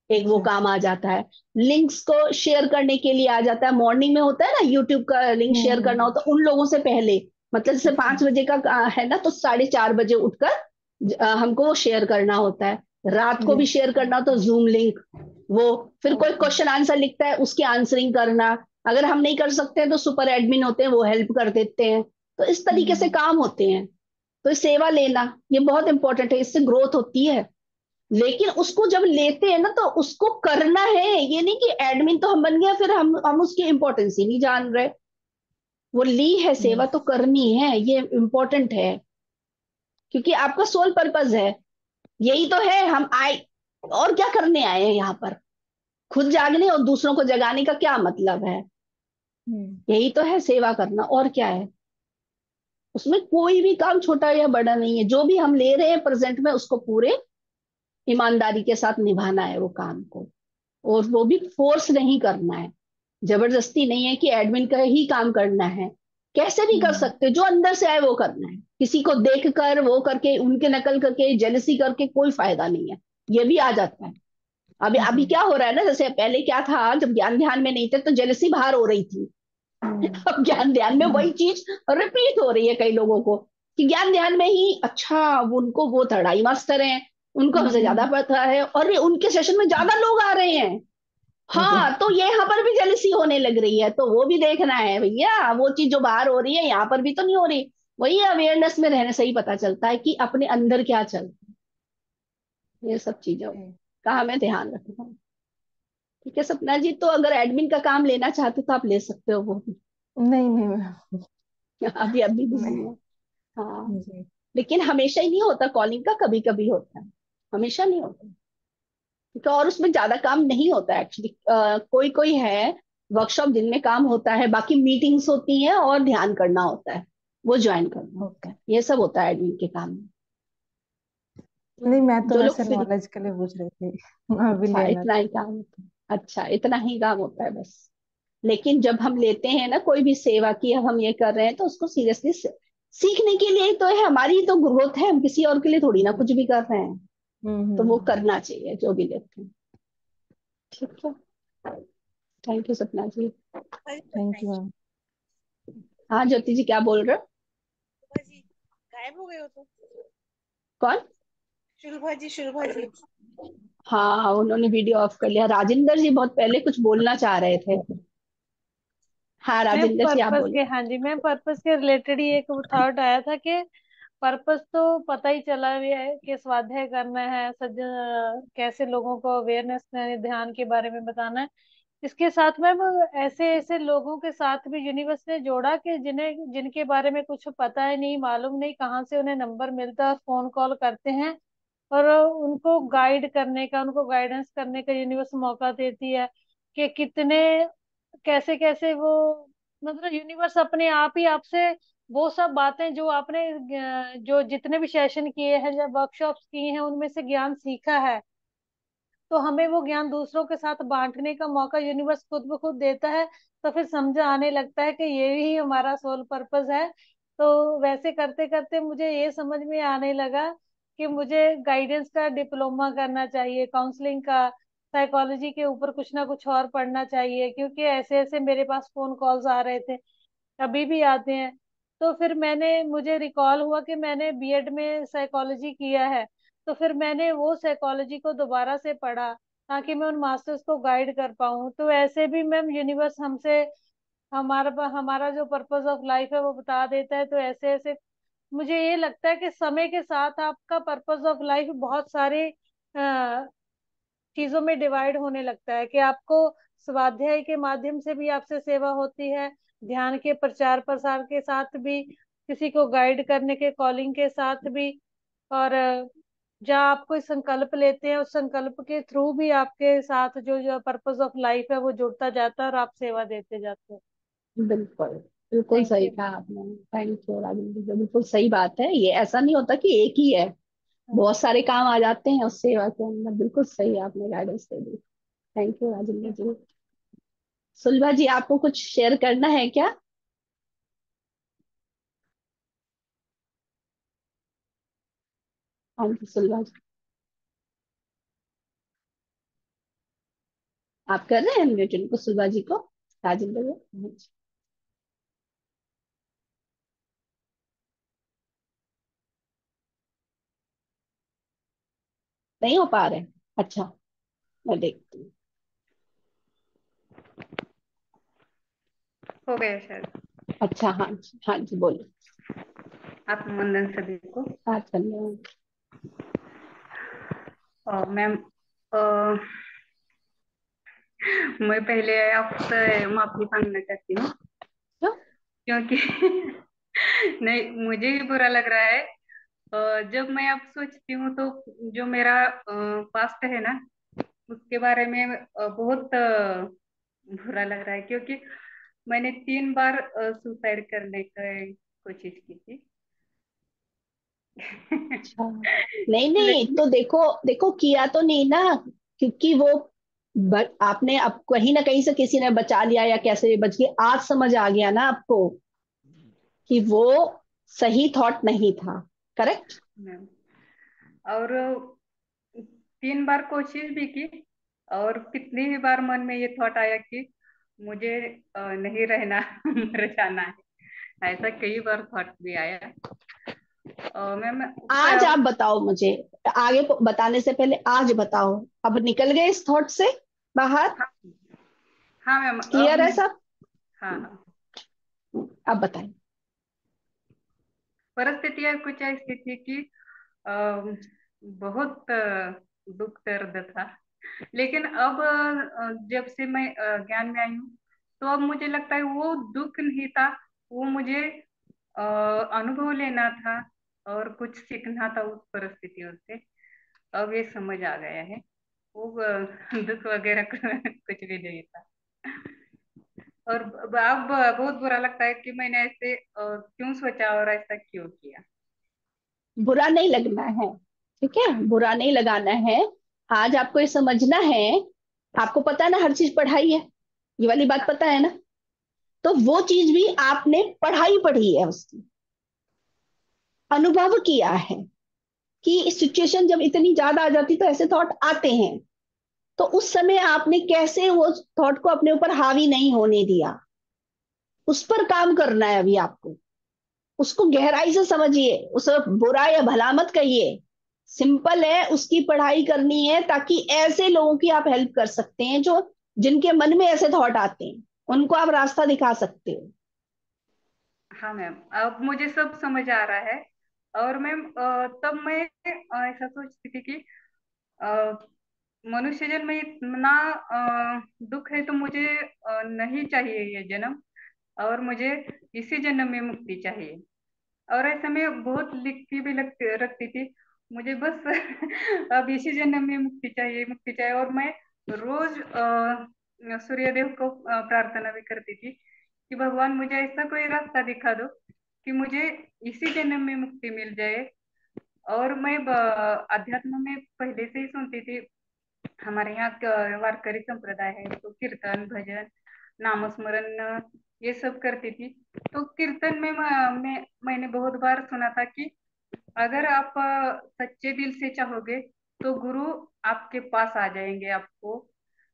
एक वो अच्छा। काम आ जाता है। लिंक्स को शेयर करने के लिए आ जाता है, मॉर्निंग में होता है ना, यूट्यूब का लिंक शेयर करना हम्म। होता है उन लोगों से पहले। मतलब जैसे अच्छा। 5 बजे का है ना, तो 4:30 बजे उठकर हमको वो शेयर करना होता है। रात को भी यस। शेयर करना होता है जूम लिंक, वो। फिर कोई ओके। क्वेश्चन आंसर लिखता है, उसकी आंसरिंग करना। अगर हम नहीं कर सकते हैं तो सुपर एडमिन होते हैं, वो हेल्प कर देते हैं। तो इस तरीके से हम्म। काम होते हैं। तो सेवा लेना ये बहुत इंपॉर्टेंट है, इससे ग्रोथ होती है। लेकिन उसको जब लेते हैं ना, तो उसको करना है, ये नहीं कि एडमिन तो हम बन गया फिर हम उसकी इंपॉर्टेंस ही नहीं जान रहे। वो ली है सेवा यस। तो करनी है, ये इंपॉर्टेंट है। क्योंकि आपका सोल पर्पस है, यही तो है। हम आए, और क्या करने आए हैं यहाँ पर? खुद जागने और दूसरों को जगाने का क्या मतलब है? हम्म। यही तो है सेवा करना, और क्या है? उसमें कोई भी काम छोटा या बड़ा नहीं है, जो भी हम ले रहे हैं प्रेजेंट में उसको पूरे ईमानदारी के साथ निभाना है वो काम को। और वो भी फोर्स नहीं करना है, जबरदस्ती नहीं है कि एडमिन का ही काम करना है। कैसे भी कर हम्म। सकते, जो अंदर से आए वो करना है। किसी को देख कर वो करके उनके नकल करके जेलसी करके कोई फायदा नहीं है। ये भी आ जाता है। अभी अभी हम्म। क्या हो रहा है ना, जैसे पहले क्या था, जब ज्ञान ध्यान में नहीं थे तो जेलसी बाहर हो रही थी। हम्म। अब ज्ञान ध्यान में हम्म। वही चीज रिपीट हो रही है कई लोगों को, कि ज्ञान ध्यान में ही अच्छा वो उनको वो थर्डाई मास्टर हैं, उनको हमसे ज्यादा हम्म। पता है, और ये उनके सेशन में ज्यादा लोग आ रहे हैं। अरे। हाँ, तो ये यहाँ पर भी जेलसी होने लग रही है, तो वो भी देखना है भैया, वो चीज जो बाहर हो रही है यहाँ पर भी तो नहीं हो रही। वही अवेयरनेस में रहने से ही पता चलता है कि अपने अंदर क्या चल रहा है, ये सब चीजों का हमें ध्यान रखना है। ठीक है सपना जी, तो अगर एडमिन का काम लेना चाहते तो आप ले सकते हो वो भी। नहीं नहीं मैम। अभी अभी बिजी नहीं। है। हाँ, जी। लेकिन हमेशा ही नहीं होता कॉलिंग का, कभी कभी होता है, हमेशा नहीं होता। ठीक है, और उसमें ज्यादा काम नहीं होता एक्चुअली। कोई कोई है वर्कशॉप जिनमें काम होता है, बाकी मीटिंग्स होती हैं और ध्यान करना होता है, वो ज्वाइन करना होता ओके। है, ये सब होता है एडमिन के काम में। नहीं, मैं तो जो लोग वैसे फिर, नॉलेज के लिए पूछ रही थी। अभी अच्छा लेना इतना था। ही काम होता है, अच्छा इतना ही काम होता है बस। लेकिन जब हम लेते हैं ना कोई भी सेवा की, अब हम ये कर रहे हैं तो उसको सीरियसली सीखने के लिए ही तो है, हमारी ही तो ग्रोथ है, हम किसी और के लिए थोड़ी ना कुछ भी कर रहे हैं। तो वो हम्म। करना चाहिए जो भी लेते हैं। ठीक है, थैंक यू सपना जी। Thank you ma'am. हाँ ज्योति जी, क्या बोल रहे हो? शुभा जी गायब हो गए हो तो। कौन? शुभा जी, शुभा जी। हाँ हाँ, उन्होंने वीडियो ऑफ कर लिया। राजेंद्र जी बहुत पहले कुछ बोलना चाह रहे थे। हाँ मैम राजेंद्र जी आप पर्पस बोले। के, हाँ जी मैम, पर्पस के रिलेटेड ही एक थॉट आया था कि पर्पस तो पता ही चला भी है कि स्वाध्याय करना है, कैसे लोगों को अवेयरनेस ध्यान के बारे में बताना है। इसके साथ में वो ऐसे ऐसे लोगों के साथ भी यूनिवर्स ने जोड़ा कि जिन्हें जिनके बारे में कुछ पता है नहीं, मालूम नहीं कहाँ से उन्हें नंबर मिलता है और फोन कॉल करते हैं, और उनको गाइड करने का, उनको गाइडेंस करने का यूनिवर्स मौका देती है कि कितने कैसे कैसे वो, मतलब यूनिवर्स अपने आप ही आपसे वो सब बातें जो आपने जो जितने भी सेशन किए हैं, जब वर्कशॉप्स किए हैं, उनमें से ज्ञान सीखा है, तो हमें वो ज्ञान दूसरों के साथ बांटने का मौका यूनिवर्स खुद ब खुद देता है। तो फिर समझ आने लगता है कि ये ही हमारा सोल पर्पस है। तो वैसे करते करते मुझे ये समझ में आने लगा कि मुझे गाइडेंस का डिप्लोमा करना चाहिए, काउंसलिंग का, साइकोलॉजी के ऊपर कुछ ना कुछ और पढ़ना चाहिए, क्योंकि ऐसे ऐसे मेरे पास फोन कॉल्स आ रहे थे, अभी भी आते हैं। तो फिर मुझे रिकॉल हुआ कि मैंने बीएड में साइकोलॉजी किया है, तो फिर मैंने वो साइकोलॉजी को दोबारा से पढ़ा ताकि मैं उन मास्टर्स को गाइड कर पाऊँ। तो ऐसे भी मैम यूनिवर्स हमसे हमारा जो पर्पस ऑफ लाइफ है वो बता देता है। तो ऐसे ऐसे मुझे ये लगता है कि समय के साथ आपका पर्पस ऑफ लाइफ बहुत सारे चीजों में डिवाइड होने लगता है कि आपको स्वाध्याय के माध्यम से भी आपसे सेवा होती है, ध्यान के प्रचार प्रसार के साथ भी, किसी को गाइड करने के कॉलिंग के साथ भी, और जहाँ आप कोई संकल्प लेते हैं उस संकल्प के थ्रू भी आपके साथ जो जो पर्पस ऑफ लाइफ है वो जुड़ता जाता है और आप सेवा देते जाते हैं। बिल्कुल, बिल्कुल थैंक सही यू। कहा आपने। थैंक यू राजेंद्र जी, बिल्कुल सही बात है, ये ऐसा नहीं होता कि एक ही है, बहुत सारे काम आ जाते हैं उस सेवा के अंदर। बिल्कुल सही आपने गाइडेंस दे दी। Thank you Rajendra ji. सुलभा जी आपको कुछ शेयर करना है क्या? हाँ जी सुलभा जी, आप कर रहे हैं म्यूट इनको, सुलभा जी को, राजेंद्र जी? हाँ जी। नहीं हो पा रहे? अच्छा, मैं देखती हूँ। हो गया शायद। अच्छा हाँ जी, हाँ जी बोलिए। आत्मवंदन सभी को। हाँ धन्यवाद। मैम, अ, मैं पहले आपसे माफी मांगना चाहती हूँ, क्यों? क्योंकि नहीं, मुझे भी बुरा लग रहा है जब मैं अब सोचती हूँ तो जो मेरा पास्ट है ना, उसके बारे में बहुत बुरा लग रहा है, क्योंकि मैंने 3 बार सुसाइड करने की कोशिश की थी। अच्छा, नहीं नहीं, लेकिन तो देखो देखो, किया तो नहीं ना, क्योंकि वो आपने अब कहीं ना कहीं से किसी ने बचा लिया या कैसे भी बच गया, आज समझ आ गया ना आपको कि वो सही थॉट नहीं था। करेक्ट। मैम, और 3 बार कोशिश भी की, और कितनी ही बार मन में ये थॉट आया कि मुझे नहीं रहना, मर जाना है। ऐसा कई बार थॉट भी आया। मैम, आज आप बताओ मुझे, आगे बताने से पहले आज बताओ, अब निकल गए इस थॉट से बाहर? हाँ, हाँ मैम, अब क्लियर है नहीं। सब? हाँ, हाँ। अब बताएं। परिस्थितियां कुछ ऐसी थी कि अ, बहुत दुख दर्द था। लेकिन अब जब से मैं ज्ञान में आई हूँ, तो अब मुझे लगता है वो दुख नहीं था, वो मुझे अनुभव लेना था और कुछ सीखना था उस परिस्थितियों से। अब ये समझ आ गया है, वो दुख वगैरह कुछ भी नहीं था। और अब बहुत बुरा लगता है कि मैंने ऐसे क्यों सोचा और ऐसा क्यों किया। बुरा नहीं लगना है, ठीक है, बुरा नहीं लगाना है। आज आपको ये समझना है, आपको पता है ना हर चीज पढ़ाई है, ये वाली बात हाँ, पता है ना? तो वो चीज भी आपने पढ़ाई पढ़ी है, उसकी अनुभव किया है कि सिचुएशन जब इतनी ज्यादा आ जाती तो ऐसे थॉट आते हैं। तो उस समय आपने कैसे वो थॉट को अपने ऊपर हावी नहीं होने दिया, उस पर काम करना है अभी आपको। उसको गहराई से समझिए, उसे बुरा या भला मत कहिए, सिंपल है, उसकी पढ़ाई करनी है ताकि ऐसे लोगों की आप हेल्प कर सकते हैं जो जिनके मन में ऐसे थॉट आते हैं, उनको आप रास्ता दिखा सकते हो। हाँ मैम, अब मुझे सब समझ आ रहा है। और मैम, तब मैं ऐसा सोचती थी कि अ, मनुष्य जन्म में इतना दुख है, तो मुझे नहीं चाहिए ये जन्म, और मुझे इसी जन्म में मुक्ति चाहिए। और ऐसा मैं बहुत लिखती भी रखती थी, मुझे बस अब इसी जन्म में मुक्ति चाहिए, मुक्ति चाहिए। और मैं रोज सूर्यदेव को प्रार्थना भी करती थी कि भगवान, मुझे ऐसा कोई रास्ता दिखा दो कि मुझे इसी जन्म में मुक्ति मिल जाए। और मैं अध्यात्म में पहले से ही सुनती थी। हमारे यहाँ वारकरी संप्रदाय है, तो कीर्तन भजन नामस्मरण ये सब करती थी। तो कीर्तन में मैंने बहुत बार सुना था कि अगर आप सच्चे दिल से चाहोगे तो गुरु आपके पास आ जाएंगे आपको।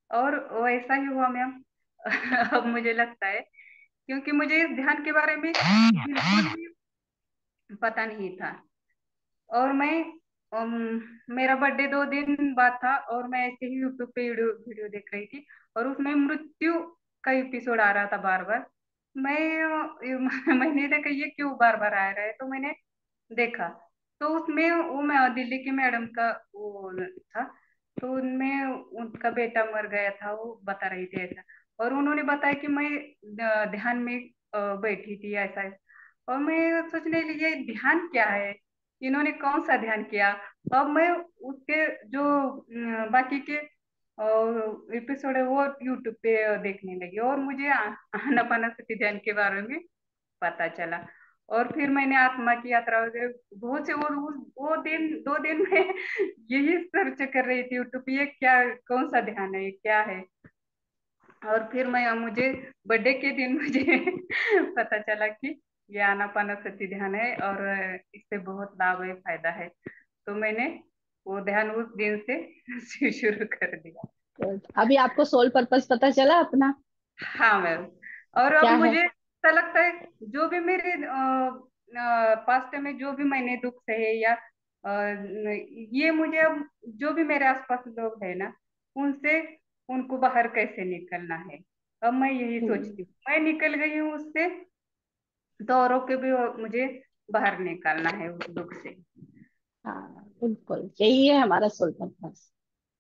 और वैसा ही हुआ मैम। अब मुझे लगता है, क्योंकि मुझे इस ध्यान के बारे में बिल्कुल भी पता नहीं था। और मैं मेरा बर्थडे 2 दिन बाद था, और मैं ऐसे ही यूट्यूब पे वीडियो वीडियो देख रही थी, और उसमें मृत्यु का एपिसोड आ रहा था बार बार। मैंने देखा ये क्यों बार बार आ रहा है, तो मैंने देखा। तो उसमें वो मैं दिल्ली की मैडम का वो था। तो उनमें उनका बेटा मर गया था, वो बता रही थी ऐसा। और उन्होंने बताया कि मैं ध्यान में बैठी थी ऐसा। और मैं सोचने लगी ये ध्यान क्या है, इन्होंने कौन सा ध्यान किया। अब मैं उसके जो बाकी के एपिसोड है वो यूट्यूब पे देखने लगी, और मुझे आनापानसती ध्यान के बारे में पता चला। और फिर मैंने आत्मा की यात्रा वगैरह बहुत से, और वो दिन 2 दिन में यही सर्च कर रही थी यूट्यूब पे, ये क्या, कौन सा ध्यान है, ये क्या है। और फिर मुझे बर्थडे के दिन मुझे पता चला कि ये आनापानसती ध्यान है, और इससे बहुत लाभ है, फायदा है। तो मैंने वो ध्यान उस दिन से शुरू कर दिया। अभी आपको सोल पर्पस पता चला अपना हाँ मैम। और अब क्या है? मुझे ऐसा लगता है, जो भी मेरे पास्ट में जो भी मैंने दुख सहे, या ये मुझे अब जो भी मेरे आसपास लोग है ना, उनसे उनको बाहर कैसे निकलना है। अब मैं यही हम्म, सोचती हूँ, मैं निकल गई हूँ उससे, तो औरों के भी मुझे बाहर निकालना है उस दुख से। हाँ बिल्कुल, यही है हमारा सोल पर्पस,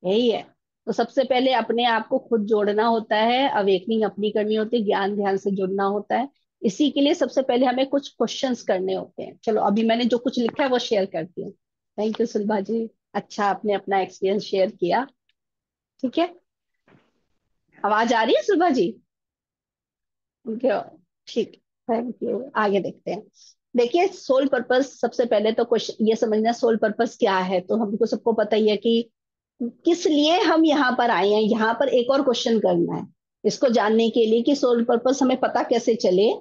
यही है। तो सबसे पहले अपने आप को खुद जोड़ना होता है, अवेकनिंग अपनी करनी होती है, ज्ञान ध्यान से जुड़ना होता है। इसी के लिए सबसे पहले हमें कुछ क्वेश्चंस करने होते हैं। चलो अभी मैंने जो कुछ लिखा है वो शेयर करती हूँ। थैंक यू सुलभा जी, अच्छा आपने अपना एक्सपीरियंस शेयर किया। ठीक है, आवाज आ रही है सुलभा जी? उनके ठीक, थैंक यू। आगे देखते हैं। देखिए सोल पर्पस, सबसे पहले तो क्वेश्चन ये समझना सोल पर्पस क्या है। तो हमको सबको पता ही है कि किस लिए हम यहाँ पर आए हैं। यहाँ पर एक और क्वेश्चन करना है इसको जानने के लिए कि सोल पर्पस हमें पता कैसे चले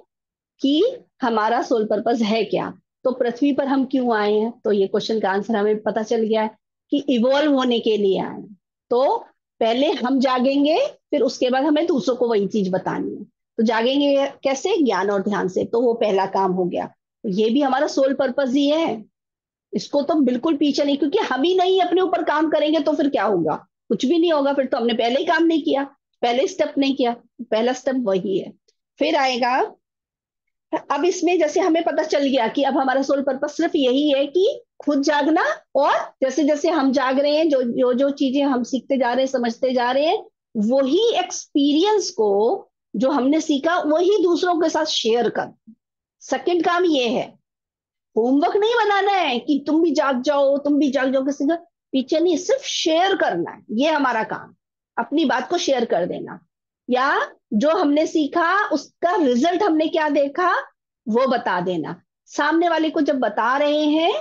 कि हमारा सोल पर्पस है क्या। तो पृथ्वी पर हम क्यों आए हैं, तो ये क्वेश्चन का आंसर हमें पता चल गया है कि इवॉल्व होने के लिए आए हैं। तो पहले हम जागेंगे, फिर उसके बाद हमें दूसरों को वही चीज बतानी है। तो जागेंगे कैसे? ज्ञान और ध्यान से। तो वो पहला काम हो गया। तो ये भी हमारा सोल पर्पस ही है, इसको तो बिल्कुल पीछे नहीं, क्योंकि हम ही नहीं अपने ऊपर काम करेंगे तो फिर क्या होगा? कुछ भी नहीं होगा। फिर तो हमने पहले ही काम नहीं किया, पहले स्टेप नहीं किया। पहला स्टेप वही है। फिर आएगा, अब इसमें जैसे हमें पता चल गया कि अब हमारा सोल पर्पस सिर्फ यही है कि खुद जागना, और जैसे जैसे हम जाग रहे हैं, जो जो जो चीजें हम सीखते जा रहे हैं, समझते जा रहे हैं, वही एक्सपीरियंस को जो हमने सीखा वही दूसरों के साथ शेयर कर। सेकंड काम ये है, होमवर्क नहीं बनाना है कि तुम भी जाग जाओ, तुम भी जाग जाओ किसी का पीछे नहीं, सिर्फ शेयर करना है। ये हमारा काम, अपनी बात को शेयर कर देना, या जो हमने सीखा उसका रिजल्ट हमने क्या देखा वो बता देना। सामने वाले को जब बता रहे हैं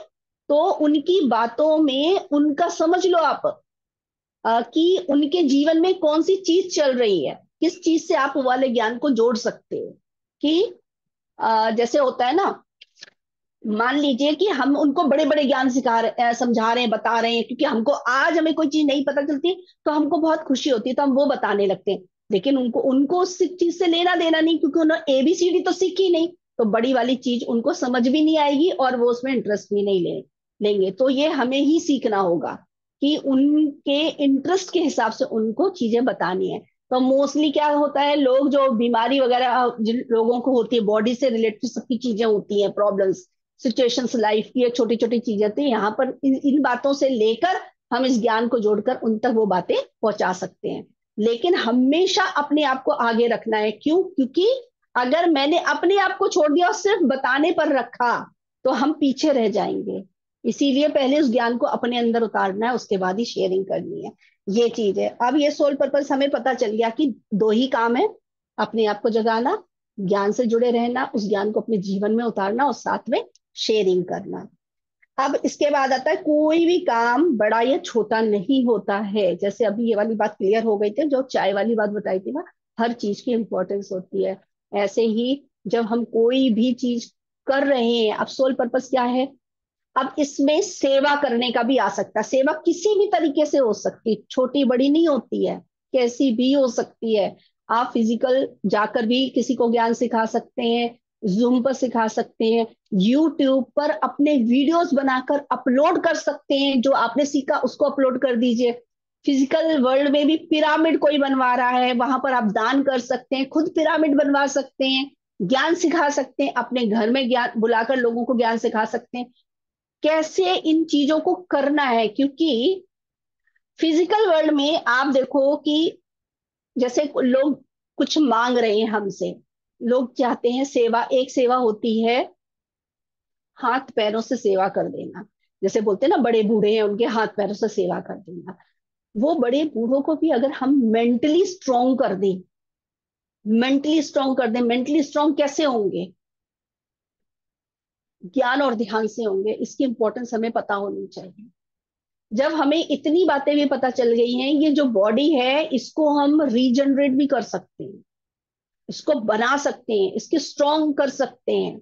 तो उनकी बातों में उनका समझ लो आप, कि उनके जीवन में कौन सी चीज चल रही है, किस चीज से आप वो वाले ज्ञान को जोड़ सकते हो। कि जैसे होता है ना, मान लीजिए कि हम उनको बड़े बड़े ज्ञान समझा रहे हैं, बता रहे हैं, क्योंकि हमको आज हमें कोई चीज नहीं पता चलती तो हमको बहुत खुशी होती है, तो हम वो बताने लगते हैं। लेकिन उनको उनको उस चीज से लेना देना नहीं, क्योंकि उन्होंने ABCD तो सीखी नहीं। तो बड़ी वाली चीज उनको समझ भी नहीं आएगी और वो उसमें इंटरेस्ट भी नहीं लेंगे। तो ये हमें ही सीखना होगा कि उनके इंटरेस्ट के हिसाब से उनको चीजें बतानी है। तो मोस्टली क्या होता है, लोग जो बीमारी वगैरह जिन लोगों को होती है, बॉडी से रिलेटेड सबकी चीजें होती हैं, प्रॉब्लम्स, सिचुएशंस, लाइफ की छोटी छोटी चीजें थी, यहाँ पर इन बातों से लेकर हम इस ज्ञान को जोड़कर उन तक वो बातें पहुंचा सकते हैं। लेकिन हमेशा अपने आप को आगे रखना है। क्यों? क्योंकि अगर मैंने अपने आप को छोड़ दिया और सिर्फ बताने पर रखा तो हम पीछे रह जाएंगे। इसीलिए पहले उस ज्ञान को अपने अंदर उतारना है, उसके बाद ही शेयरिंग करनी है। ये चीज है। अब ये सोल पर्पस हमें पता चल गया कि दो ही काम है, अपने आप को जगाना, ज्ञान से जुड़े रहना, उस ज्ञान को अपने जीवन में उतारना और साथ में शेयरिंग करना। अब इसके बाद आता है, कोई भी काम बड़ा या छोटा नहीं होता है। जैसे अभी ये वाली बात क्लियर हो गई थी, जो चाय वाली बात बताई थी ना, हर चीज की इंपॉर्टेंस होती है। ऐसे ही जब हम कोई भी चीज कर रहे हैं, अब सोल पर्पस क्या है, अब इसमें सेवा करने का भी आ सकता है। सेवा किसी भी तरीके से हो सकती है, छोटी बड़ी नहीं होती है, कैसी भी हो सकती है। आप फिजिकल जाकर भी किसी को ज्ञान सिखा सकते हैं, जूम पर सिखा सकते हैं, यूट्यूब पर अपने वीडियोस बनाकर अपलोड कर सकते हैं, जो आपने सीखा उसको अपलोड कर दीजिए। फिजिकल वर्ल्ड में भी पिरामिड कोई बनवा रहा है, वहां पर आप दान कर सकते हैं, खुद पिरामिड बनवा सकते हैं, ज्ञान सिखा सकते हैं, अपने घर में ज्ञान बुलाकर लोगों को ज्ञान सिखा सकते हैं। कैसे इन चीजों को करना है, क्योंकि फिजिकल वर्ल्ड में आप देखो कि जैसे लोग कुछ मांग रहे हैं हमसे, लोग चाहते हैं सेवा। एक सेवा होती है हाथ पैरों से सेवा कर देना, जैसे बोलते हैं ना बड़े बूढ़े हैं उनके हाथ पैरों से सेवा कर देना। वो बड़े बूढ़ों को भी अगर हम मेंटली स्ट्रांग कर दें, मेंटली स्ट्रांग कैसे होंगे? ज्ञान और ध्यान से होंगे। इसकी इंपॉर्टेंस हमें पता होनी चाहिए। जब हमें इतनी बातें भी पता चल गई हैं, ये जो बॉडी है इसको हम रीजनरेट भी कर सकते हैं, इसको बना सकते हैं, इसके स्ट्रॉन्ग कर सकते हैं,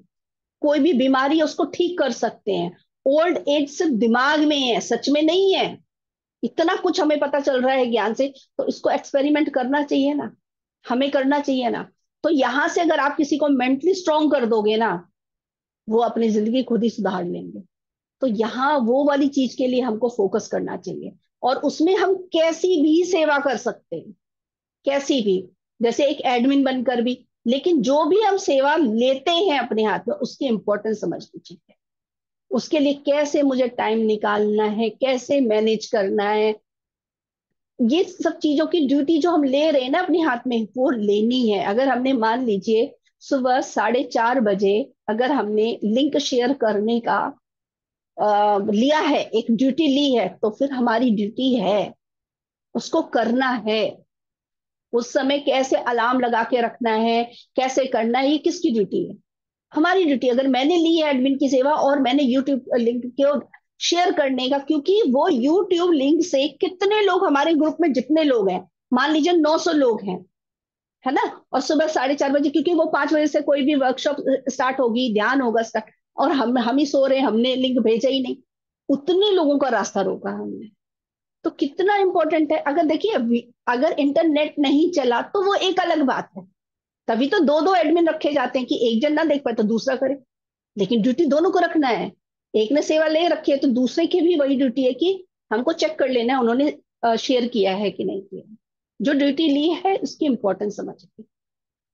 कोई भी बीमारी है उसको ठीक कर सकते हैं। ओल्ड एज सिर्फ दिमाग में है, सच में नहीं है। इतना कुछ हमें पता चल रहा है ज्ञान से, तो इसको एक्सपेरिमेंट करना चाहिए ना, हमें करना चाहिए ना। तो यहां से अगर आप किसी को मेंटली स्ट्रांग कर दोगे ना, वो अपनी जिंदगी खुद ही सुधार लेंगे। तो यहाँ वो वाली चीज के लिए हमको फोकस करना चाहिए, और उसमें हम कैसी भी सेवा कर सकते हैं, कैसी भी, जैसे एक एडमिन बनकर भी। लेकिन जो भी हम सेवा लेते हैं अपने हाथ में, उसकी इंपॉर्टेंस समझनी चाहिए। उसके लिए कैसे मुझे टाइम निकालना है, कैसे मैनेज करना है, ये सब चीजों की ड्यूटी जो हम ले रहे हैं ना अपने हाथ में, वो लेनी है। अगर हमने मान लीजिए सुबह 4:30 बजे अगर हमने लिंक शेयर करने का लिया है, एक ड्यूटी ली है, तो फिर हमारी ड्यूटी है, उसको करना है। उस समय कैसे अलार्म लगा के रखना है, कैसे करना है, ये किसकी ड्यूटी है? हमारी ड्यूटी। अगर मैंने ली है एडमिन की सेवा और मैंने यूट्यूब लिंक को शेयर करने का, क्योंकि वो यूट्यूब लिंक से कितने लोग हमारे ग्रुप में, जितने लोग हैं, मान लीजिए 900 लोग हैं, है ना, और सुबह 4:30 बजे, क्योंकि वो 5 बजे से कोई भी वर्कशॉप स्टार्ट होगी, ध्यान होगा स्टार्ट, और हम ही सो रहे हैं, हमने लिंक भेजा ही नहीं, उतने लोगों का रास्ता रोका हमने। तो कितना इंपॉर्टेंट है। अगर देखिए, अगर इंटरनेट नहीं चला तो वो एक अलग बात है, तभी तो दो दो एडमिन रखे जाते हैं कि एक जन ना देख पाए तो दूसरा करे, लेकिन ड्यूटी दोनों को रखना है। एक ने सेवा ले रखी है तो दूसरे की भी वही ड्यूटी है कि हमको चेक कर लेना है उन्होंने शेयर किया है कि नहीं किया। जो ड्यूटी ली है उसकी इंपॉर्टेंस समझिए।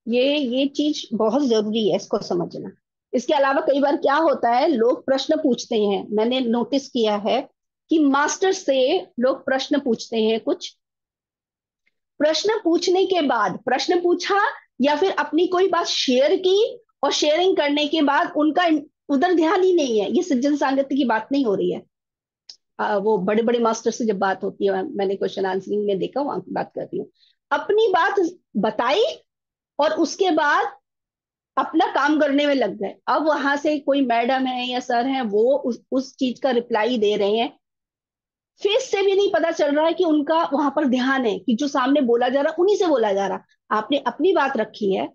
ये चीज बहुत जरूरी है, इसको समझना। इसके अलावा कई बार क्या होता है, लोग प्रश्न पूछते हैं, मैंने नोटिस किया है कि मास्टर से लोग प्रश्न पूछते हैं, कुछ प्रश्न पूछने के बाद, प्रश्न पूछा या फिर अपनी कोई बात शेयर की, और शेयरिंग करने के बाद उनका उधर ध्यान ही नहीं है। ये सज्जन सांगत्य की बात नहीं हो रही है। वो बड़े बड़े मास्टर से जब बात होती है, मैंने क्वेश्चन आंसरिंग में देखा, वहां की बात करती हूँ, अपनी बात बताई और उसके बाद अपना काम करने में लग गए। अब वहां से कोई मैडम है या सर है, वो उस चीज का रिप्लाई दे रहे हैं, फेस से भी नहीं पता चल रहा है कि उनका वहां पर ध्यान है कि जो सामने बोला जा रहा उन्हीं से बोला जा रहा। आपने अपनी बात रखी है,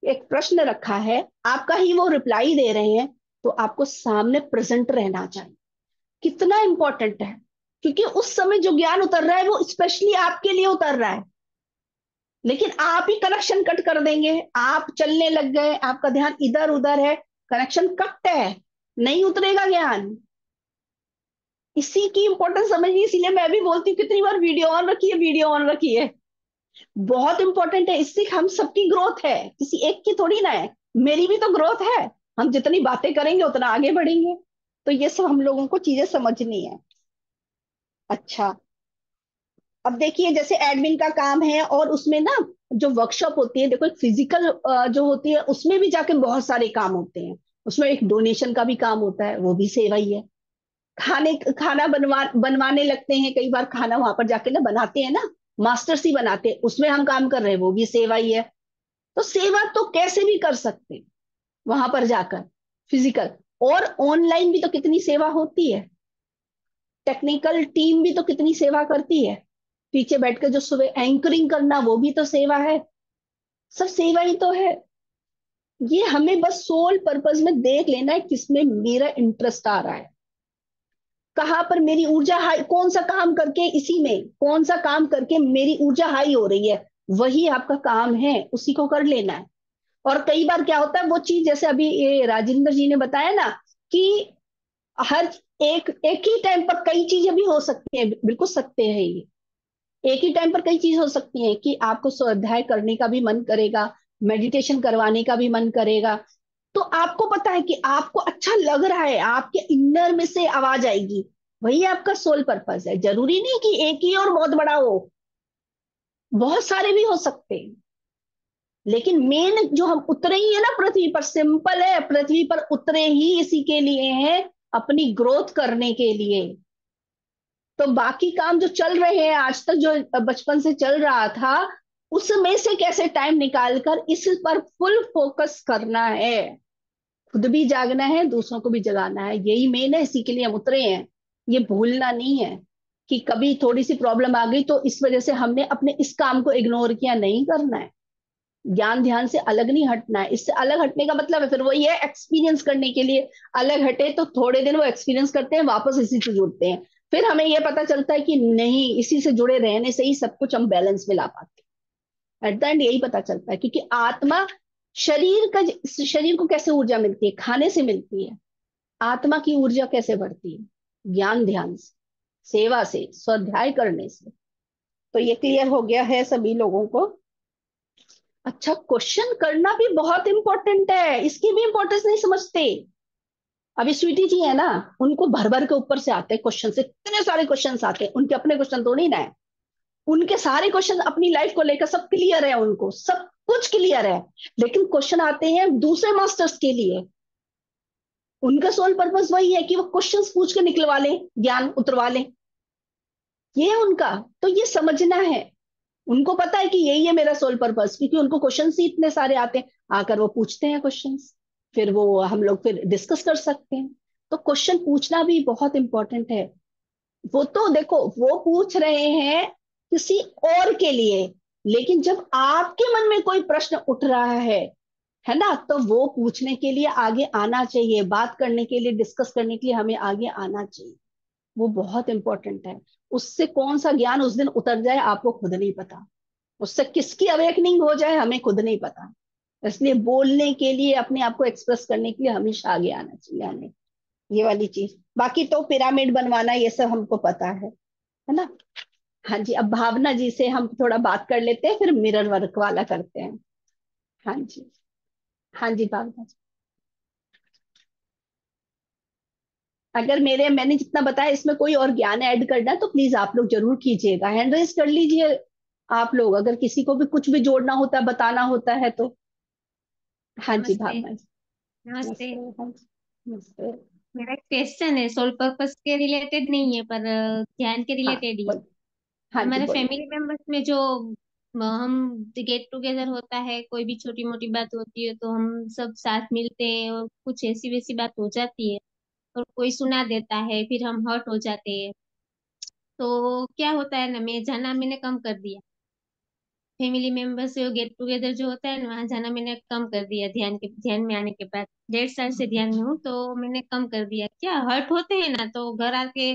एक प्रश्न रखा है, आपका ही वो रिप्लाई दे रहे हैं, तो आपको सामने प्रेजेंट रहना चाहिए। कितना इंपॉर्टेंट है, क्योंकि उस समय जो ज्ञान उतर रहा है वो स्पेशली आपके लिए उतर रहा है, लेकिन आप ही कनेक्शन कट कर देंगे, आप चलने लग गए, आपका ध्यान इधर उधर है, कनेक्शन कट है, नहीं उतरेगा ज्ञान। इसी की इंपॉर्टेंस समझिए। इसीलिए मैं भी बोलती हूँ कितनी बार, वीडियो ऑन रखिए, वीडियो ऑन रखिए, बहुत इंपॉर्टेंट है। इससे हम सबकी ग्रोथ है, किसी एक की थोड़ी ना है, मेरी भी तो ग्रोथ है। हम जितनी बातें करेंगे उतना आगे बढ़ेंगे। तो ये सब हम लोगों को चीजें समझनी है। अच्छा, अब देखिए, जैसे एडमिन का काम है, और उसमें ना जो वर्कशॉप होती है, देखो एक फिजिकल जो होती है, उसमें भी जाके बहुत सारे काम होते हैं। उसमें एक डोनेशन का भी काम होता है, वो भी सेवा ही है। खाना बनवाने लगते हैं, कई बार खाना वहां पर जाके ना बनाते हैं ना, मास्टर्स ही बनाते हैं, उसमें हम काम कर रहे हैं, वो भी सेवा ही है। तो सेवा तो कैसे भी कर सकते हैं वहां पर जाकर, फिजिकल और ऑनलाइन भी तो कितनी सेवा होती है। टेक्निकल टीम भी तो कितनी सेवा करती है, पीछे बैठ कर जो सुबह एंकरिंग करना, वो भी तो सेवा है। सब सेवा ही तो है। ये हमें बस सोल पर्पस में देख लेना है, किसमें मेरा इंटरेस्ट आ रहा है, कहां पर मेरी ऊर्जा हाई, कौन सा काम करके, इसी में कौन सा काम करके मेरी ऊर्जा हाई हो रही है, वही आपका काम है, उसी को कर लेना है। और कई बार क्या होता है, वो चीज जैसे अभी ये राजेंद्र जी ने बताया ना, कि हर एक एक ही टाइम पर कई चीजें भी हो सकती हैं, बिल्कुल सत्य है ये। एक ही टाइम पर कई चीज हो सकती हैं कि आपको स्वाध्याय करने का भी मन करेगा, मेडिटेशन करवाने का भी मन करेगा, तो आपको पता है कि आपको अच्छा लग रहा है, आपके इनर में से आवाज आएगी, वही आपका सोल पर्पस है। जरूरी नहीं कि एक ही और बहुत बड़ा हो, बहुत सारे भी हो सकते हैं, लेकिन मेन जो हम उतरे ही है ना पृथ्वी पर, सिंपल है, पृथ्वी पर उतरे ही इसी के लिए हैं, अपनी ग्रोथ करने के लिए। तो बाकी काम जो चल रहे हैं आज तक, जो बचपन से चल रहा था, उसमें से कैसे टाइम निकालकर इस पर फुल फोकस करना है, खुद भी जागना है, दूसरों को भी जगाना है, यही मेन है, इसी के लिए हम उतरे हैं। ये भूलना नहीं है कि कभी थोड़ी सी प्रॉब्लम आ गई तो इस वजह से हमने अपने इस काम को इग्नोर किया, नहीं करना है। ज्ञान ध्यान से अलग नहीं हटना है। इससे अलग हटने का मतलब है फिर वही है, एक्सपीरियंस करने के लिए अलग हटे तो थोड़े दिन वो एक्सपीरियंस करते हैं, वापस इसी से जुड़ते हैं, फिर हमें यह पता चलता है कि नहीं, इसी से जुड़े रहने से ही सब कुछ हम बैलेंस में ला पाते हैं। एट द एंड यही पता चलता है, क्योंकि आत्मा, शरीर को कैसे ऊर्जा मिलती है, खाने से मिलती है। आत्मा की ऊर्जा कैसे बढ़ती है, ज्ञान ध्यान से, सेवा से, स्वाध्याय करने से। तो ये क्लियर हो गया है सभी लोगों को। अच्छा, क्वेश्चन करना भी बहुत इंपॉर्टेंट है, इसकी भी इंपॉर्टेंस नहीं समझते। अभी स्वीटी जी है ना, उनको भर भर के ऊपर से आते हैं क्वेश्चन, से इतने सारे क्वेश्चन आते हैं, उनके अपने क्वेश्चन थोड़ी ना है, उनके सारे क्वेश्चन अपनी लाइफ को लेकर सब क्लियर है, उनको सब कुछ क्लियर है, लेकिन क्वेश्चन आते हैं दूसरे मास्टर्स के लिए। उनका सोल पर्पस वही है कि वो क्वेश्चंस पूछ के निकलवा लें, ज्ञान उतरवा लें, ये है उनका। तो ये समझना है, उनको पता है कि यही है मेरा सोल पर्पस, क्योंकि उनको क्वेश्चंस ही इतने सारे आते हैं, आकर वो पूछते हैं क्वेश्चंस, फिर वो हम लोग फिर डिस्कस कर सकते हैं। तो क्वेश्चन पूछना भी बहुत इंपॉर्टेंट है। वो तो देखो वो पूछ रहे हैं किसी और के लिए, लेकिन जब आपके मन में कोई प्रश्न उठ रहा है ना, तो वो पूछने के लिए आगे आना चाहिए, बात करने के लिए, डिस्कस करने के लिए हमें आगे आना चाहिए। वो बहुत इंपॉर्टेंट है। उससे कौन सा ज्ञान उस दिन उतर जाए आपको खुद नहीं पता, उससे किसकी अवेकनिंग हो जाए हमें खुद नहीं पता। इसलिए बोलने के लिए, अपने आप को एक्सप्रेस करने के लिए हमेशा आगे आना चाहिए हमें, ये वाली चीज। बाकी तो पिरामिड बनवाना ये सब हमको पता है ना। हाँ जी, अब भावना जी से हम थोड़ा बात कर लेते हैं, फिर मिरर वर्क वाला करते हैं। हाँ जी। हाँ जी भावना जी, अगर मैंने जितना बताया इसमें कोई और ज्ञान ऐड करना है तो प्लीज आप लोग जरूर कीजिएगा, हैंड रेज कर लीजिए आप लोग, अगर किसी को भी कुछ भी जोड़ना होता है, बताना होता है तो। हाँ जी नमस्ते। भावना जी। नमस्ते। नमस्ते। हाँ जी। नमस्ते। मेरा एक क्वेश्चन है, सोल पर्पस के रिलेटेड नहीं है पर ध्यान के हाँ रिलेटेड ही है। बोल। हाँ जी हमारे बोलिए। फैमिली मेंबर्स में जो हम गेट टुगेदर होता है, कोई भी छोटी मोटी बात होती है तो हम सब साथ मिलते हैं और कुछ ऐसी वैसी बात हो जाती है और कोई सुना देता है, फिर हम हर्ट हो जाते हैं। तो क्या होता है ना, मैं जाना मैंने कम कर दिया। फैमिली मेंबर से गेट टुगेदर जो होता है ना, वहाँ जाना मैंने कम कर दिया। ध्यान में आने के बाद 1.5 साल से ध्यान में हूँ तो मैंने कम कर दिया। क्या हर्ट होते हैं ना तो घर आके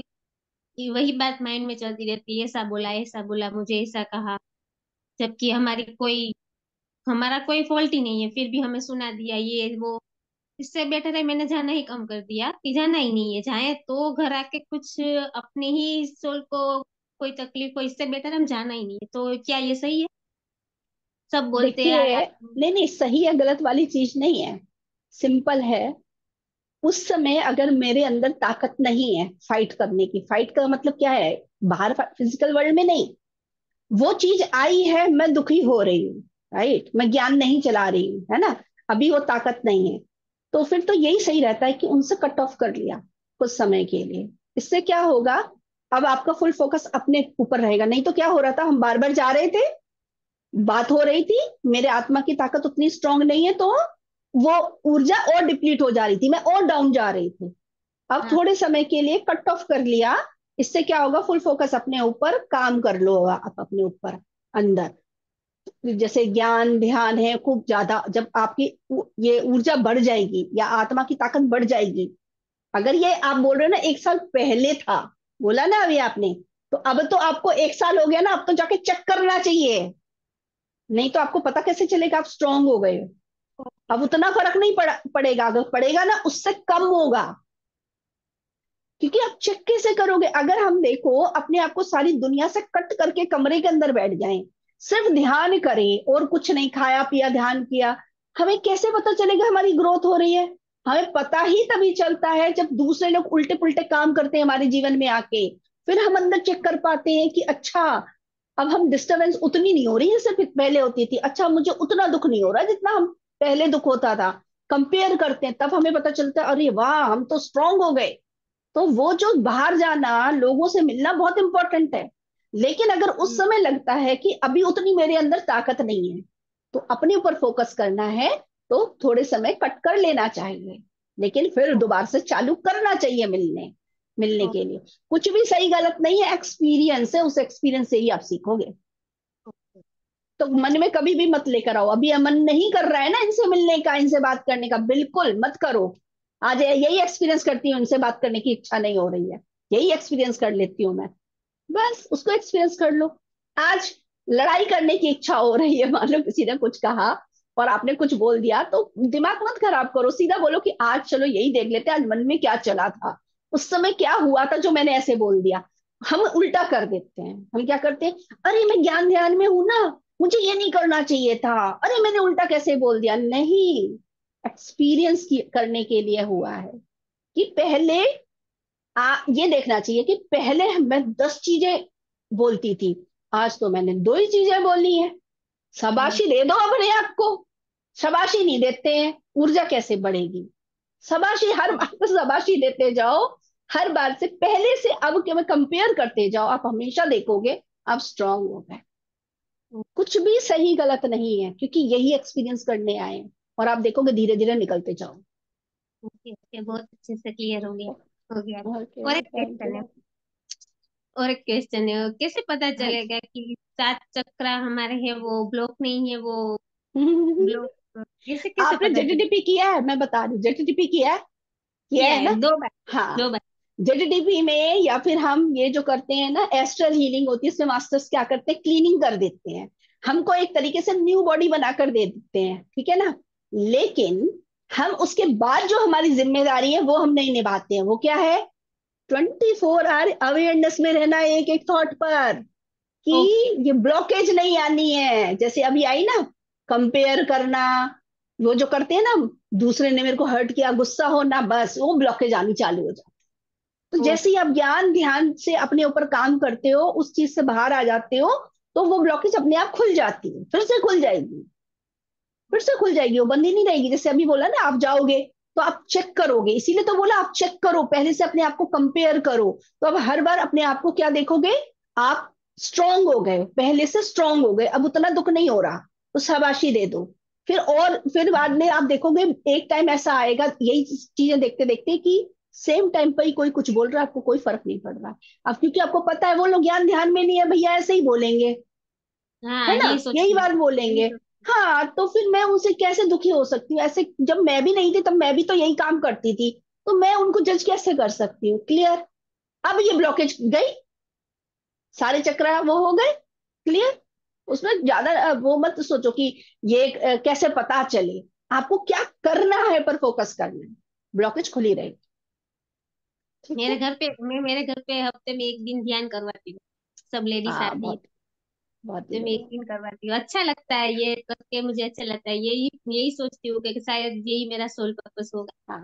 वही बात माइंड में चलती रहती है, ऐसा बोला, मुझे ऐसा कहा, जबकि हमारा कोई फॉल्ट ही नहीं है, फिर भी हमें सुना दिया ये वो। इससे बेटर है मैंने जाना ही कम कर दिया कि जाना ही नहीं है। जाए तो घर आके कुछ अपने ही सोल को कोई तकलीफ हो, इससे बेटर हम जाना ही नहीं है। तो क्या ये सही है? सब बोलते हैं देखिए, यार। नहीं नहीं, सही या गलत वाली चीज नहीं है, सिंपल है। उस समय अगर मेरे अंदर ताकत नहीं है फाइट करने की, फाइट का मतलब क्या है, बाहर फिजिकल वर्ल्ड में नहीं, वो चीज आई है, मैं दुखी हो रही हूँ, राइट, मैं ज्ञान नहीं चला रही हूँ, है ना, अभी वो ताकत नहीं है, तो फिर तो यही सही रहता है कि उनसे कट ऑफ कर लिया कुछ समय के लिए। इससे क्या होगा, अब आपका फुल फोकस अपने ऊपर रहेगा। नहीं तो क्या हो रहा था, हम बार बार जा रहे थे, बात हो रही थी, मेरे आत्मा की ताकत उतनी स्ट्रांग नहीं है, तो वो ऊर्जा और डिप्लीट हो जा रही थी, मैं और डाउन जा रही थी। अब हाँ। थोड़े समय के लिए कट ऑफ कर लिया, इससे क्या होगा, फुल फोकस अपने ऊपर, काम कर लो आप अपने ऊपर अंदर। जैसे ज्ञान ध्यान है खूब ज्यादा, जब आपकी ये ऊर्जा बढ़ जाएगी या आत्मा की ताकत बढ़ जाएगी। अगर ये आप बोल रहे हो ना 1 साल पहले था, बोला ना अभी आपने, तो अब तो आपको 1 साल हो गया ना, अब तो जाके चेक करना चाहिए, नहीं तो आपको पता कैसे चलेगा आप स्ट्रांग हो गए हो। अब उतना फर्क नहीं पड़ेगा, अगर पड़ेगा ना उससे कम होगा, क्योंकि आप चेक कैसे करोगे। अगर हम देखो अपने आप को सारी दुनिया से कट करके कमरे के अंदर बैठ जाएं, सिर्फ ध्यान करें और कुछ नहीं, खाया पिया ध्यान किया, हमें कैसे पता चलेगा हमारी ग्रोथ हो रही है। हमें पता ही तभी चलता है जब दूसरे लोग उल्टे पुल्टे काम करते हैं हमारे जीवन में आके, फिर हम अंदर चेक कर पाते हैं कि अच्छा, अब हम डिस्टरबेंस उतनी नहीं हो रही है जैसे पहले होती थी, अच्छा मुझे उतना दुख नहीं हो रहा जितना हम पहले दुख होता था। कंपेयर करते हैं, तब हमें पता चलता है अरे वाह हम तो स्ट्रांग हो गए। तो वो जो बाहर जाना, लोगों से मिलना बहुत इंपॉर्टेंट है, लेकिन अगर उस समय लगता है कि अभी उतनी मेरे अंदर ताकत नहीं है, तो अपने ऊपर फोकस करना है, तो थोड़े समय कट कर लेना चाहिए, लेकिन फिर दोबारा से चालू करना चाहिए मिलने मिलने के लिए। कुछ भी सही गलत नहीं है, एक्सपीरियंस है, उस एक्सपीरियंस से ही आप सीखोगे। तो मन में कभी भी मत लेकर आओ, अभी मन नहीं कर रहा है ना इनसे मिलने का, इनसे बात करने का, बिल्कुल मत करो। आज यही एक्सपीरियंस करती हूँ, इनसे बात करने की इच्छा नहीं हो रही है, यही एक्सपीरियंस कर लेती हूँ मैं, बस उसको एक्सपीरियंस कर लो। आज लड़ाई करने की इच्छा हो रही है, मान लो किसी ने कुछ कहा और आपने कुछ बोल दिया, तो दिमाग मत खराब करो, सीधा बोलो कि आज चलो यही देख लेते हैं आज मन में क्या चला था, उस समय क्या हुआ था जो मैंने ऐसे बोल दिया। हम उल्टा कर देते हैं, हम क्या करते हैं, अरे मैं ज्ञान ध्यान में हूं ना, मुझे ये नहीं करना चाहिए था, अरे मैंने उल्टा कैसे बोल दिया। नहीं, एक्सपीरियंस करने के लिए हुआ है कि पहले ये देखना चाहिए कि पहले मैं 10 चीजें बोलती थी, आज तो मैंने 2 ही चीजें बोली हैं, शाबाशी दे दो अपने आप को। शाबाशी नहीं देते हैं, ऊर्जा कैसे बढ़ेगी? शाबाशी, हर बार पे शाबाशी देते जाओ। हर बार से पहले से अब के में कंपेयर करते जाओ, आप हमेशा देखोगे आप स्ट्रांग हो गए। कुछ भी सही गलत नहीं है, क्योंकि यही एक्सपीरियंस करने आए हैं। और आप देखोगे धीरे धीरे निकलते जाओ। ओके ओके, बहुत अच्छे से क्लियर हो गया। और ओके, एक थैंक क्वेश्चन है, यू। और एक क्वेश्चन है, कैसे पता हाँ चलेगा कि सात चक्र हमारे हैं वो ब्लॉक नहीं है, वो जी। ब्लॉक, कैसे कैसे आपने पता चले? जेटीटीपी किया है? मैं बता रही हूँ, जेटीटीपी किया है? किया किया है है, ना? 2 बार। हाँ। 2 बार। जेटीडीपी में या फिर हम ये जो करते हैं ना, एस्ट्रल हीलिंग होती है, इसमें मास्टर्स क्या करते हैं, क्लीनिंग कर देते हैं। हमको एक तरीके से न्यू बॉडी बनाकर दे देते हैं, ठीक है ना। लेकिन हम उसके बाद जो हमारी जिम्मेदारी है वो हम नहीं निभाते हैं। वो क्या है? 24 आवर अवेयरनेस में रहना, एक एक थॉट पर, कि ओके। ये ब्लॉकेज नहीं आनी है। जैसे अभी आई ना, कंपेयर करना, वो जो करते हैं ना, दूसरे ने मेरे को हर्ट किया, गुस्सा होना, बस वो ब्लॉकेज आनी चालू हो जाती। तो जैसे ओके। ही आप ज्ञान ध्यान से अपने ऊपर काम करते हो, उस चीज से बाहर आ जाते हो, तो वो ब्लॉकेज अपने आप खुल जाती है, फिर से खुल जाएगी। फिर से खुल जाएगी, वो बंद ही नहीं रहेगी। जैसे अभी बोला ना, आप जाओगे तो आप चेक करोगे, इसीलिए तो बोला आप चेक करो, पहले से अपने आप को कंपेयर करो। तो अब हर बार अपने आप को क्या देखोगे? आप स्ट्रांग हो गए, पहले से स्ट्रांग हो गए, अब उतना दुख नहीं हो रहा। तो शाबाशी दे दो। फिर और फिर बाद में आप देखोगे, एक टाइम ऐसा आएगा, यही चीजें देखते देखते, कि सेम टाइम पर ही कोई कुछ बोल रहा है, आपको कोई फर्क नहीं पड़ रहा। अब क्योंकि आपको पता है वो लोग ज्ञान ध्यान में नहीं है भैया, ऐसे ही बोलेंगे, हाँ, है ना, यही यही सोचती हूँ। बात यही बोलेंगे। सोच। हाँ, तो फिर मैं उनसे कैसे दुखी हो सकती हूँ? ऐसे जब मैं भी नहीं थी तब मैं भी तो यही काम करती थी, तो मैं उनको जज कैसे कर सकती हूँ? क्लियर? अब ये ब्लॉकेज गई, सारे चक्र वो हो गए क्लियर। उसमें ज्यादा वो मत सोचो कि ये कैसे पता चले। आपको क्या करना है पर फोकस करना है, ब्लॉकेज खुली रहेगी। ठीक है। मेरे घर पे हफ्ते में 1 दिन ध्यान करवाती हूँ। सब लेडीज हाँ, आती है, बहुत बहुत ही तो मैं एक बढ़िया। दिन करवाती हूँ। अच्छा लगता है ये करके, मुझे अच्छा लगता है। यही यही सोचती हूँ कि शायद यही मेरा सोल पर्पस होगा, हाँ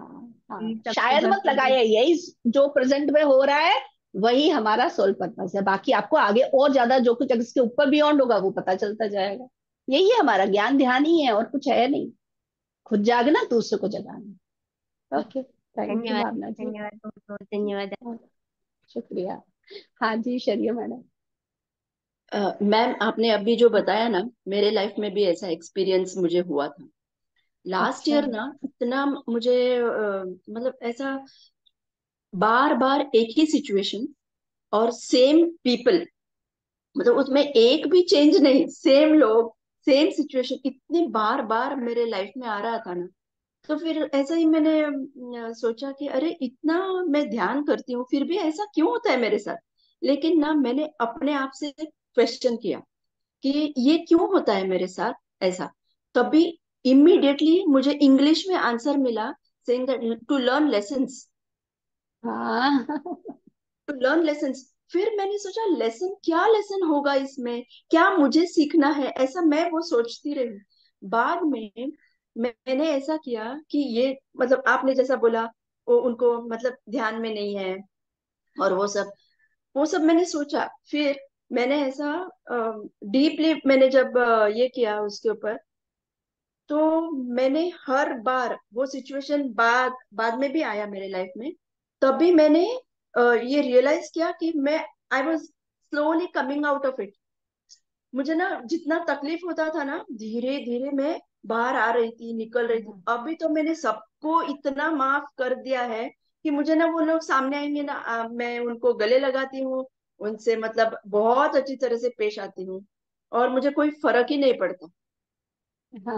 हाँ, कि सबको शायद घर मत पे लगाए, यही जो प्रेजेंट में हो रहा है वही हमारा सोल पर्पस है। बाकी आपको आगे और ज्यादा जो कुछ अगर इसके ऊपर बियॉन्ड होगा वो पता चलता जाएगा। यही है हमारा ज्ञान ध्यान ही है, और कुछ है नहीं। खुद जागना, दूसरे को जगाना। ओके, थैंक यू धन्यवाद। भावना जी। धन्यवाद, बहुत बहुत धन्यवाद। हाँ, शुक्रिया। हाँ जी, शरिया मैडम। मैम, आपने अभी जो बताया ना, मेरे लाइफ में भी ऐसा एक्सपीरियंस मुझे हुआ था लास्ट अच्छा। ईयर ना। इतना मुझे मतलब ऐसा बार बार एक ही सिचुएशन और सेम पीपल, मतलब उसमें एक भी चेंज नहीं, सेम लोग, सेम सिचुएशन, इतनी बार बार मेरे लाइफ में आ रहा था ना। तो फिर ऐसा ही मैंने सोचा कि अरे इतना मैं ध्यान करती हूँ फिर भी ऐसा क्यों होता है मेरे साथ। लेकिन ना मैंने अपने आप से क्वेश्चन किया कि ये क्यों होता है मेरे साथ ऐसा। तभी इमीडिएटली मुझे इंग्लिश में आंसर मिला, saying that to learn lessons, हाँ। To learn lessons. फिर मैंने सोचा लेसन, क्या लेसन होगा इसमें, क्या मुझे सीखना है, ऐसा मैं वो सोचती रही। बाद में मैंने ऐसा किया कि ये मतलब आपने जैसा बोला, वो उनको मतलब ध्यान में नहीं है और वो सब मैंने सोचा। फिर मैंने ऐसा डीपली मैंने जब ये किया उसके ऊपर, तो मैंने हर बार वो सिचुएशन बाद बाद में भी आया मेरे लाइफ में। तभी मैंने ये रियलाइज किया कि मैं I was slowly coming out of it. मुझे ना जितना तकलीफ होता था ना, धीरे धीरे मैं बाहर आ रही थी, निकल रही थी। अभी तो मैंने सबको इतना माफ कर दिया है कि मुझे ना वो लोग सामने आएंगे ना, मैं उनको गले लगाती हूँ, उनसे मतलब बहुत अच्छी तरह से पेश आती हूँ, और मुझे कोई फर्क ही नहीं पड़ता।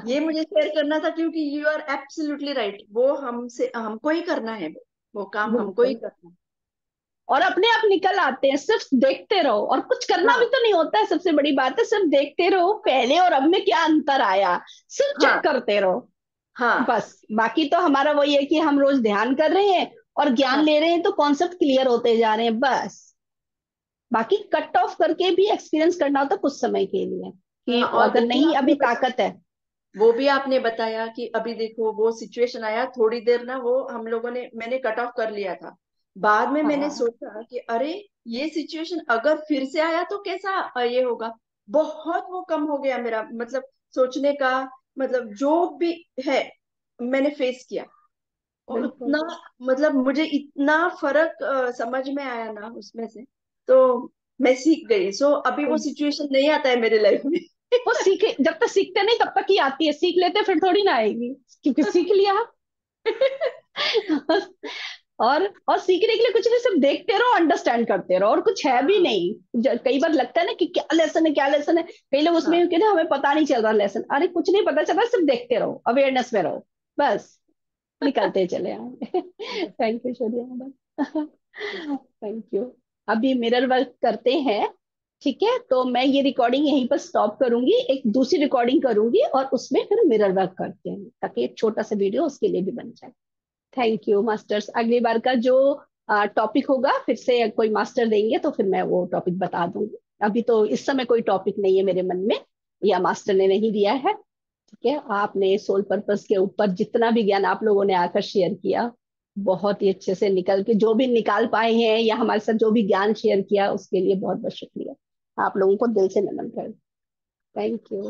ये मुझे शेयर करना था क्योंकि यू आर एब्सोल्युटली राइट, वो हमसे हमको ही करना है, वो काम हमको ही बिल्कुल। करना है। और अपने आप निकल आते हैं, सिर्फ देखते रहो, और कुछ करना भी हाँ तो नहीं होता है। सबसे बड़ी बात है, सिर्फ देखते रहो पहले और अब में क्या अंतर आया, सिर्फ चेक हाँ करते रहो। हाँ बस बाकी तो हमारा वही है कि हम रोज ध्यान कर रहे हैं और ज्ञान हाँ ले रहे हैं, तो कॉन्सेप्ट क्लियर होते जा रहे हैं बस। बाकी कट ऑफ करके भी एक्सपीरियंस करना होता है कुछ समय के लिए, कि हाँ। और अगर नहीं अभी ताकत है। वो भी आपने बताया कि अभी देखो वो सिचुएशन आया, थोड़ी देर ना वो हम लोगों ने मैंने कट ऑफ कर लिया था। बाद में मैंने हाँ सोचा कि अरे ये सिचुएशन अगर फिर से आया तो कैसा ये होगा। बहुत वो कम हो गया मेरा, मतलब सोचने का, मतलब जो भी है मैंने फेस किया। और बिल्कुल उतना, मतलब मुझे इतना फर्क समझ में आया ना उसमें से, तो मैं सीख गई। सो अभी वो सिचुएशन नहीं आता है मेरे लाइफ में। वो सीखे, जब तक सीखते नहीं तब तक ही आती है, सीख लेते फिर थोड़ी ना आएगी, क्योंकि सीख लिया। और सीखने के लिए कुछ नहीं, सिर्फ देखते रहो, अंडरस्टैंड करते रहो, और कुछ है भी हाँ नहीं। कई बार लगता है ना कि क्या लेसन है, क्या लेसन है, कई लोग उसमें हाँ। कि ना हमें पता नहीं चल रहा लेसन, अरे कुछ नहीं पता चल रहा, सिर्फ देखते रहो, अवेयरनेस में रहो, बस निकलते चले आए। Thank you Shoria madam. Thank you. अभी मिरर वर्क करते हैं, ठीक है, तो मैं ये रिकॉर्डिंग यहीं पर स्टॉप करूंगी, एक दूसरी रिकॉर्डिंग करूंगी और उसमें फिर मिरर वर्क करते हैं, ताकि एक छोटा सा वीडियो उसके लिए भी बन जाए। Thank you masters. अगली बार का जो टॉपिक होगा फिर से कोई मास्टर देंगे तो फिर मैं वो टॉपिक बता दूंगी। अभी तो इस समय कोई टॉपिक नहीं है मेरे मन में, या मास्टर ने नहीं दिया है। ठीक है, आपने सोल पर्पस के ऊपर जितना भी ज्ञान आप लोगों ने आकर शेयर किया, बहुत ही अच्छे से निकल के जो भी निकाल पाए हैं, या हमारे साथ जो भी ज्ञान शेयर किया, उसके लिए बहुत बहुत शुक्रिया। आप लोगों को दिल से नमन कर, थैंक यू।